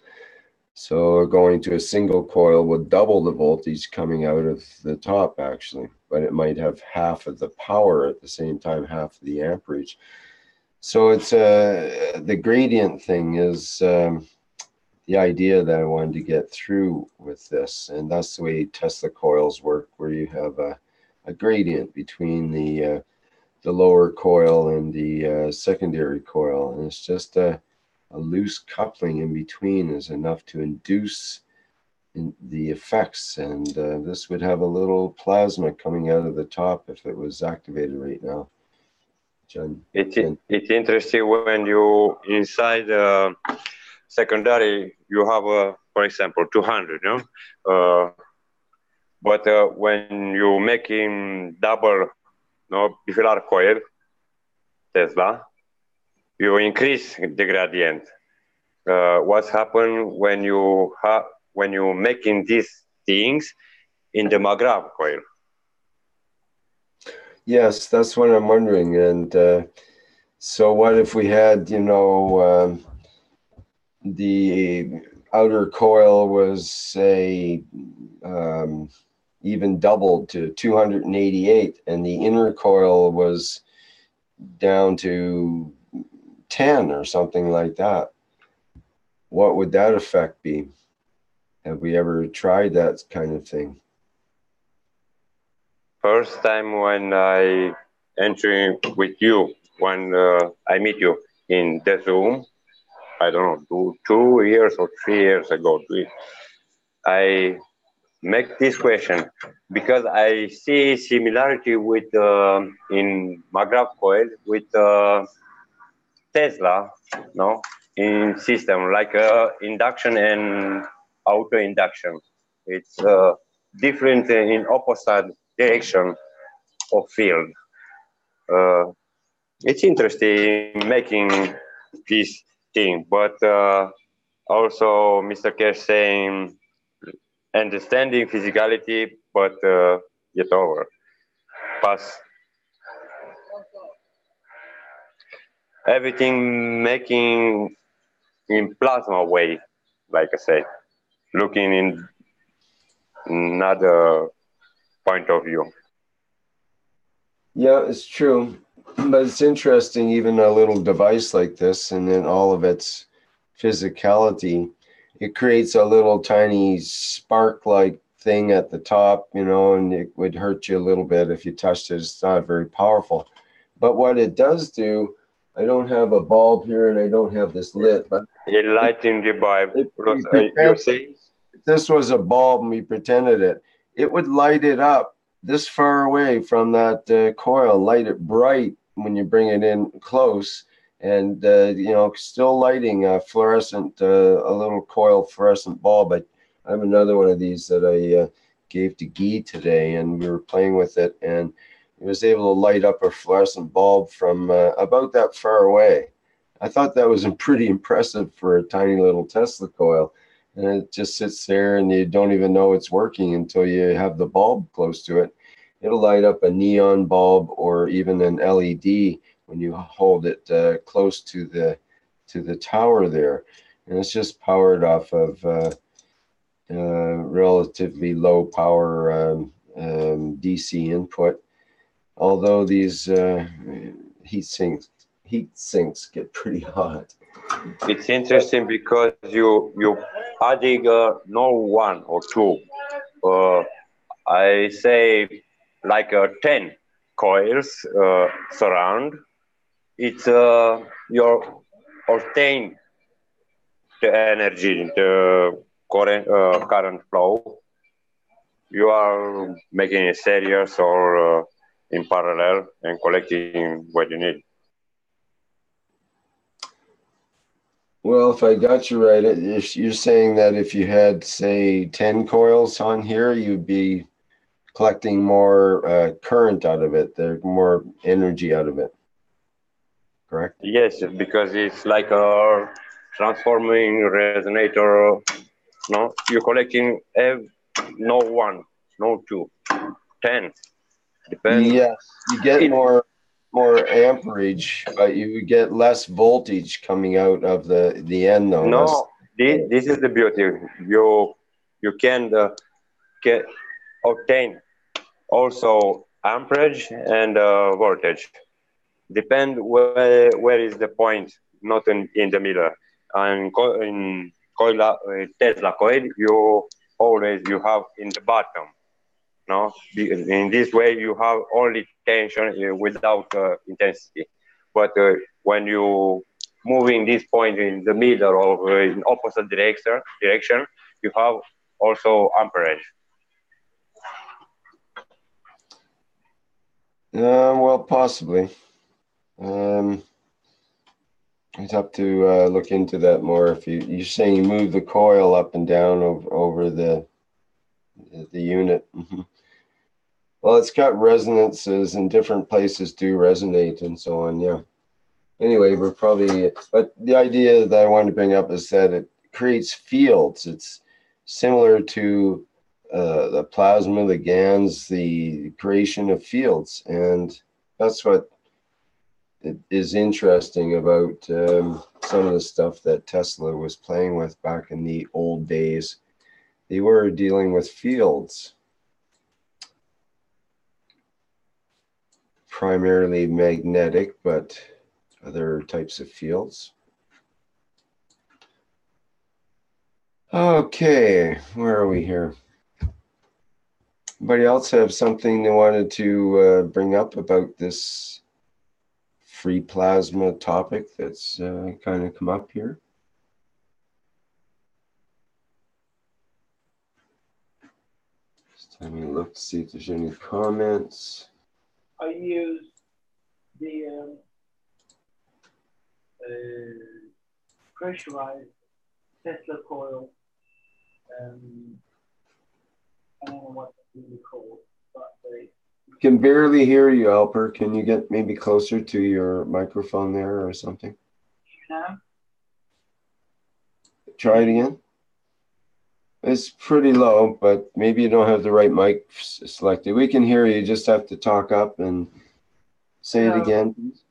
So going to a single coil would double the voltage coming out of the top, actually, but it might have half of the power at the same time, half of the amperage. So it's the gradient thing is the idea that I wanted to get through with this, and that's the way Tesla coils work, where you have a gradient between the lower coil and the secondary coil, and it's just a loose coupling in between is enough to induce the effects, and this would have a little plasma coming out of the top if it was activated right now. John, it's interesting when you inside secondary you have for example 200, but when you making double bifilar coil Tesla, you increase the gradient. What's happened when you making these things in the McGrath coil? Yes, that's what I'm wondering. And so what if we had, the outer coil was, say, even doubled to 288, and the inner coil was down to 10 or something like that? What would that effect be? Have we ever tried that kind of thing? First time when I enter with you, when I meet you in the Zoom, I don't know, 2 years or 3 years ago, I make this question because I see similarity with in McGrath coil with Tesla, in system like induction and auto induction. It's different in opposite direction of field. It's interesting making this thing. But also, Mr. Keshe saying understanding physicality, but yet over. Pass. Everything making in plasma way, like I said, looking in another point of view. Yeah, it's true. But it's interesting, even a little device like this, and then all of its physicality, it creates a little tiny spark-like thing at the top, you know, and it would hurt you a little bit if you touched it. It's not very powerful. But what it does do, I don't have a bulb here and I don't have this lit, but It lighting the bulb. You see? If this was a bulb and we pretended it would light it up this far away from that coil, light it bright when you bring it in close, and you know, still lighting a fluorescent, a little coil fluorescent bulb. I have another one of these that I gave to Guy today, and we were playing with it, and it was able to light up a fluorescent bulb from about that far away. I thought that was pretty impressive for a tiny little Tesla coil. And it just sits there and you don't even know it's working until you have the bulb close to it. It'll light up a neon bulb or even an LED when you hold it close to the tower there. And it's just powered off of relatively low power DC input. Although these heat sinks get pretty hot. It's interesting because you adding no one or two. I say like 10 coils surround. It's your obtain the energy, the current flow. You are making a series or in parallel and collecting what you need. Well, if I got you right, if you're saying that if you had, say, 10 coils on here, you'd be collecting more current out of it, there's more energy out of it, correct? Yes, because it's like a transforming resonator. No, you're collecting no one, no two, 10. Depends. Yes, you get more amperage, but you would get less voltage coming out of the end, though. No, this is the beauty. You can obtain also amperage and voltage. Depend where is the point, not in the middle. And in Tesla coil, you have in the bottom. No, in this way you have only tension without intensity. But when you moving this point in the middle or in opposite direction, you have also amperage. Well, possibly. I'd have to look into that more. If you're saying you move the coil up and down over the unit. Mm-hmm. Well, it's got resonances and different places do resonate and so on. Yeah. Anyway, but the idea that I wanted to bring up is that it creates fields. It's similar to the plasma, the GANs, the creation of fields. And that's what is interesting about some of the stuff that Tesla was playing with back in the old days. They were dealing with fields, primarily magnetic, but other types of fields. Okay, where are we here? Anybody else have something they wanted to bring up about this free plasma topic that's kind of come up here? Just having a look to see if there's any comments. I use the pressurized Tesla coil. I don't know what it's really called, but they Can barely hear you, Alper. Can you get maybe closer to your microphone there or something? now. try it again. It's pretty low, but maybe you don't have the right mic selected. We can hear you. You just have to talk up and say it again, please.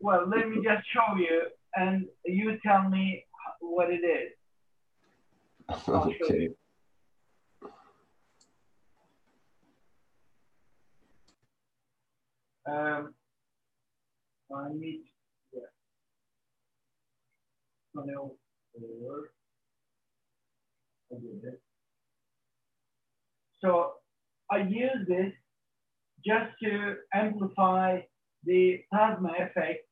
Well, let me just show you, and you tell me what it is. Okay. I need, yeah. Funnel over. So I use this just to amplify the plasma effect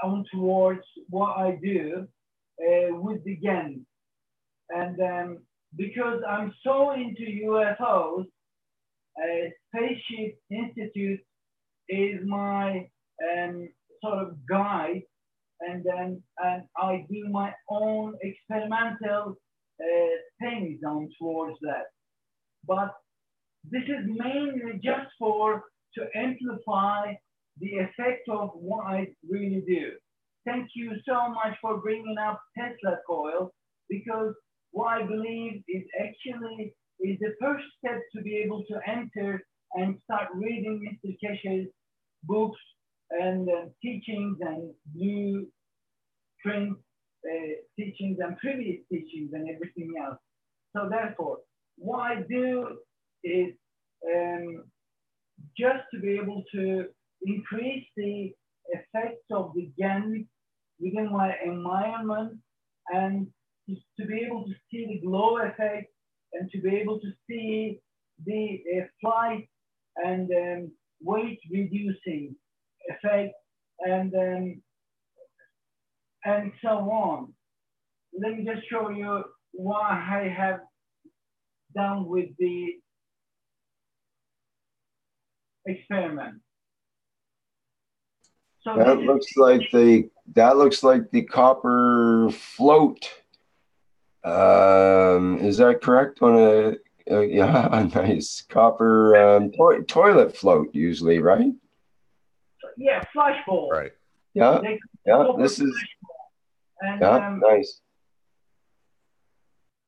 on towards what I do with the GAN. And because I'm so into UFOs, Spaceship Institute is my sort of guide, and I do my own experimental things on towards that. But this is mainly just to amplify the effect of what I really do. Thank you so much for bringing up Tesla coil, because what I believe is actually is the first step to be able to enter and start reading Mr. Keshe's books and teachings and blueprint teachings and previous teachings and everything else. So therefore, what I do is just to be able to increase the effects of the GAN within my environment, and to be able to see the glow effect, and to be able to see the flight and weight reducing effect, and so on. Let me just show you what I have done with the experiment. So that looks like the copper float. Is that correct? On a yeah, nice copper toilet float, usually, right? Yeah, flashball. Right. Yeah, yeah. This is and, nice.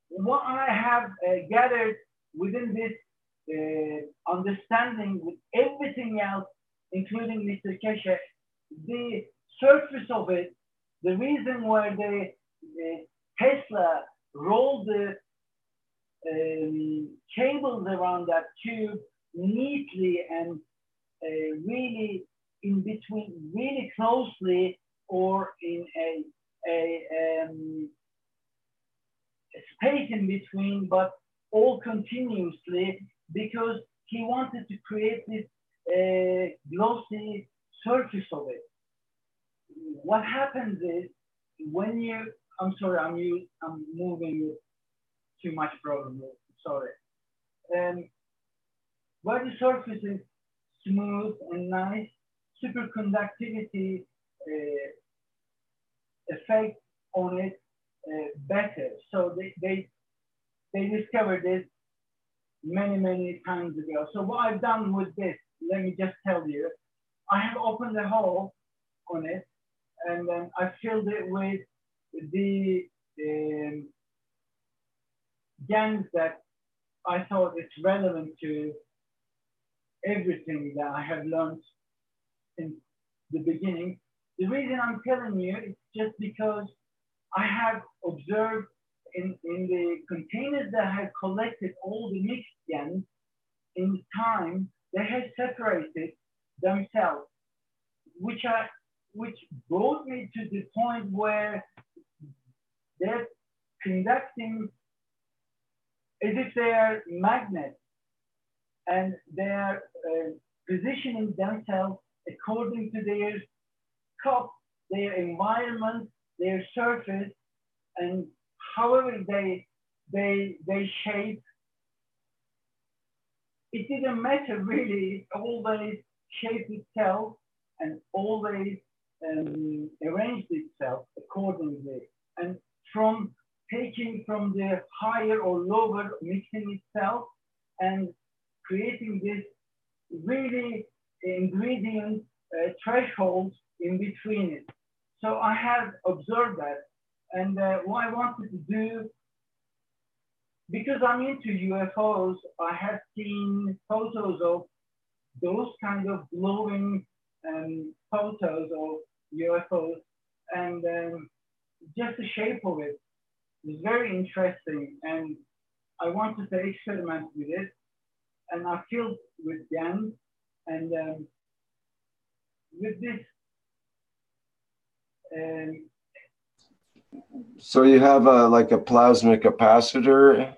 What I have gathered within this understanding with everything else, including Mr. Keshe, the surface of it, the reason why the Tesla rolled the cables around that tube neatly and really in between, really closely, or in a space in between, but all continuously, because he wanted to create this glossy surface of it. What happens is when you, I'm sorry, I'm moving too much probably, sorry. Where the surface is smooth and nice, superconductivity effect on it better. So they discovered this many times ago. So what I've done with this, let me just tell you, I have opened a hole on it, and then I filled it with the GANs that I thought it's relevant to everything that I have learned since the beginning. The reason I'm telling you is just because I have observed in the containers that I have collected all the mixed GANs, in time, they have separated themselves, which brought me to the point where they're conducting as if they are magnets, and they are positioning themselves according to their cup, their environment, their surface, and however they shape. It didn't matter really, it always shaped itself and always arranged itself accordingly. And from taking from the higher or lower, mixing itself and creating this really ingredient threshold in between it. So I have observed that. And what I wanted to do, because I'm into UFOs, I have seen photos of those kind of glowing photos of UFOs, and just the shape of it is very interesting. And I wanted to experiment with it, and I filled with GAN, and with this. So you have like a plasma capacitor.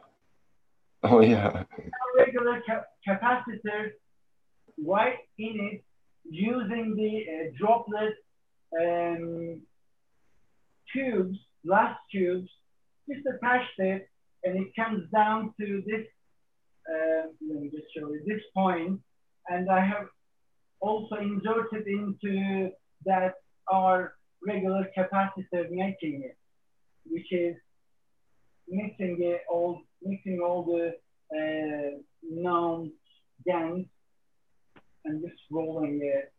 Oh yeah. Regular capacitor right in it, using the droplet tubes, glass tubes, just attached it, and it comes down to this. Let me just show you this point, and I have also inserted into that our regular capacitor making it, which is mixing all the known GANs and just rolling it.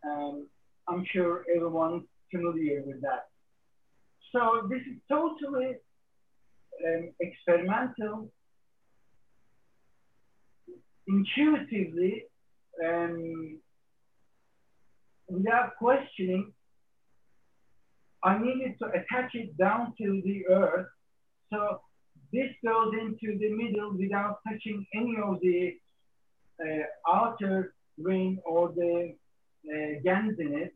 I'm sure everyone's familiar with that. So this is totally experimental, intuitively, without questioning. I needed to attach it down to the earth. So this goes into the middle without touching any of the outer ring or the GANs in it.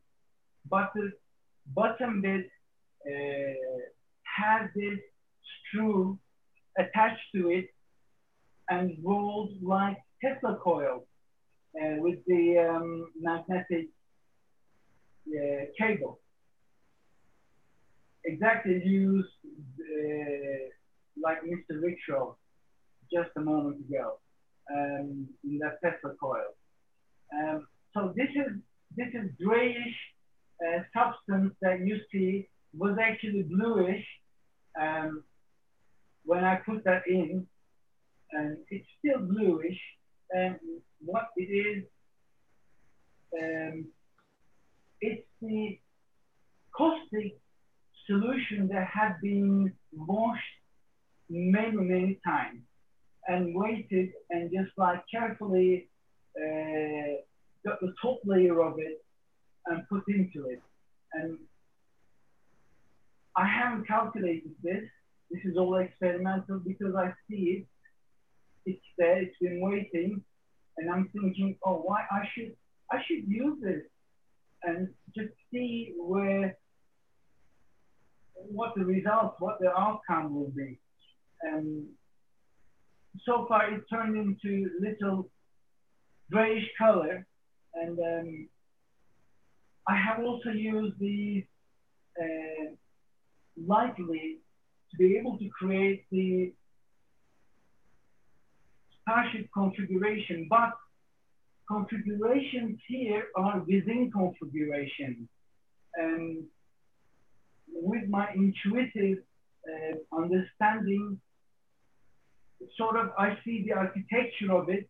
But the bottom bit has this screw attached to it and rolled like Tesla coil with the magnetic cable. Exactly used like Mr. Rick showed just a moment ago in that Tesla coil. So this is grayish substance that you see was actually bluish when I put that in, and it's still bluish. And what it is, it's the caustic solution that had been washed many times and weighted and just like carefully got the top layer of it and put into it. And I haven't calculated this. This is all experimental because I see it. It's there. It's been waiting, and I'm thinking, oh, why I should use this and just see what the results, what the outcome will be. And so far, it turned into little grayish color, and I have also used these lightly to be able to create the Spaceship configuration, but configurations here are within configuration. And with my intuitive understanding, sort of I see the architecture of it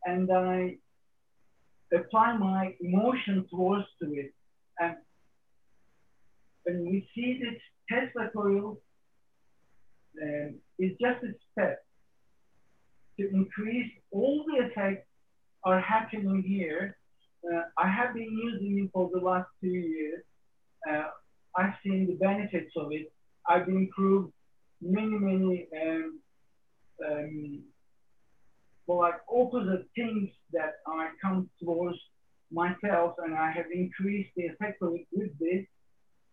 and I apply my emotion towards to it. And when we see this Tesla coil is just a step to increase all the effects are happening here. I have been using it for the last 2 years. I've seen the benefits of it. I've improved many well, like opposite things that I come towards myself, and I have increased the effect of it with this.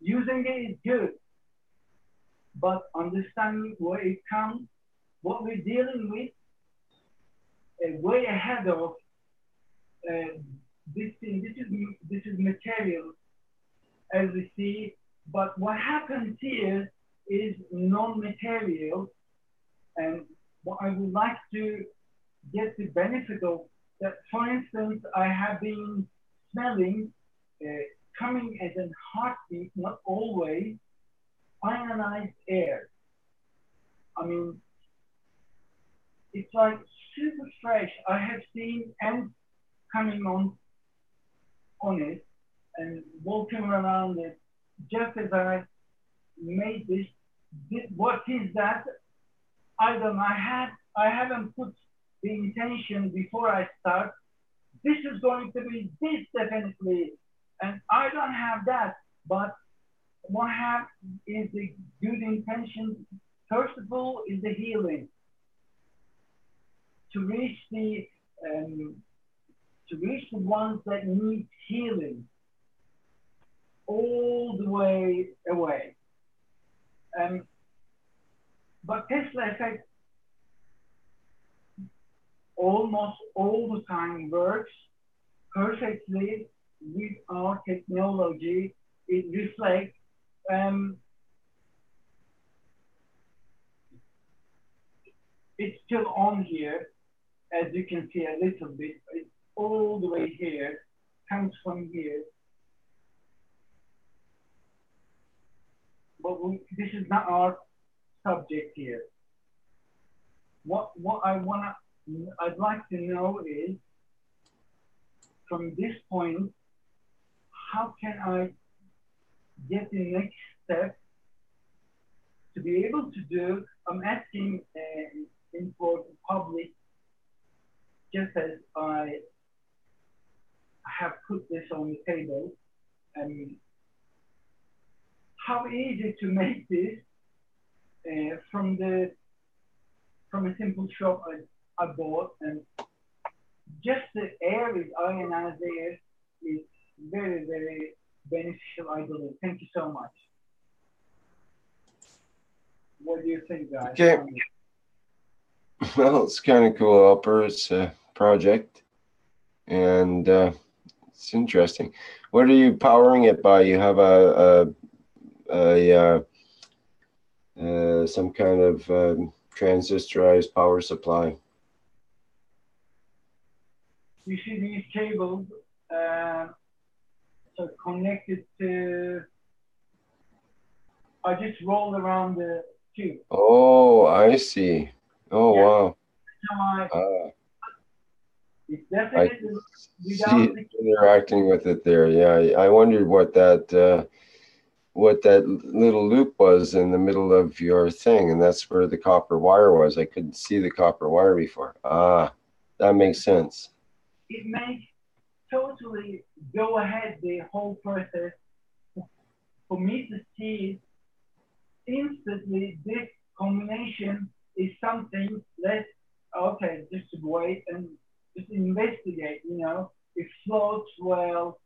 Using it is good, but understanding where it comes, what we're dealing with, way ahead of this thing. This is material as we see, but what happens here is non-material, and what I would like to get the benefit of that. For instance, I have been smelling coming as a heartbeat, not always, ionized air. I mean, it's like super fresh. I have seen ants coming on it and walking around it just as I made this what is that? I don't know. I haven't put the intention before I start. This is going to be this definitely, and I don't have that. But what I have is the good intention. First of all, is the healing to reach the ones that need healing all the way away. But Tesla effect almost all the time works perfectly with our technology. It reflects. It's still on here, as you can see a little bit. It's all the way here, comes from here. But this is not our subject here. What I'd like to know is, from this point, how can I get the next step to be able to do? I'm asking for the public, just as I have put this on the table. How easy to make this from a simple shop I bought, and just the air is ionized air is very, very beneficial, I believe. Thank you so much. What do you think, guys? Okay. Well, it's kind of cool, Alper. It's a project, and it's interesting. What are you powering it by? You have some kind of transistorized power supply. You see these cables so connected to. I just rolled around the tube. Oh, I see. Oh, yeah. Wow. It's definitely see it interacting with it there. Yeah, I wondered what that little loop was in the middle of your thing, and that's where the copper wire was. I couldn't see the copper wire before. Ah, that makes sense. It makes totally go ahead the whole process for me to see instantly. This combination is something. Let's just wait and just investigate. You know, it floats well.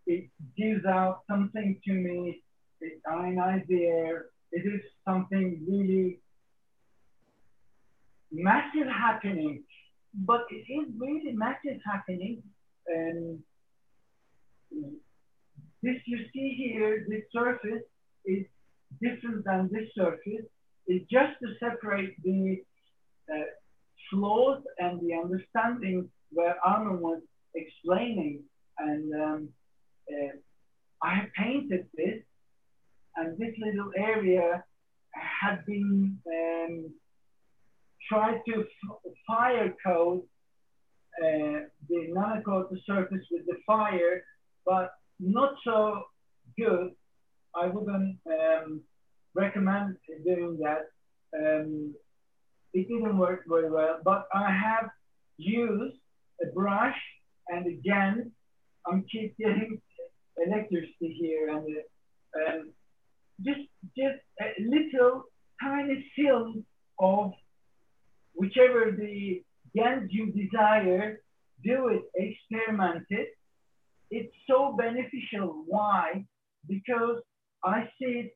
It gives out something to me. It ionizes the air. It is something really massive happening. But it is really massive happening. And this you see here, this surface is different than this surface. It's just to separate the flaws and the understanding where Armin was explaining. And I have painted this, and this little area had been tried to fire coat the nanocoat surface with the fire, but not so good. I wouldn't recommend doing that. It didn't work very well, but I have used a brush, and again, I'm keep getting electricity here, and just a little tiny film of whichever the GANs you desire, do it, experiment it. It's so beneficial. Why? Because I see it,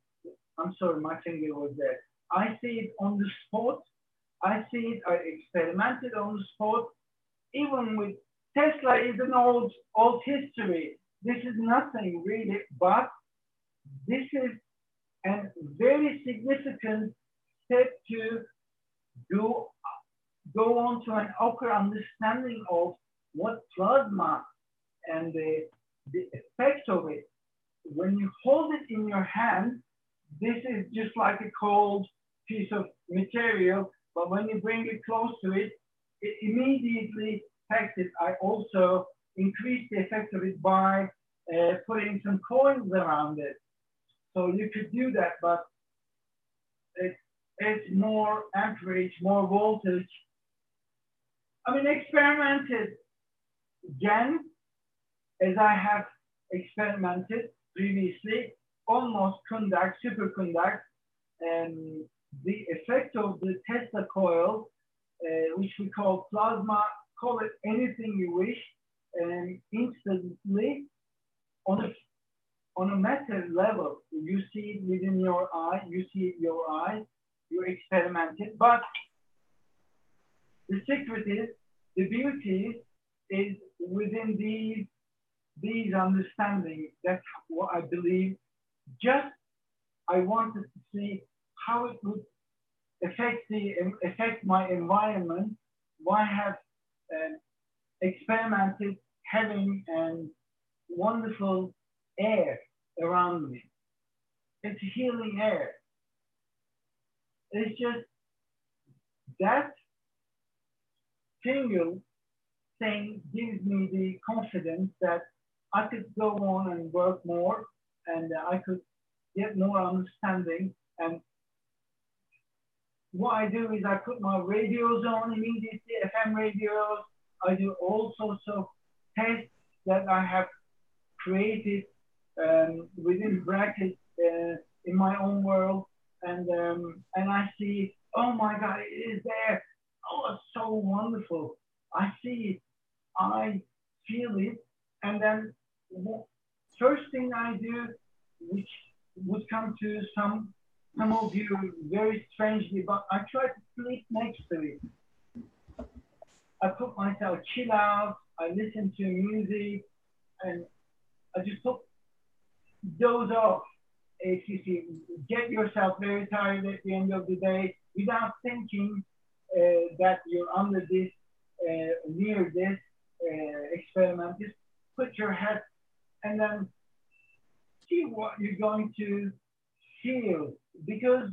I'm sorry, my finger was there. I see it on the spot. I see it, I experimented on the spot. Even with Tesla is an old history. This is nothing really, but this is a very significant step to go on to an upper understanding of what plasma and the effect of it. When you hold it in your hand, this is just like a cold piece of material, but when you bring it close to it, it immediately affects it. I also increased the effect of it by putting some coins around it. So you could do that, but it's more amperage, more voltage. I mean, experimented again, as I have experimented previously, almost conduct, superconduct, and the effect of the Tesla coil, which we call plasma, call it anything you wish, and instantly on a matter level, you see it within your eye, you see it your eye, you experiment it, but the secret is, the beauty is within these understanding. That's what I believe. Just I wanted to see how it would affect my environment. Why have experimented having wonderful air around me? It's healing air. It's just that single thing gives me the confidence that I could go on and work more, and I could get more understanding. And what I do is I put my radios on immediately, FM radios. I do all sorts of tests that I have created within brackets in my own world, and I see, oh my God, it is there. Oh, it's so wonderful. I see it, I feel it, and then first thing I do, which would come to some of you very strangely, but I try to sleep next to it. I put myself chill out, I listen to music, and I just doze off. If you see, get yourself very tired at the end of the day without thinking that you're under this, near this experiment. Just put your head and then see what you're going to feel, because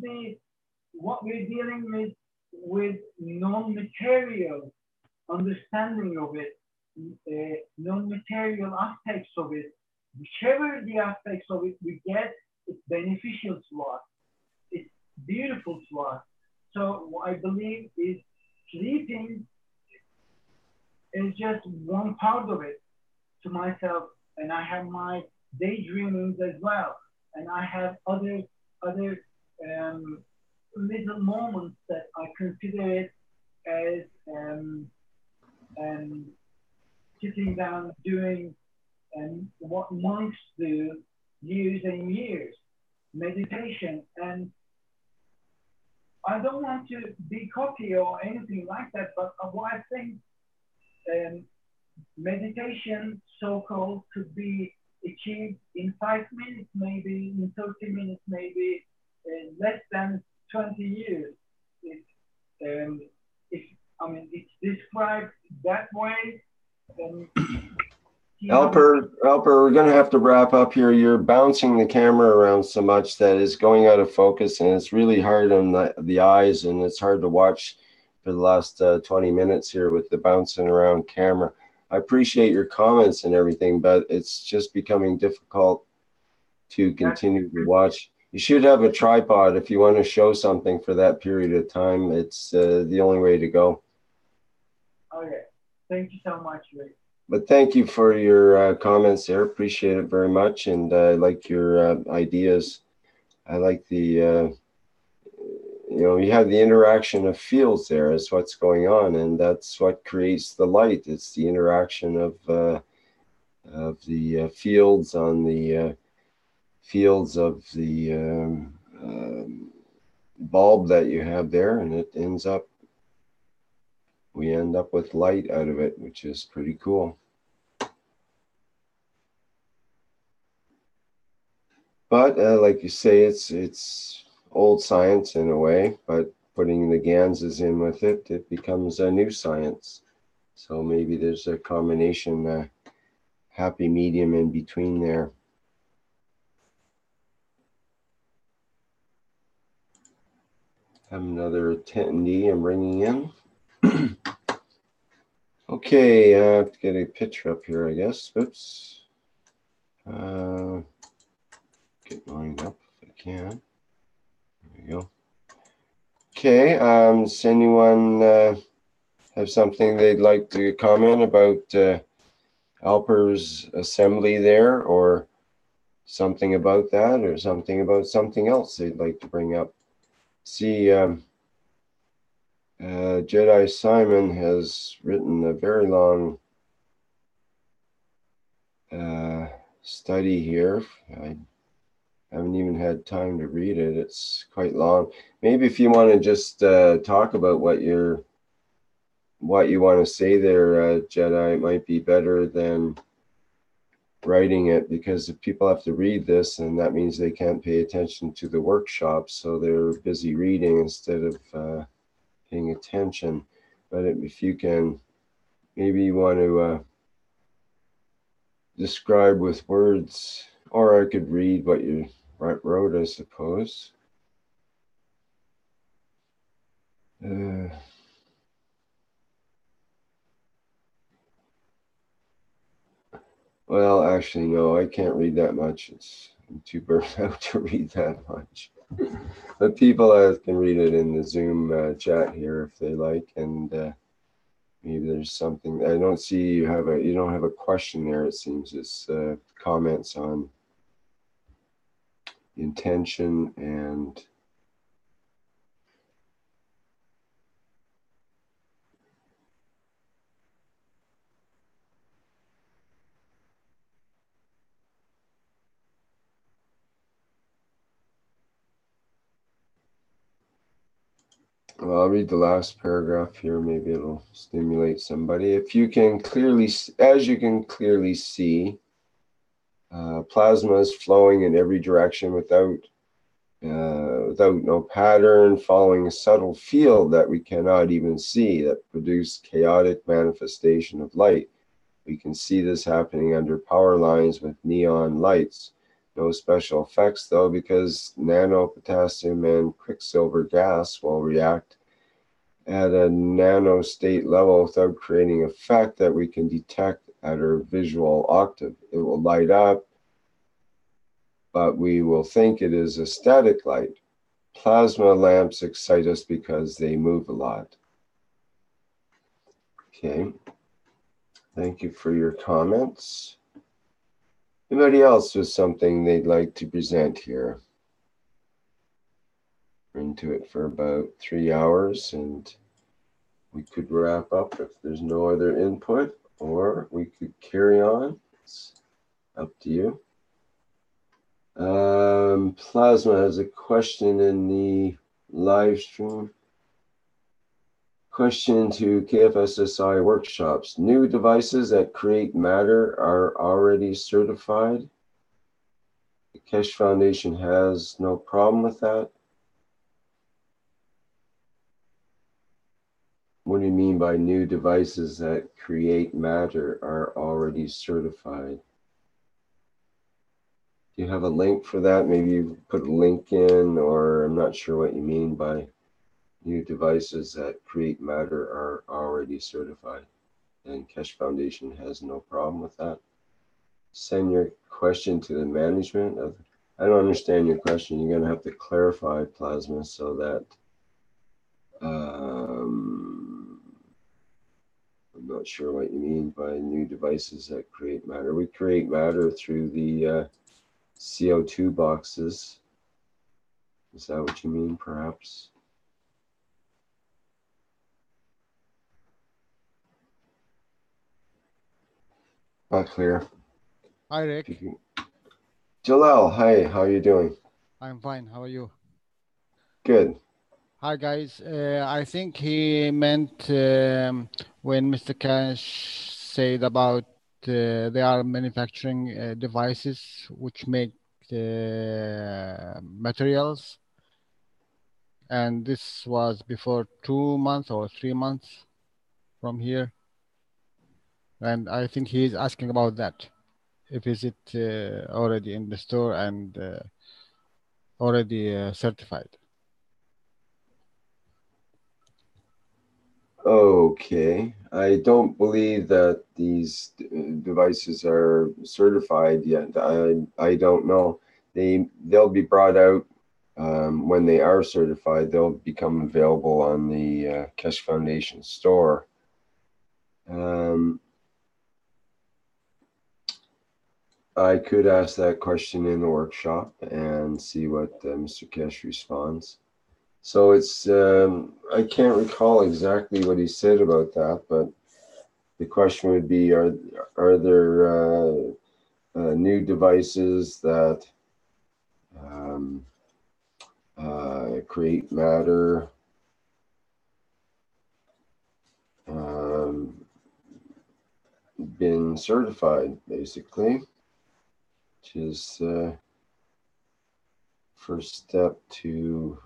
what we're dealing with non-material understanding of it, non-material aspects of it. Whichever the aspects of it we get, it's beneficial to us. It's beautiful to us. So what I believe is sleeping is just one part of it to myself, and I have my daydreamings as well, and I have other little moments that I consider it as sitting down doing what monks do years and years, meditation. And I don't want to be cocky or anything like that, but what I think meditation, so-called, could be achieved in 5 minutes, maybe in 30 minutes, maybe less than 20 years. I mean, it's described that way. Alper, we're going to have to wrap up here. You're bouncing the camera around so much that it's going out of focus, and it's really hard on the eyes, and it's hard to watch for the last 20 minutes here with the bouncing around camera. I appreciate your comments and everything, but it's just becoming difficult to continue to watch. You should have a tripod if you want to show something for that period of time. It's the only way to go. Okay, thank you so much, Rick. But thank you for your comments there. Appreciate it very much. And I like your ideas. I like the, you have the interaction of fields there is what's going on. And that's what creates the light. It's the interaction of the fields on the fields of the bulb that you have there. And it ends up, we end up with light out of it, which is pretty cool. But like you say, it's old science in a way, but putting the Ganses in with it, it becomes a new science. So maybe there's a combination, happy medium in between there. Have another attendee I'm bringing in. Okay, I have to get a picture up here, I guess. Oops. Get lined up if I can. There we go. Okay, does anyone have something they'd like to comment about Alper's assembly there, or something about that, or something about something else they'd like to bring up? See, Jedi Simon has written a very long study here. I haven't even had time to read it. It's quite long. Maybe if you want to just talk about what you want to say there, Jedi, it might be better than writing it, because if people have to read this, and that means they can't pay attention to the workshop, so they're busy reading instead of paying attention. But if you can, maybe you want to describe with words, or I could read what you wrote, I suppose. Well, actually, no, I can't read that much. I'm too burnt out to read that much. But people can read it in the Zoom chat here if they like, and maybe there's something. I don't see you don't have a question there. It seems it's comments on intention and well, I'll read the last paragraph here. Maybe it'll stimulate somebody. If you can clearly, as you can clearly see, plasma is flowing in every direction without no pattern, following a subtle field that we cannot even see, that produce chaotic manifestation of light. We can see this happening under power lines with neon lights. No special effects though, because nano-potassium and quicksilver gas will react at a nano state level without creating effect that we can detect at our visual octave. It will light up, but we will think it is a static light. Plasma lamps excite us because they move a lot. Okay. Thank you for your comments. Anybody else with something they'd like to present here? We're into it for about 3 hours, and we could wrap up if there's no other input, or we could carry on. It's up to you. Plasma has a question in the live stream. Question to KFSSI workshops. New devices that create matter are already certified. The Keshe Foundation has no problem with that. What do you mean by new devices that create matter are already certified? Do you have a link for that? Maybe you put a link in, or I'm not sure what you mean by new devices that create matter are already certified. And Keshe Foundation has no problem with that. Send your question to the management of, I don't understand your question. You're going to have to clarify, Plasma, so that I'm not sure what you mean by new devices that create matter. We create matter through the CO2 boxes. Is that what you mean, perhaps? Not clear. Hi, Rick. Jalal, hi, how are you doing? I'm fine. How are you? Good. Hi, guys. I think he meant when Mr. Cash said about they are manufacturing devices which make materials. And this was before 2 months or 3 months from here. And I think he's asking about that. If is it already in the store and already certified? Okay. I don't believe that these devices are certified yet. I don't know. They'll be brought out when they are certified, they'll become available on the Keshe Foundation store. I could ask that question in the workshop and see what Mr. Keshe responds. So it's, I can't recall exactly what he said about that, but the question would be, are there new devices that create matter been certified, basically, which is first step to,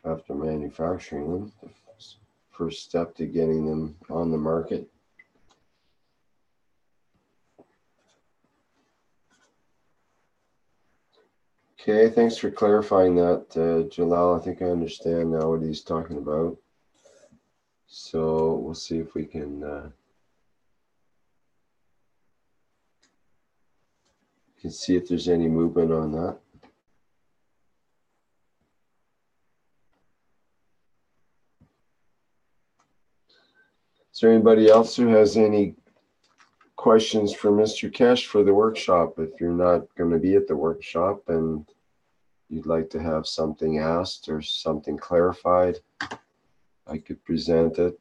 after manufacturing them, the first step to getting them on the market. Okay, thanks for clarifying that, Jalal. I think I understand now what he's talking about. So we'll see if we can see if there's any movement on that. Is there anybody else who has any questions for Mr. Keshe for the workshop? If you're not going to be at the workshop and you'd like to have something asked or something clarified, I could present it.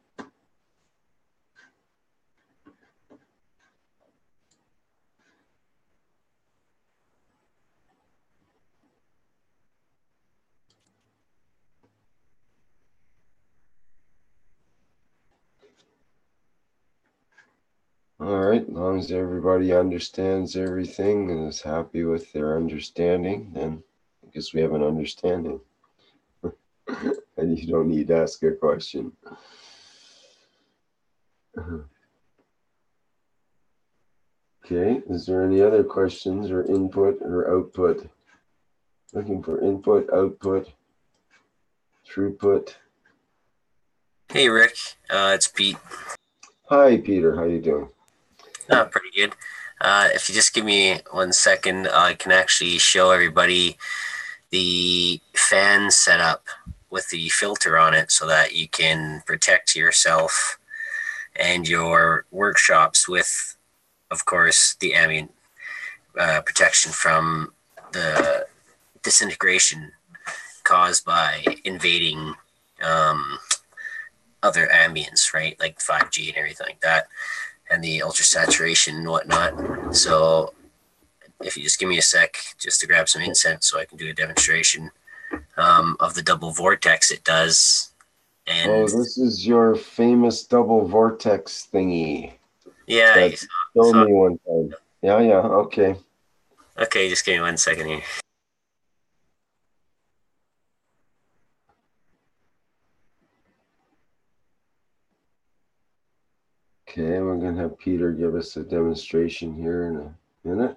All right, as long as everybody understands everything and is happy with their understanding, then I guess we have an understanding. And you don't need to ask a question. Okay, is there any other questions or input or output? Looking for input, output, throughput. Hey, Rick. It's Pete. Hi, Peter. How you doing? Pretty good. If you just give me 1 second, I can actually show everybody the fan setup with the filter on it so that you can protect yourself and your workshops with, of course, the ambient protection from the disintegration caused by invading other ambience, right? Like 5G and everything like that, and the ultra saturation and whatnot. So if you just give me a sec just to grab some incense so I can do a demonstration of the double vortex it does. And oh, this is your famous double vortex thingy. Yeah. Show me one time. Yeah, okay. Okay, just give me 1 second here. Okay, we're going to have Peter give us a demonstration here in a minute.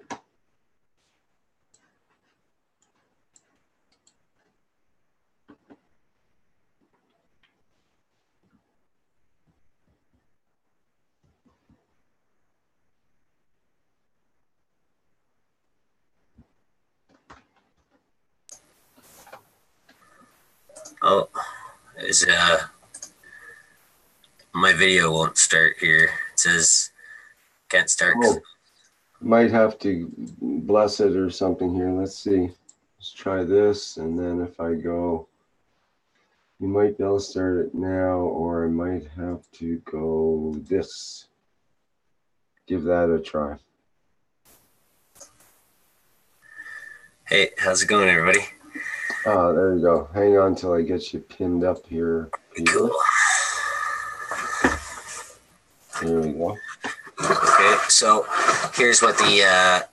Oh, my video won't start here. It says can't start. Oh, might have to bless it or something here. Let's see. Let's try this, and then if I go, you might be able to start it now, or I might have to go this. Give that a try. Hey, how's it going, everybody? Ah, there you go. Hang on till I get you pinned up here, Peter. Cool. There we go. Okay, so here's what the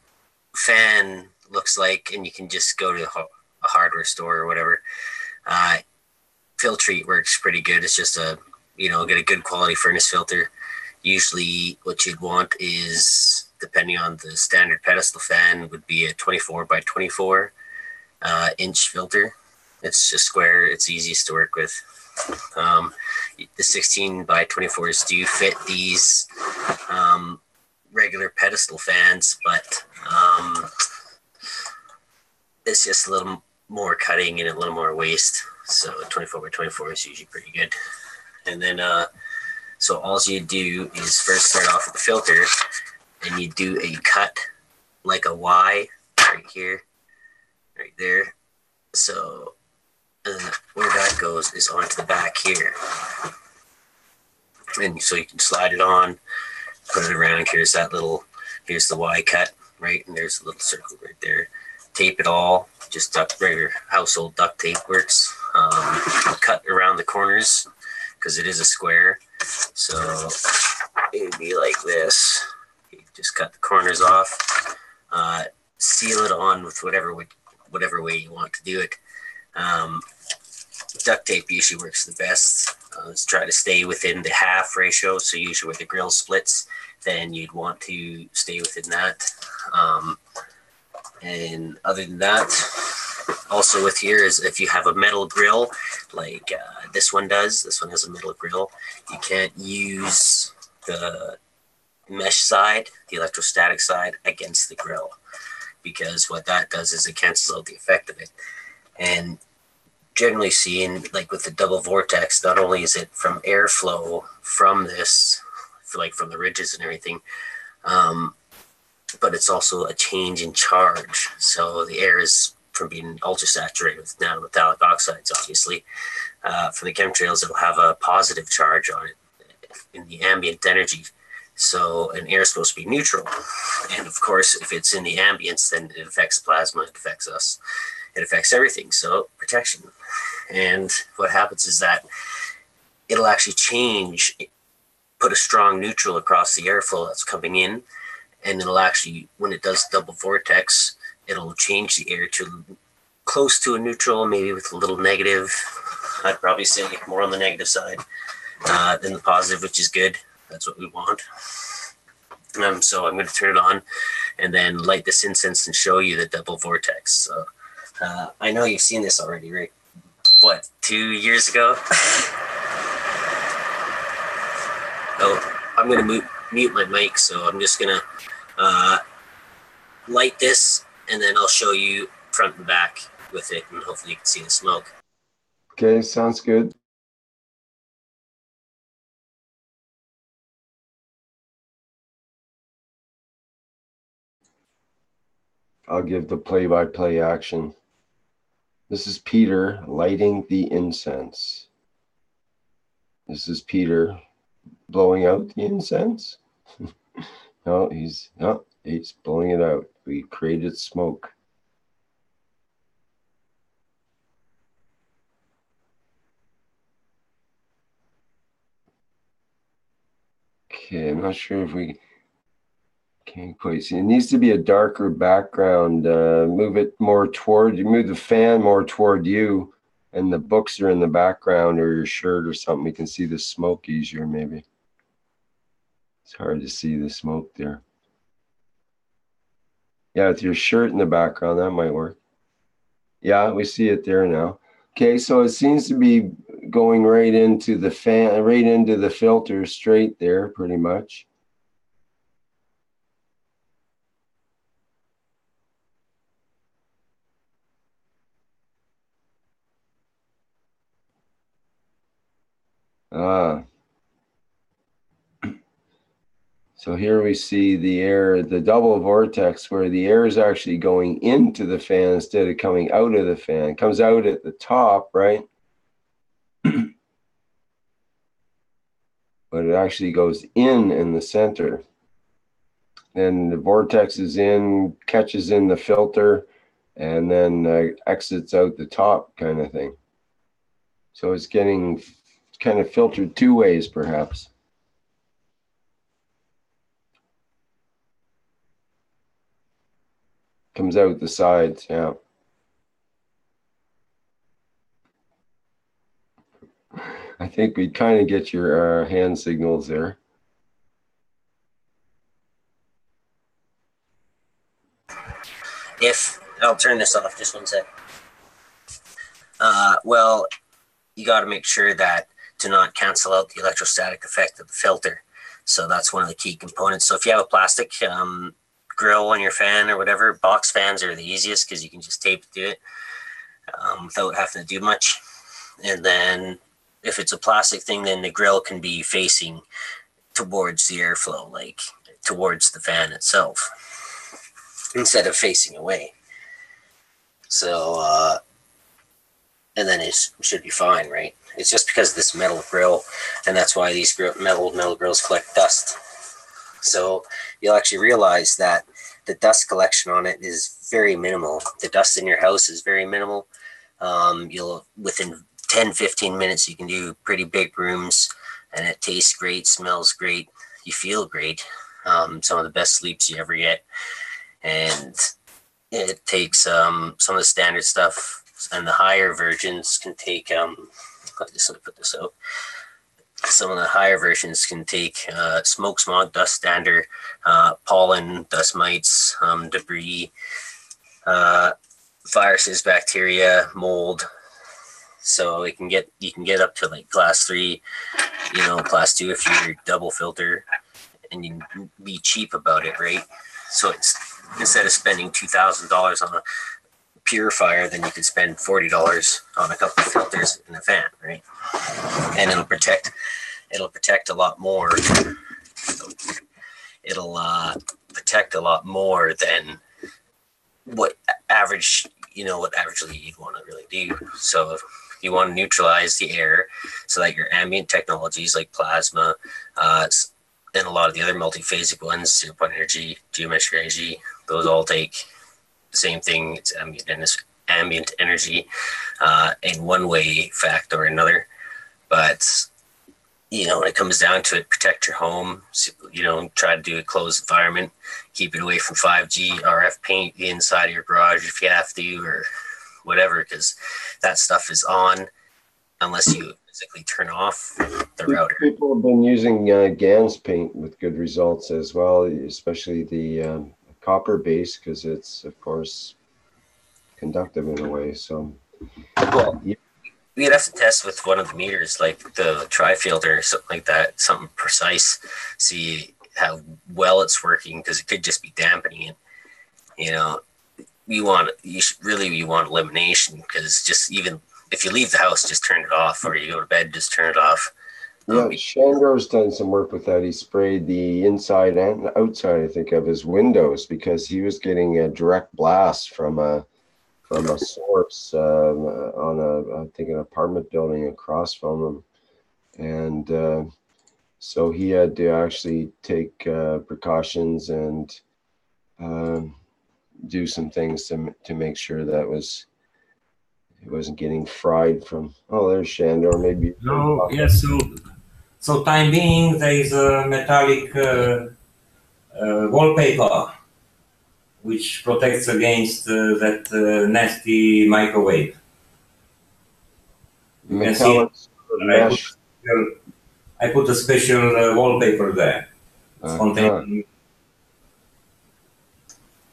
fan looks like, and you can just go to a hardware store or whatever. Filtrete works pretty good. It's just get a good quality furnace filter. Usually what you'd want is, depending on the standard pedestal fan, would be a 24 by 24 inch filter. It's just square. It's easiest to work with. The 16 by 24s do fit these regular pedestal fans, but it's just a little more cutting and a little more waste. So 24 by 24 is usually pretty good. And then, so all you do is first start off with the filter, and you do a cut like a Y right here, right there. So where that goes is onto the back here. And so you can slide it on, put it around. Here's that little, here's the Y cut, right? And there's a little circle right there. Tape it all, just regular household duct tape works. Cut around the corners because it is a square. So it'd be like this. You just cut the corners off, seal it on with whatever way you want to do it. Duct tape usually works the best. Let's try to stay within the half ratio. So usually where the grill splits, then you'd want to stay within that. And other than that, also with here is if you have a metal grill, like this one does, this one has a metal grill, you can't use the mesh side, the electrostatic side, against the grill, because what that does is it cancels out the effect of it. And generally seen, like with the double vortex, not only is it from airflow from this, like from the ridges and everything, but it's also a change in charge. So the air is from being ultra saturated with nanometallic oxides, obviously. For the chemtrails, it'll have a positive charge on it in the ambient energy. So an air is supposed to be neutral. And of course, if it's in the ambience, then it affects plasma, it affects us, it affects everything. So protection. And what happens is that it'll actually change, put a strong neutral across the airflow that's coming in. And it'll actually, when it does double vortex, it'll change the air to close to a neutral, maybe with a little negative. I'd probably say more on the negative side than the positive, which is good. That's what we want. So I'm going to turn it on and then light this incense and show you the double vortex. So I know you've seen this already, Rick. What, 2 years ago? Oh, I'm going to mute my mic, so I'm just going to light this, and then I'll show you front and back with it, and hopefully you can see the smoke. Okay, sounds good. I'll give the play-by-play action. This is Peter lighting the incense. This is Peter blowing out the incense. No, he's blowing it out. We created smoke. Okay, I'm not sure if we can't quite see. It needs to be a darker background. Move it more toward you. Move the fan more toward you, and the books are in the background, or your shirt or something. We can see the smoke easier, maybe. It's hard to see the smoke there. Yeah, with your shirt in the background, that might work. Yeah, we see it there now. Okay, so it seems to be going right into the fan, right into the filter, straight there, pretty much. So here we see the air, the double vortex, where the air is actually going into the fan instead of coming out of the fan. It comes out at the top, right? But it actually goes in the center. Then the vortex is in, catches in the filter, and then exits out the top, kind of thing. So it's getting kind of filtered two ways, perhaps. Comes out the sides, yeah. I think we kind of get your hand signals there. I'll turn this off just one sec. Well, you got to make sure that to not cancel out the electrostatic effect of the filter. So that's one of the key components. So if you have a plastic grill on your fan or whatever. Box fans are the easiest because you can just tape to it without having to do much. And then if it's a plastic thing, then the grill can be facing towards the airflow, like towards the fan itself, instead of facing away. So, and then it should be fine, right? It's just because of this metal grill, and that's why these metal grills collect dust. So you'll actually realize that the dust collection on it is very minimal. The dust in your house is very minimal. You'll, within 10-15 minutes, you can do pretty big rooms, and it tastes great, smells great, you feel great. Some of the best sleeps you ever get. And it takes some of the standard stuff, and the higher versions can take, let me put this out. Some of the higher versions can take smoke, smog, dust standard, pollen, dust mites, debris, viruses, bacteria, mold. So you can get up to like class 3, class 2 if you're double filter, and you can be cheap about it, right? So it's, instead of spending $2,000 on a purifier, then you could spend $40 on a couple of filters in a fan, right? And it'll protect a lot more. It'll protect a lot more than what averagely you'd want to really do. So if you want to neutralize the air so that your ambient technologies like plasma and a lot of the other multiphasic ones, 0-point energy, geometric energy, those all take the same thing. It's ambient energy in one way, fact or another. But when it comes down to it, protect your home. Try to do a closed environment. Keep it away from 5G, RF paint the inside of your garage if you have to, or whatever, because that stuff is on unless you physically turn off the router. People have been using GANS paint with good results as well, especially the copper base, because it's, of course, conductive in a way. So, well, we'd have to test with one of the meters, like the tri-filter or something like that, something precise, see how well it's working, because it could just be dampening it. You want elimination, because just even if you leave the house, just turn it off, or you go to bed, just turn it off. Yeah, Shandor's done some work with that. He sprayed the inside and outside, I think, of his windows, because he was getting a direct blast from a source on I think an apartment building across from him, and so he had to actually take precautions and do some things to make sure that it wasn't getting fried from. Oh, there's Shandor. Maybe. No, yes. So time being, there is a metallic wallpaper which protects against that nasty microwave. You can see I put a special wallpaper there.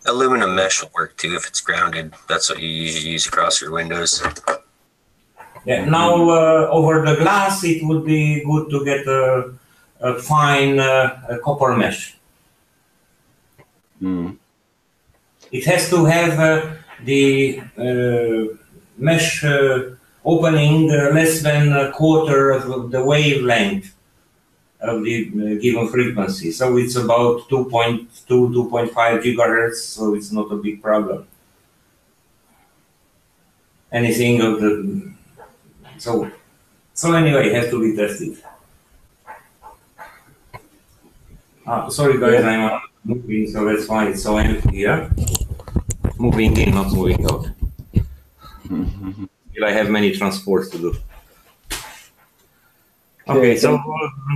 Aluminum mesh will work too if it's grounded. That's what you usually use across your windows. Yeah. Now over the glass, it would be good to get a fine copper mesh. Mm. It has to have the mesh opening less than a quarter of the wavelength of the given frequency. So it's about 2.2, 2.5 gigahertz, so it's not a big problem. Anything of the... So anyway, it has to be tested. Sorry guys, I'm moving, so that's why it's so empty here. Moving in, not moving out. I have many transports to do. Okay, so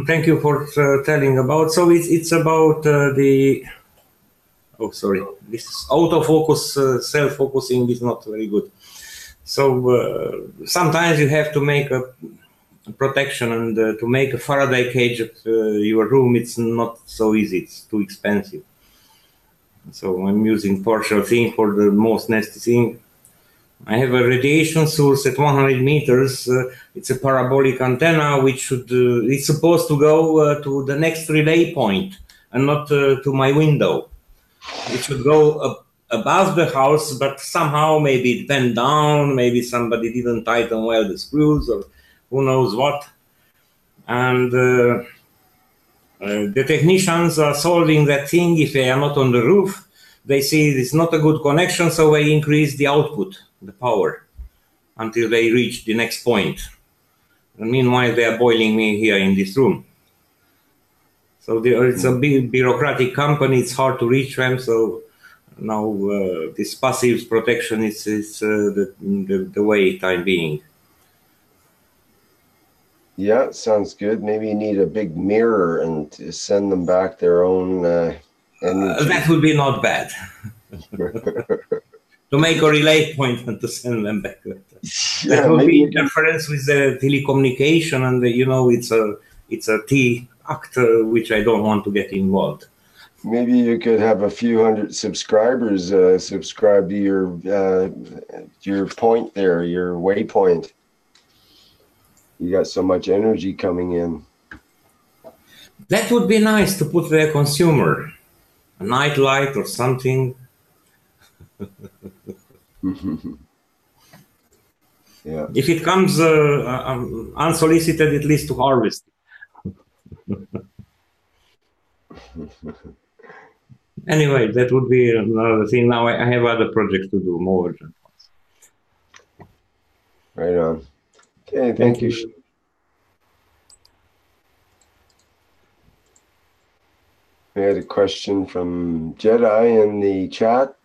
thank you for telling about. So it's about the. Oh, sorry. This autofocus, self-focusing is not very good. So sometimes you have to make a protection, and to make a Faraday cage of your room, it's not so easy. It's too expensive. So I'm using partial thing for the most nasty thing. I have a radiation source at 100 meters. It's a parabolic antenna, which should it's supposed to go to the next relay point and not to my window. It should go above the house, but somehow maybe it went down, maybe somebody didn't tighten well the screws, or who knows what. And the technicians are solving that thing. If they are not on the roof, they see it's not a good connection, so they increase the output, the power, until they reach the next point. And meanwhile, they are boiling me here in this room. So it's a big bureaucratic company. It's hard to reach them. So now this passive protection is the way time being. Yeah, sounds good. Maybe you need a big mirror and to send them back their own energy. That would be not bad. To make a relay point and to send them back. Yeah, that would maybe be interference with the telecommunication, and you know it's a T act which I don't want to get involved. Maybe you could have a few hundred subscribers subscribe to your point there, your waypoint. You got so much energy coming in. That would be nice to put the consumer, a night light or something. Yeah. If it comes unsolicited, at least to harvest. Anyway, that would be another thing. Now I have other projects to do, more urgent ones. Right on. Okay, thank you. We had a question from Jedi in the chat.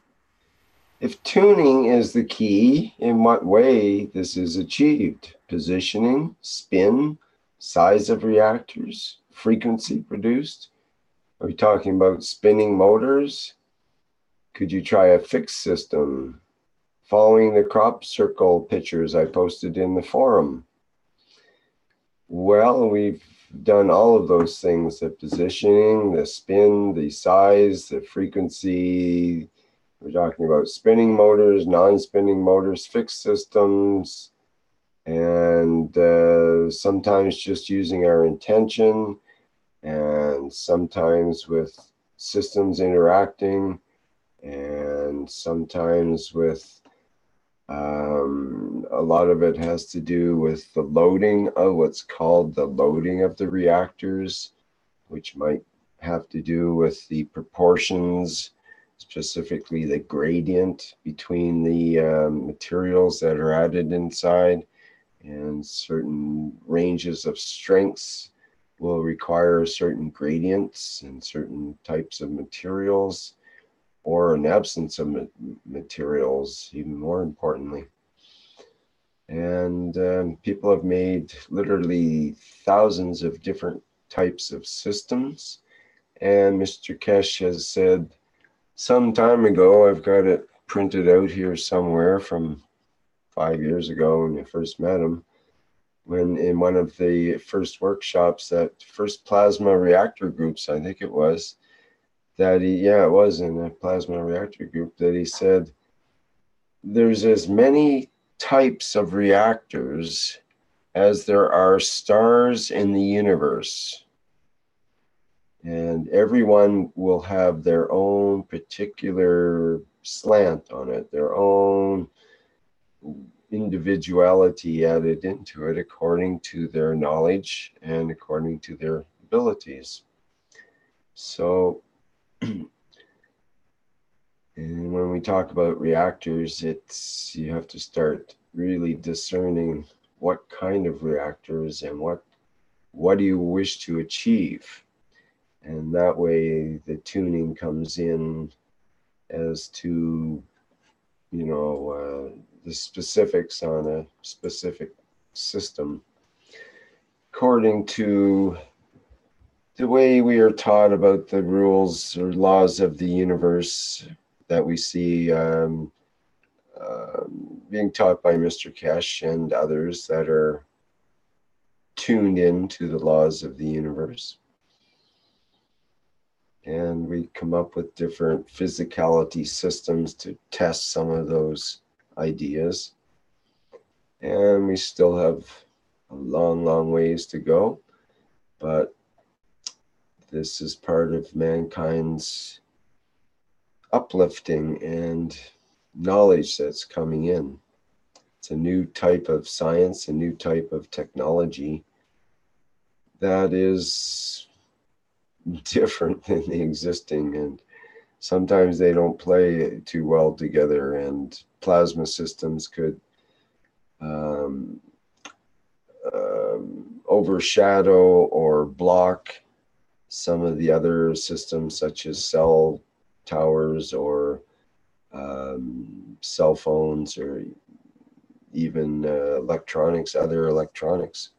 If tuning is the key, in what way this is achieved? Positioning, spin, size of reactors, frequency produced? Are we talking about spinning motors? Could you try a fixed system? Following the crop circle pictures I posted in the forum. Well, we've done all of those things, the positioning, the spin, the size, the frequency. We're talking about spinning motors, non-spinning motors, fixed systems, and sometimes just using our intention, and sometimes with systems interacting, and sometimes with a lot of it has to do with the loading of what's called the loading of the reactors, which might have to do with the proportions, specifically the gradient between the materials that are added inside, and certain ranges of strengths will require certain gradients and certain types of materials, or an absence of materials, even more importantly. And people have made literally thousands of different types of systems. And Mr. Keshe has said some time ago, I've got it printed out here somewhere from 5 years ago when I first met him, when in one of the first workshops, that first Plasma Reactor Groups, I think it was, that it was in a Plasma Reactor Group, that he said, there's as many types of reactors as there are stars in the universe. And everyone will have their own particular slant on it, their own individuality added into it according to their knowledge and according to their abilities. So, and when we talk about reactors, you have to start really discerning what kind of reactors and what do you wish to achieve. And that way the tuning comes in as to, the specifics on a specific system, according to the way we are taught about the rules or laws of the universe that we see being taught by Mr. Keshe and others that are tuned in to the laws of the universe. And we come up with different physicality systems to test some of those ideas. And we still have a long, long ways to go. But this is part of mankind's uplifting and knowledge that's coming in. It's a new type of science, a new type of technology that is different than the existing, and sometimes they don't play too well together, and plasma systems could overshadow or block some of the other systems, such as cell towers or cell phones, or even electronics, other electronics.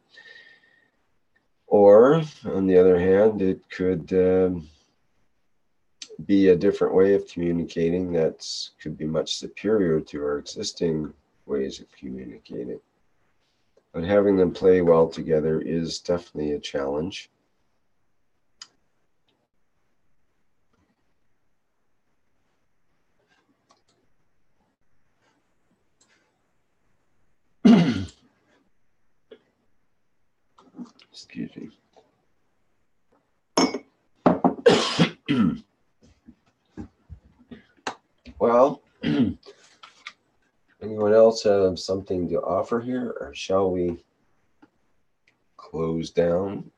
Or, on the other hand, it could be a different way of communicating that could be much superior to our existing ways of communicating. But having them play well together is definitely a challenge. Excuse me. Well, anyone else have something to offer here, or shall we close down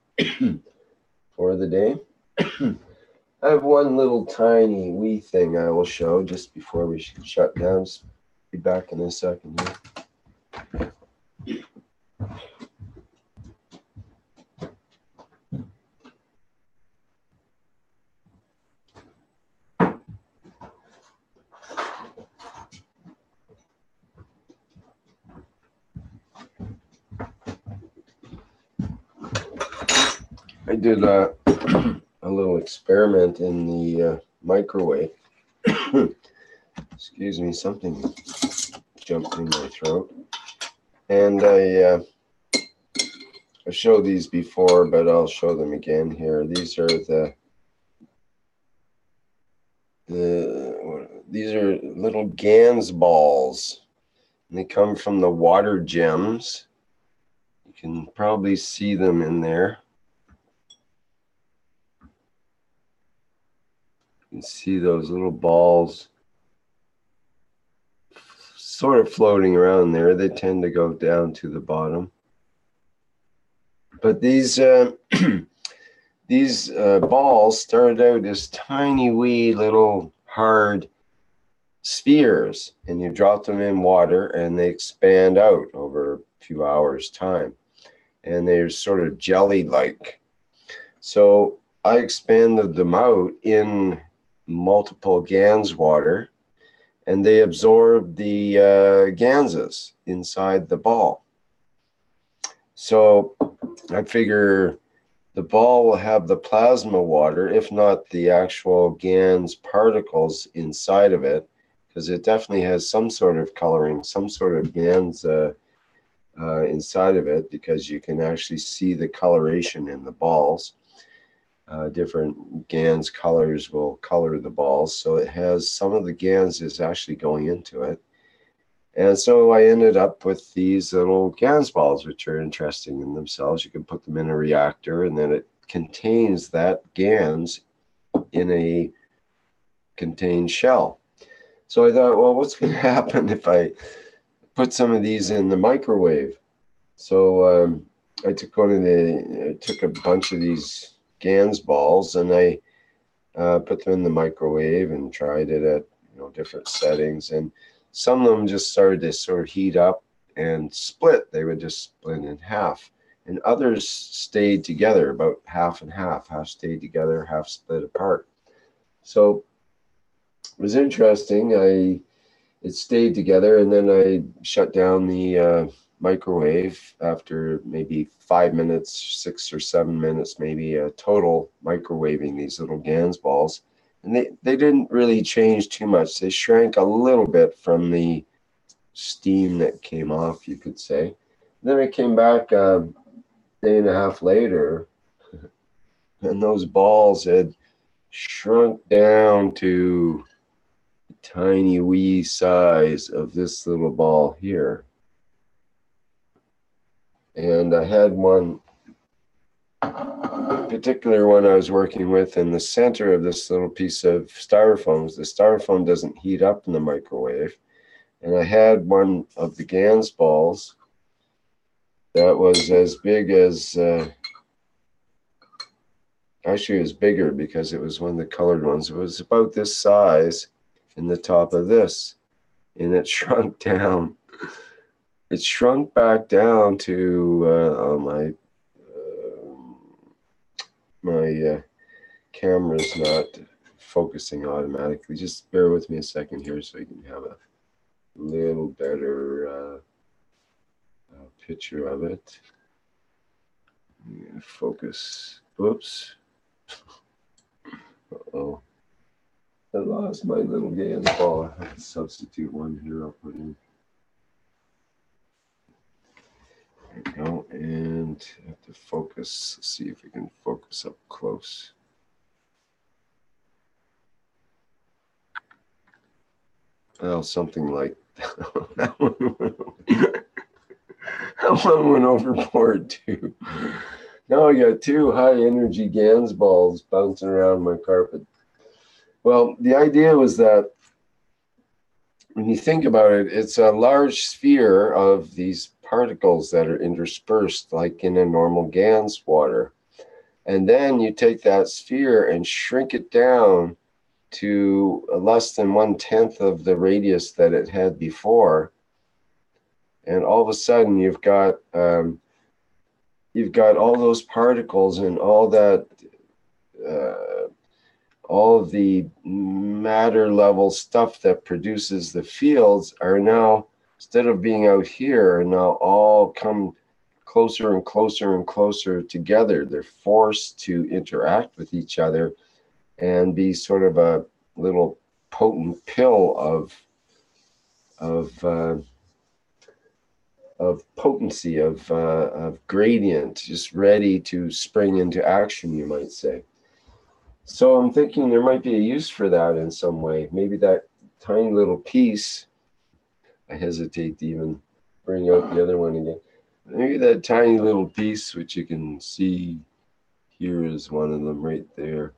for the day? I have one little tiny wee thing I will show just before we shut down. Be back in a second here. I did a little experiment in the microwave. Excuse me, something jumped in my throat. And I showed these before, but I'll show them again here. These are these are little GANS balls. And they come from the water gems. You can probably see them in there. You can see those little balls sort of floating around there. They tend to go down to the bottom. But these these balls started out as tiny wee little hard spheres, and you drop them in water and they expand out over a few hours time, and they're sort of jelly-like. So I expanded them out in multiple GANS water, and they absorb the GANSes inside the ball. So I figure the ball will have the plasma water, if not the actual GANS particles inside of it, because it definitely has some sort of coloring, some sort of GANS inside of it, because you can actually see the coloration in the balls. Different GANS colors will color the balls, so it has some of the GANS is actually going into it. And so I ended up with these little GANS balls, which are interesting in themselves. You can put them in a reactor, and then it contains that GANS in a contained shell. So I thought, well, what's going to happen if I put some of these in the microwave? So I took a bunch of these GANS balls, and I put them in the microwave and tried it at different settings, and some of them just started to sort of heat up and split. They would just split in half, and others stayed together, about half and half. Half stayed together, half split apart. So it was interesting. It stayed together, and then I shut down the microwave after maybe 5 minutes, 6 or 7 minutes, maybe total microwaving these little GANS balls. And they didn't really change too much. They shrank a little bit from the steam that came off, you could say. Then I came back a day and a half later, and those balls had shrunk down to the tiny wee size of this little ball here. And I had one particular one I was working with, in the center of this little piece of styrofoam, the styrofoam doesn't heat up in the microwave. And I had one of the GANS balls that was as big as, actually it was bigger because it was one of the colored ones. It was about this size in the top of this, and it shrunk down. It shrunk back down to my camera's not focusing automatically. Just bear with me a second here so you can have a little better picture of it. Focus. Oops. Uh-oh. I lost my little GANS ball. I have to substitute one here. I'll put in. There we go. And I have to focus. Let's see if we can focus up close. Well, something like that. That one went overboard too. Now I got two high energy GANS balls bouncing around my carpet. Well, the idea was that when you think about it, it's a large sphere of these particles that are interspersed like in a normal GANS water. And then you take that sphere and shrink it down to less than 1/10 of the radius that it had before. And all of a sudden you've got all those particles and all that, all of the matter level stuff that produces the fields are now, instead of being out here, are now all come closer and closer and closer together. They're forced to interact with each other and be sort of a little potent pill of potency, of gradient, just ready to spring into action, you might say. So I'm thinking there might be a use for that in some way. Maybe that tiny little piece, I hesitate to even bring out the other one again. Maybe that tiny little piece, which you can see here is one of them right there.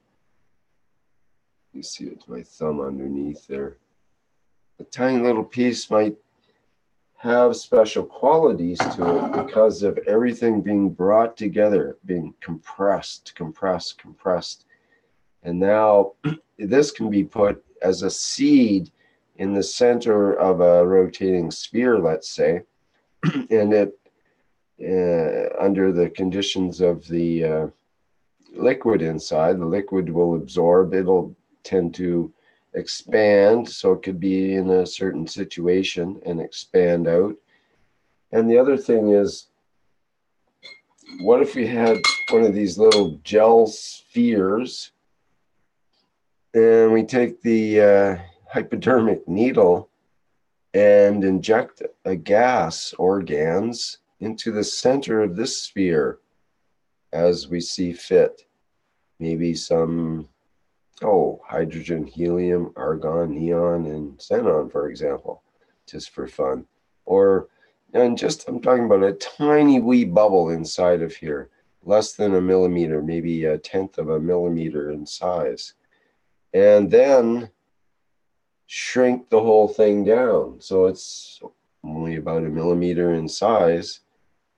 You see it's my thumb underneath there. A tiny little piece might have special qualities to it because of everything being brought together, being compressed. And now this can be put as a seed in the center of a rotating sphere, let's say, and it, under the conditions of the liquid inside, the liquid will absorb, it'll tend to expand, so it could be in a certain situation and expand out. And the other thing is, what if we had one of these little gel spheres and we take the hypodermic needle and inject a gas or GANS into the center of this sphere as we see fit? Maybe some hydrogen, helium, argon, neon, and xenon, for example, just for fun. I'm talking about a tiny wee bubble inside of here, less than a millimeter, maybe 1/10 of a millimeter in size. And then shrink the whole thing down. So it's only about a millimeter in size.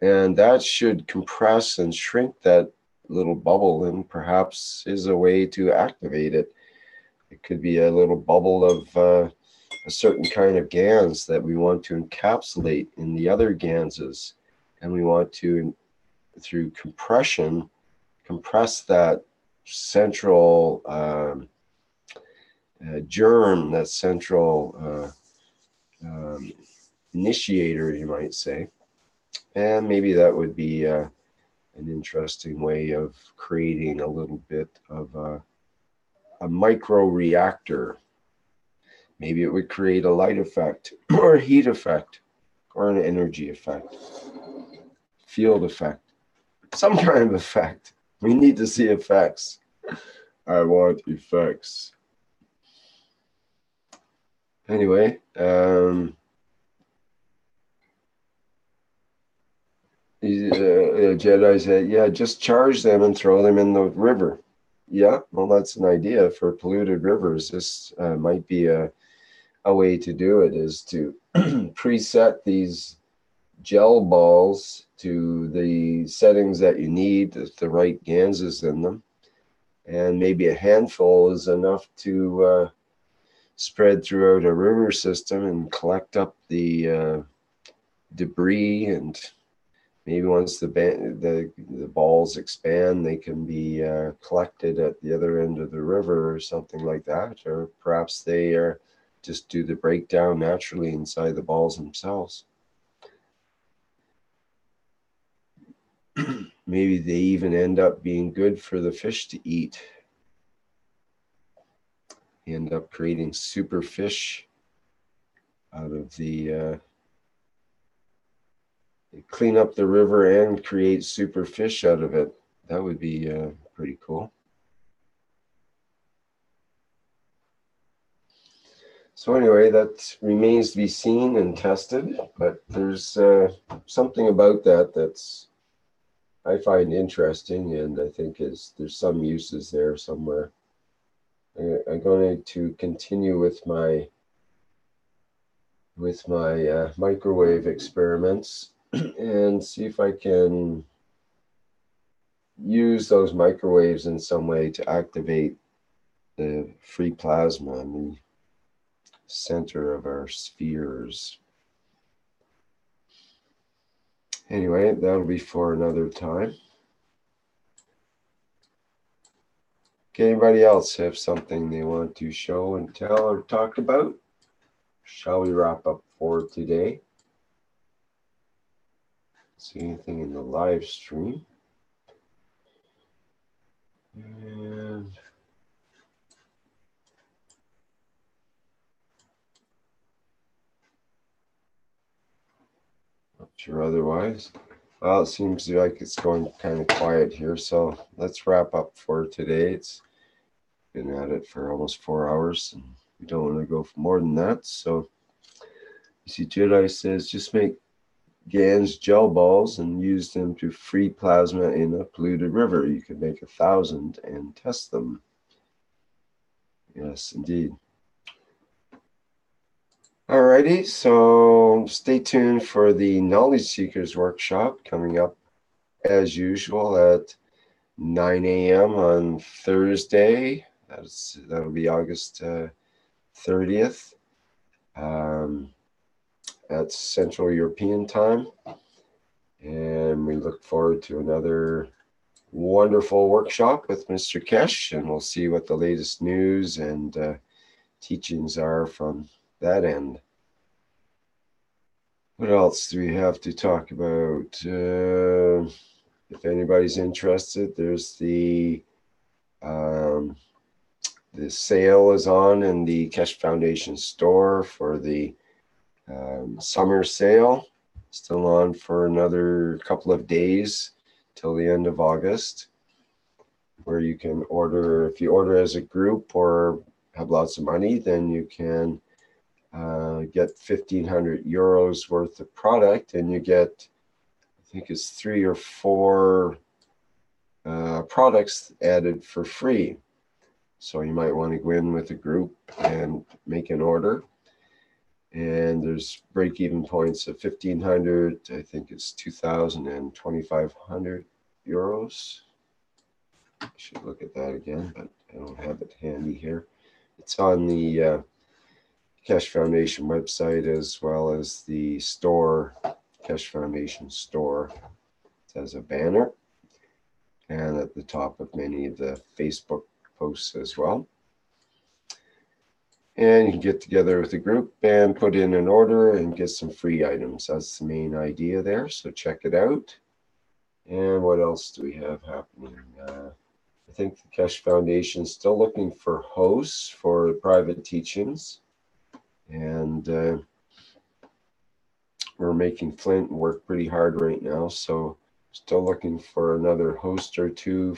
And that should compress and shrink that little bubble, and perhaps is a way to activate it. It could be a little bubble of a certain kind of GANS that we want to encapsulate in the other GANSes, and we want to, through compression, compress that central germ, that central initiator, you might say. And maybe that would be an interesting way of creating a little bit of a micro reactor. Maybe it would create a light effect or a heat effect or an energy effect, field effect, some kind of effect. We need to see effects. I want effects. Anyway, Jedi said, yeah, just charge them and throw them in the river. Yeah, well, that's an idea for polluted rivers. This might be a way to do it, is to preset these gel balls to the settings that you need, the right ganses in them. And maybe a handful is enough to spread throughout a river system and collect up the debris, and maybe once the balls expand, they can be collected at the other end of the river or something like that. Or perhaps they just do the breakdown naturally inside the balls themselves. Maybe they even end up being good for the fish to eat. You end up creating super fish out of the clean up the river and create super fish out of it. That would be pretty cool. So anyway, that remains to be seen and tested, but there's something about that that's I find interesting, and I think there's some uses there somewhere. I'm going to continue with my microwave experiments and see if I can use those microwaves in some way to activate the free plasma in the center of our spheres. Anyway, that'll be for another time. Okay, anybody else have something they want to show and tell or talk about? Shall we wrap up for today? See anything in the live stream? And not sure otherwise. Well, it seems like it's going kind of quiet here, so let's wrap up for today. It's been at it for almost 4 hours, and we don't want to go for more than that. So you see, Jedi says just make GANs gel balls and use them to free plasma in a polluted river. You can make 1,000 and test them. Yes, indeed. Alrighty, so stay tuned for the Knowledge Seekers workshop coming up as usual at 9 a.m. on Thursday. That'll be August 30th. That's Central European time. And we look forward to another wonderful workshop with Mr. Keshe, and we'll see what the latest news and teachings are from that end. What else do we have to talk about? If anybody's interested, there's the sale is on in the Keshe Foundation store for the summer sale. Still on for another couple of days till the end of August, where you can order, if you order as a group or have lots of money, then you can get 1,500 euros worth of product, and you get, I think it's 3 or 4 products added for free. So you might want to go in with a group and make an order. And there's break-even points of 1,500, I think it's 2,000 and 2,500 euros. I should look at that again, but I don't have it handy here. It's on the Keshe Foundation website, as well as the store, Keshe Foundation store. It has a banner, and at the top of many of the Facebook posts as well. And you can get together with a group and put in an order and get some free items. That's the main idea there, so check it out. And what else do we have happening? I think the Keshe Foundation is still looking for hosts for private teachings. And we're making Flint work pretty hard right now, so still looking for another host or two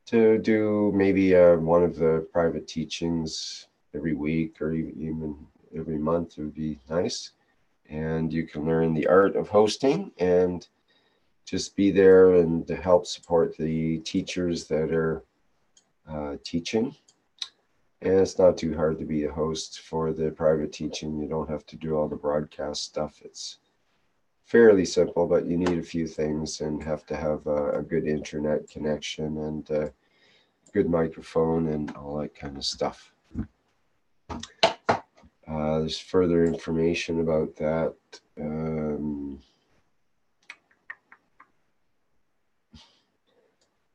to do maybe one of the private teachings every week or even every month would be nice. and you can learn the art of hosting and just be there and to help support the teachers that are teaching. And it's not too hard to be a host for the private teaching. You don't have to do all the broadcast stuff. It's fairly simple, but you need a few things and have to have a good internet connection and a good microphone and all that kind of stuff. There's further information about that.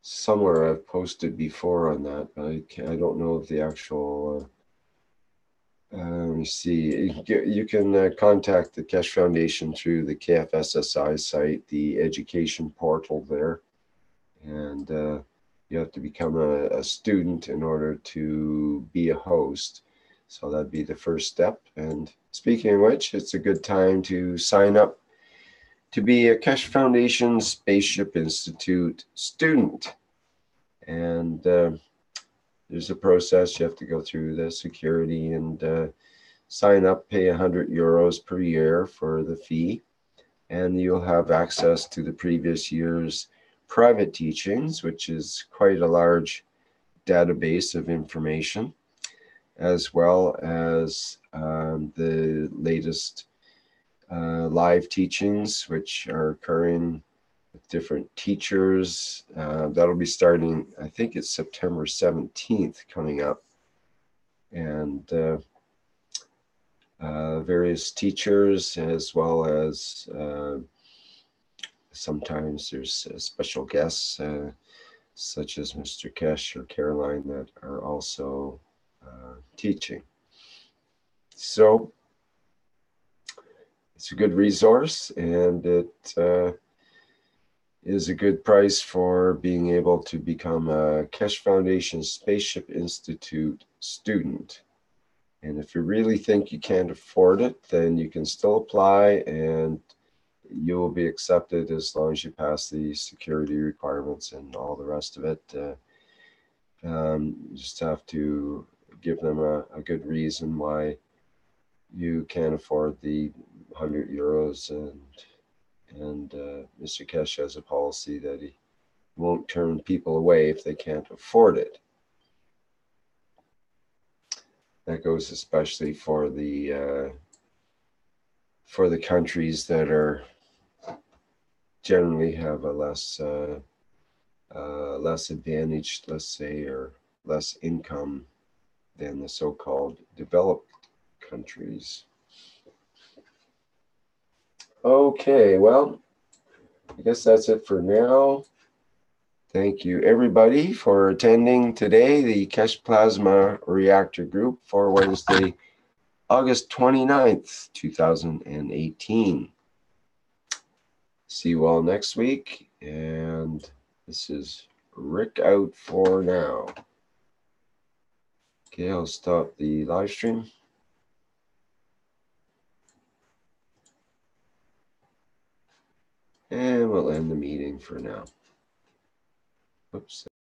Somewhere I've posted before on that, but I don't know if the actual, let me see, you can contact the Keshe Foundation through the KFSSI site, the education portal there, and you have to become a student in order to be a host. So that'd be the first step. And speaking of which, it's a good time to sign up to be a Keshe Foundation Spaceship Institute student. And there's a process. You have to go through the security and sign up, pay €100 per year for the fee. And you'll have access to the previous year's private teachings, which is quite a large database of information, as well as the latest live teachings, which are occurring with different teachers. That'll be starting, I think it's September 17th coming up. And various teachers, as well as sometimes there's special guests, such as Mr. Keshe or Caroline, that are also teaching. So it's a good resource, and it is a good price for being able to become a Keshe Foundation Spaceship Institute student. And if you really think you can't afford it, then you can still apply and you will be accepted as long as you pass the security requirements and all the rest of it. You just have to give them a good reason why you can't afford the €100. And Mr. Keshe has a policy that he won't turn people away if they can't afford it. That goes especially for the countries that are generally have a less advantaged, let's say, or less income than the so-called developed countries. Okay, well, I guess that's it for now. Thank you, everybody, for attending today, the Keshe Plasma Reactor Group for Wednesday, August 29th, 2018. See you all next week, and this is Rick out for now. Okay, I'll stop the live stream. And we'll end the meeting for now. Oops.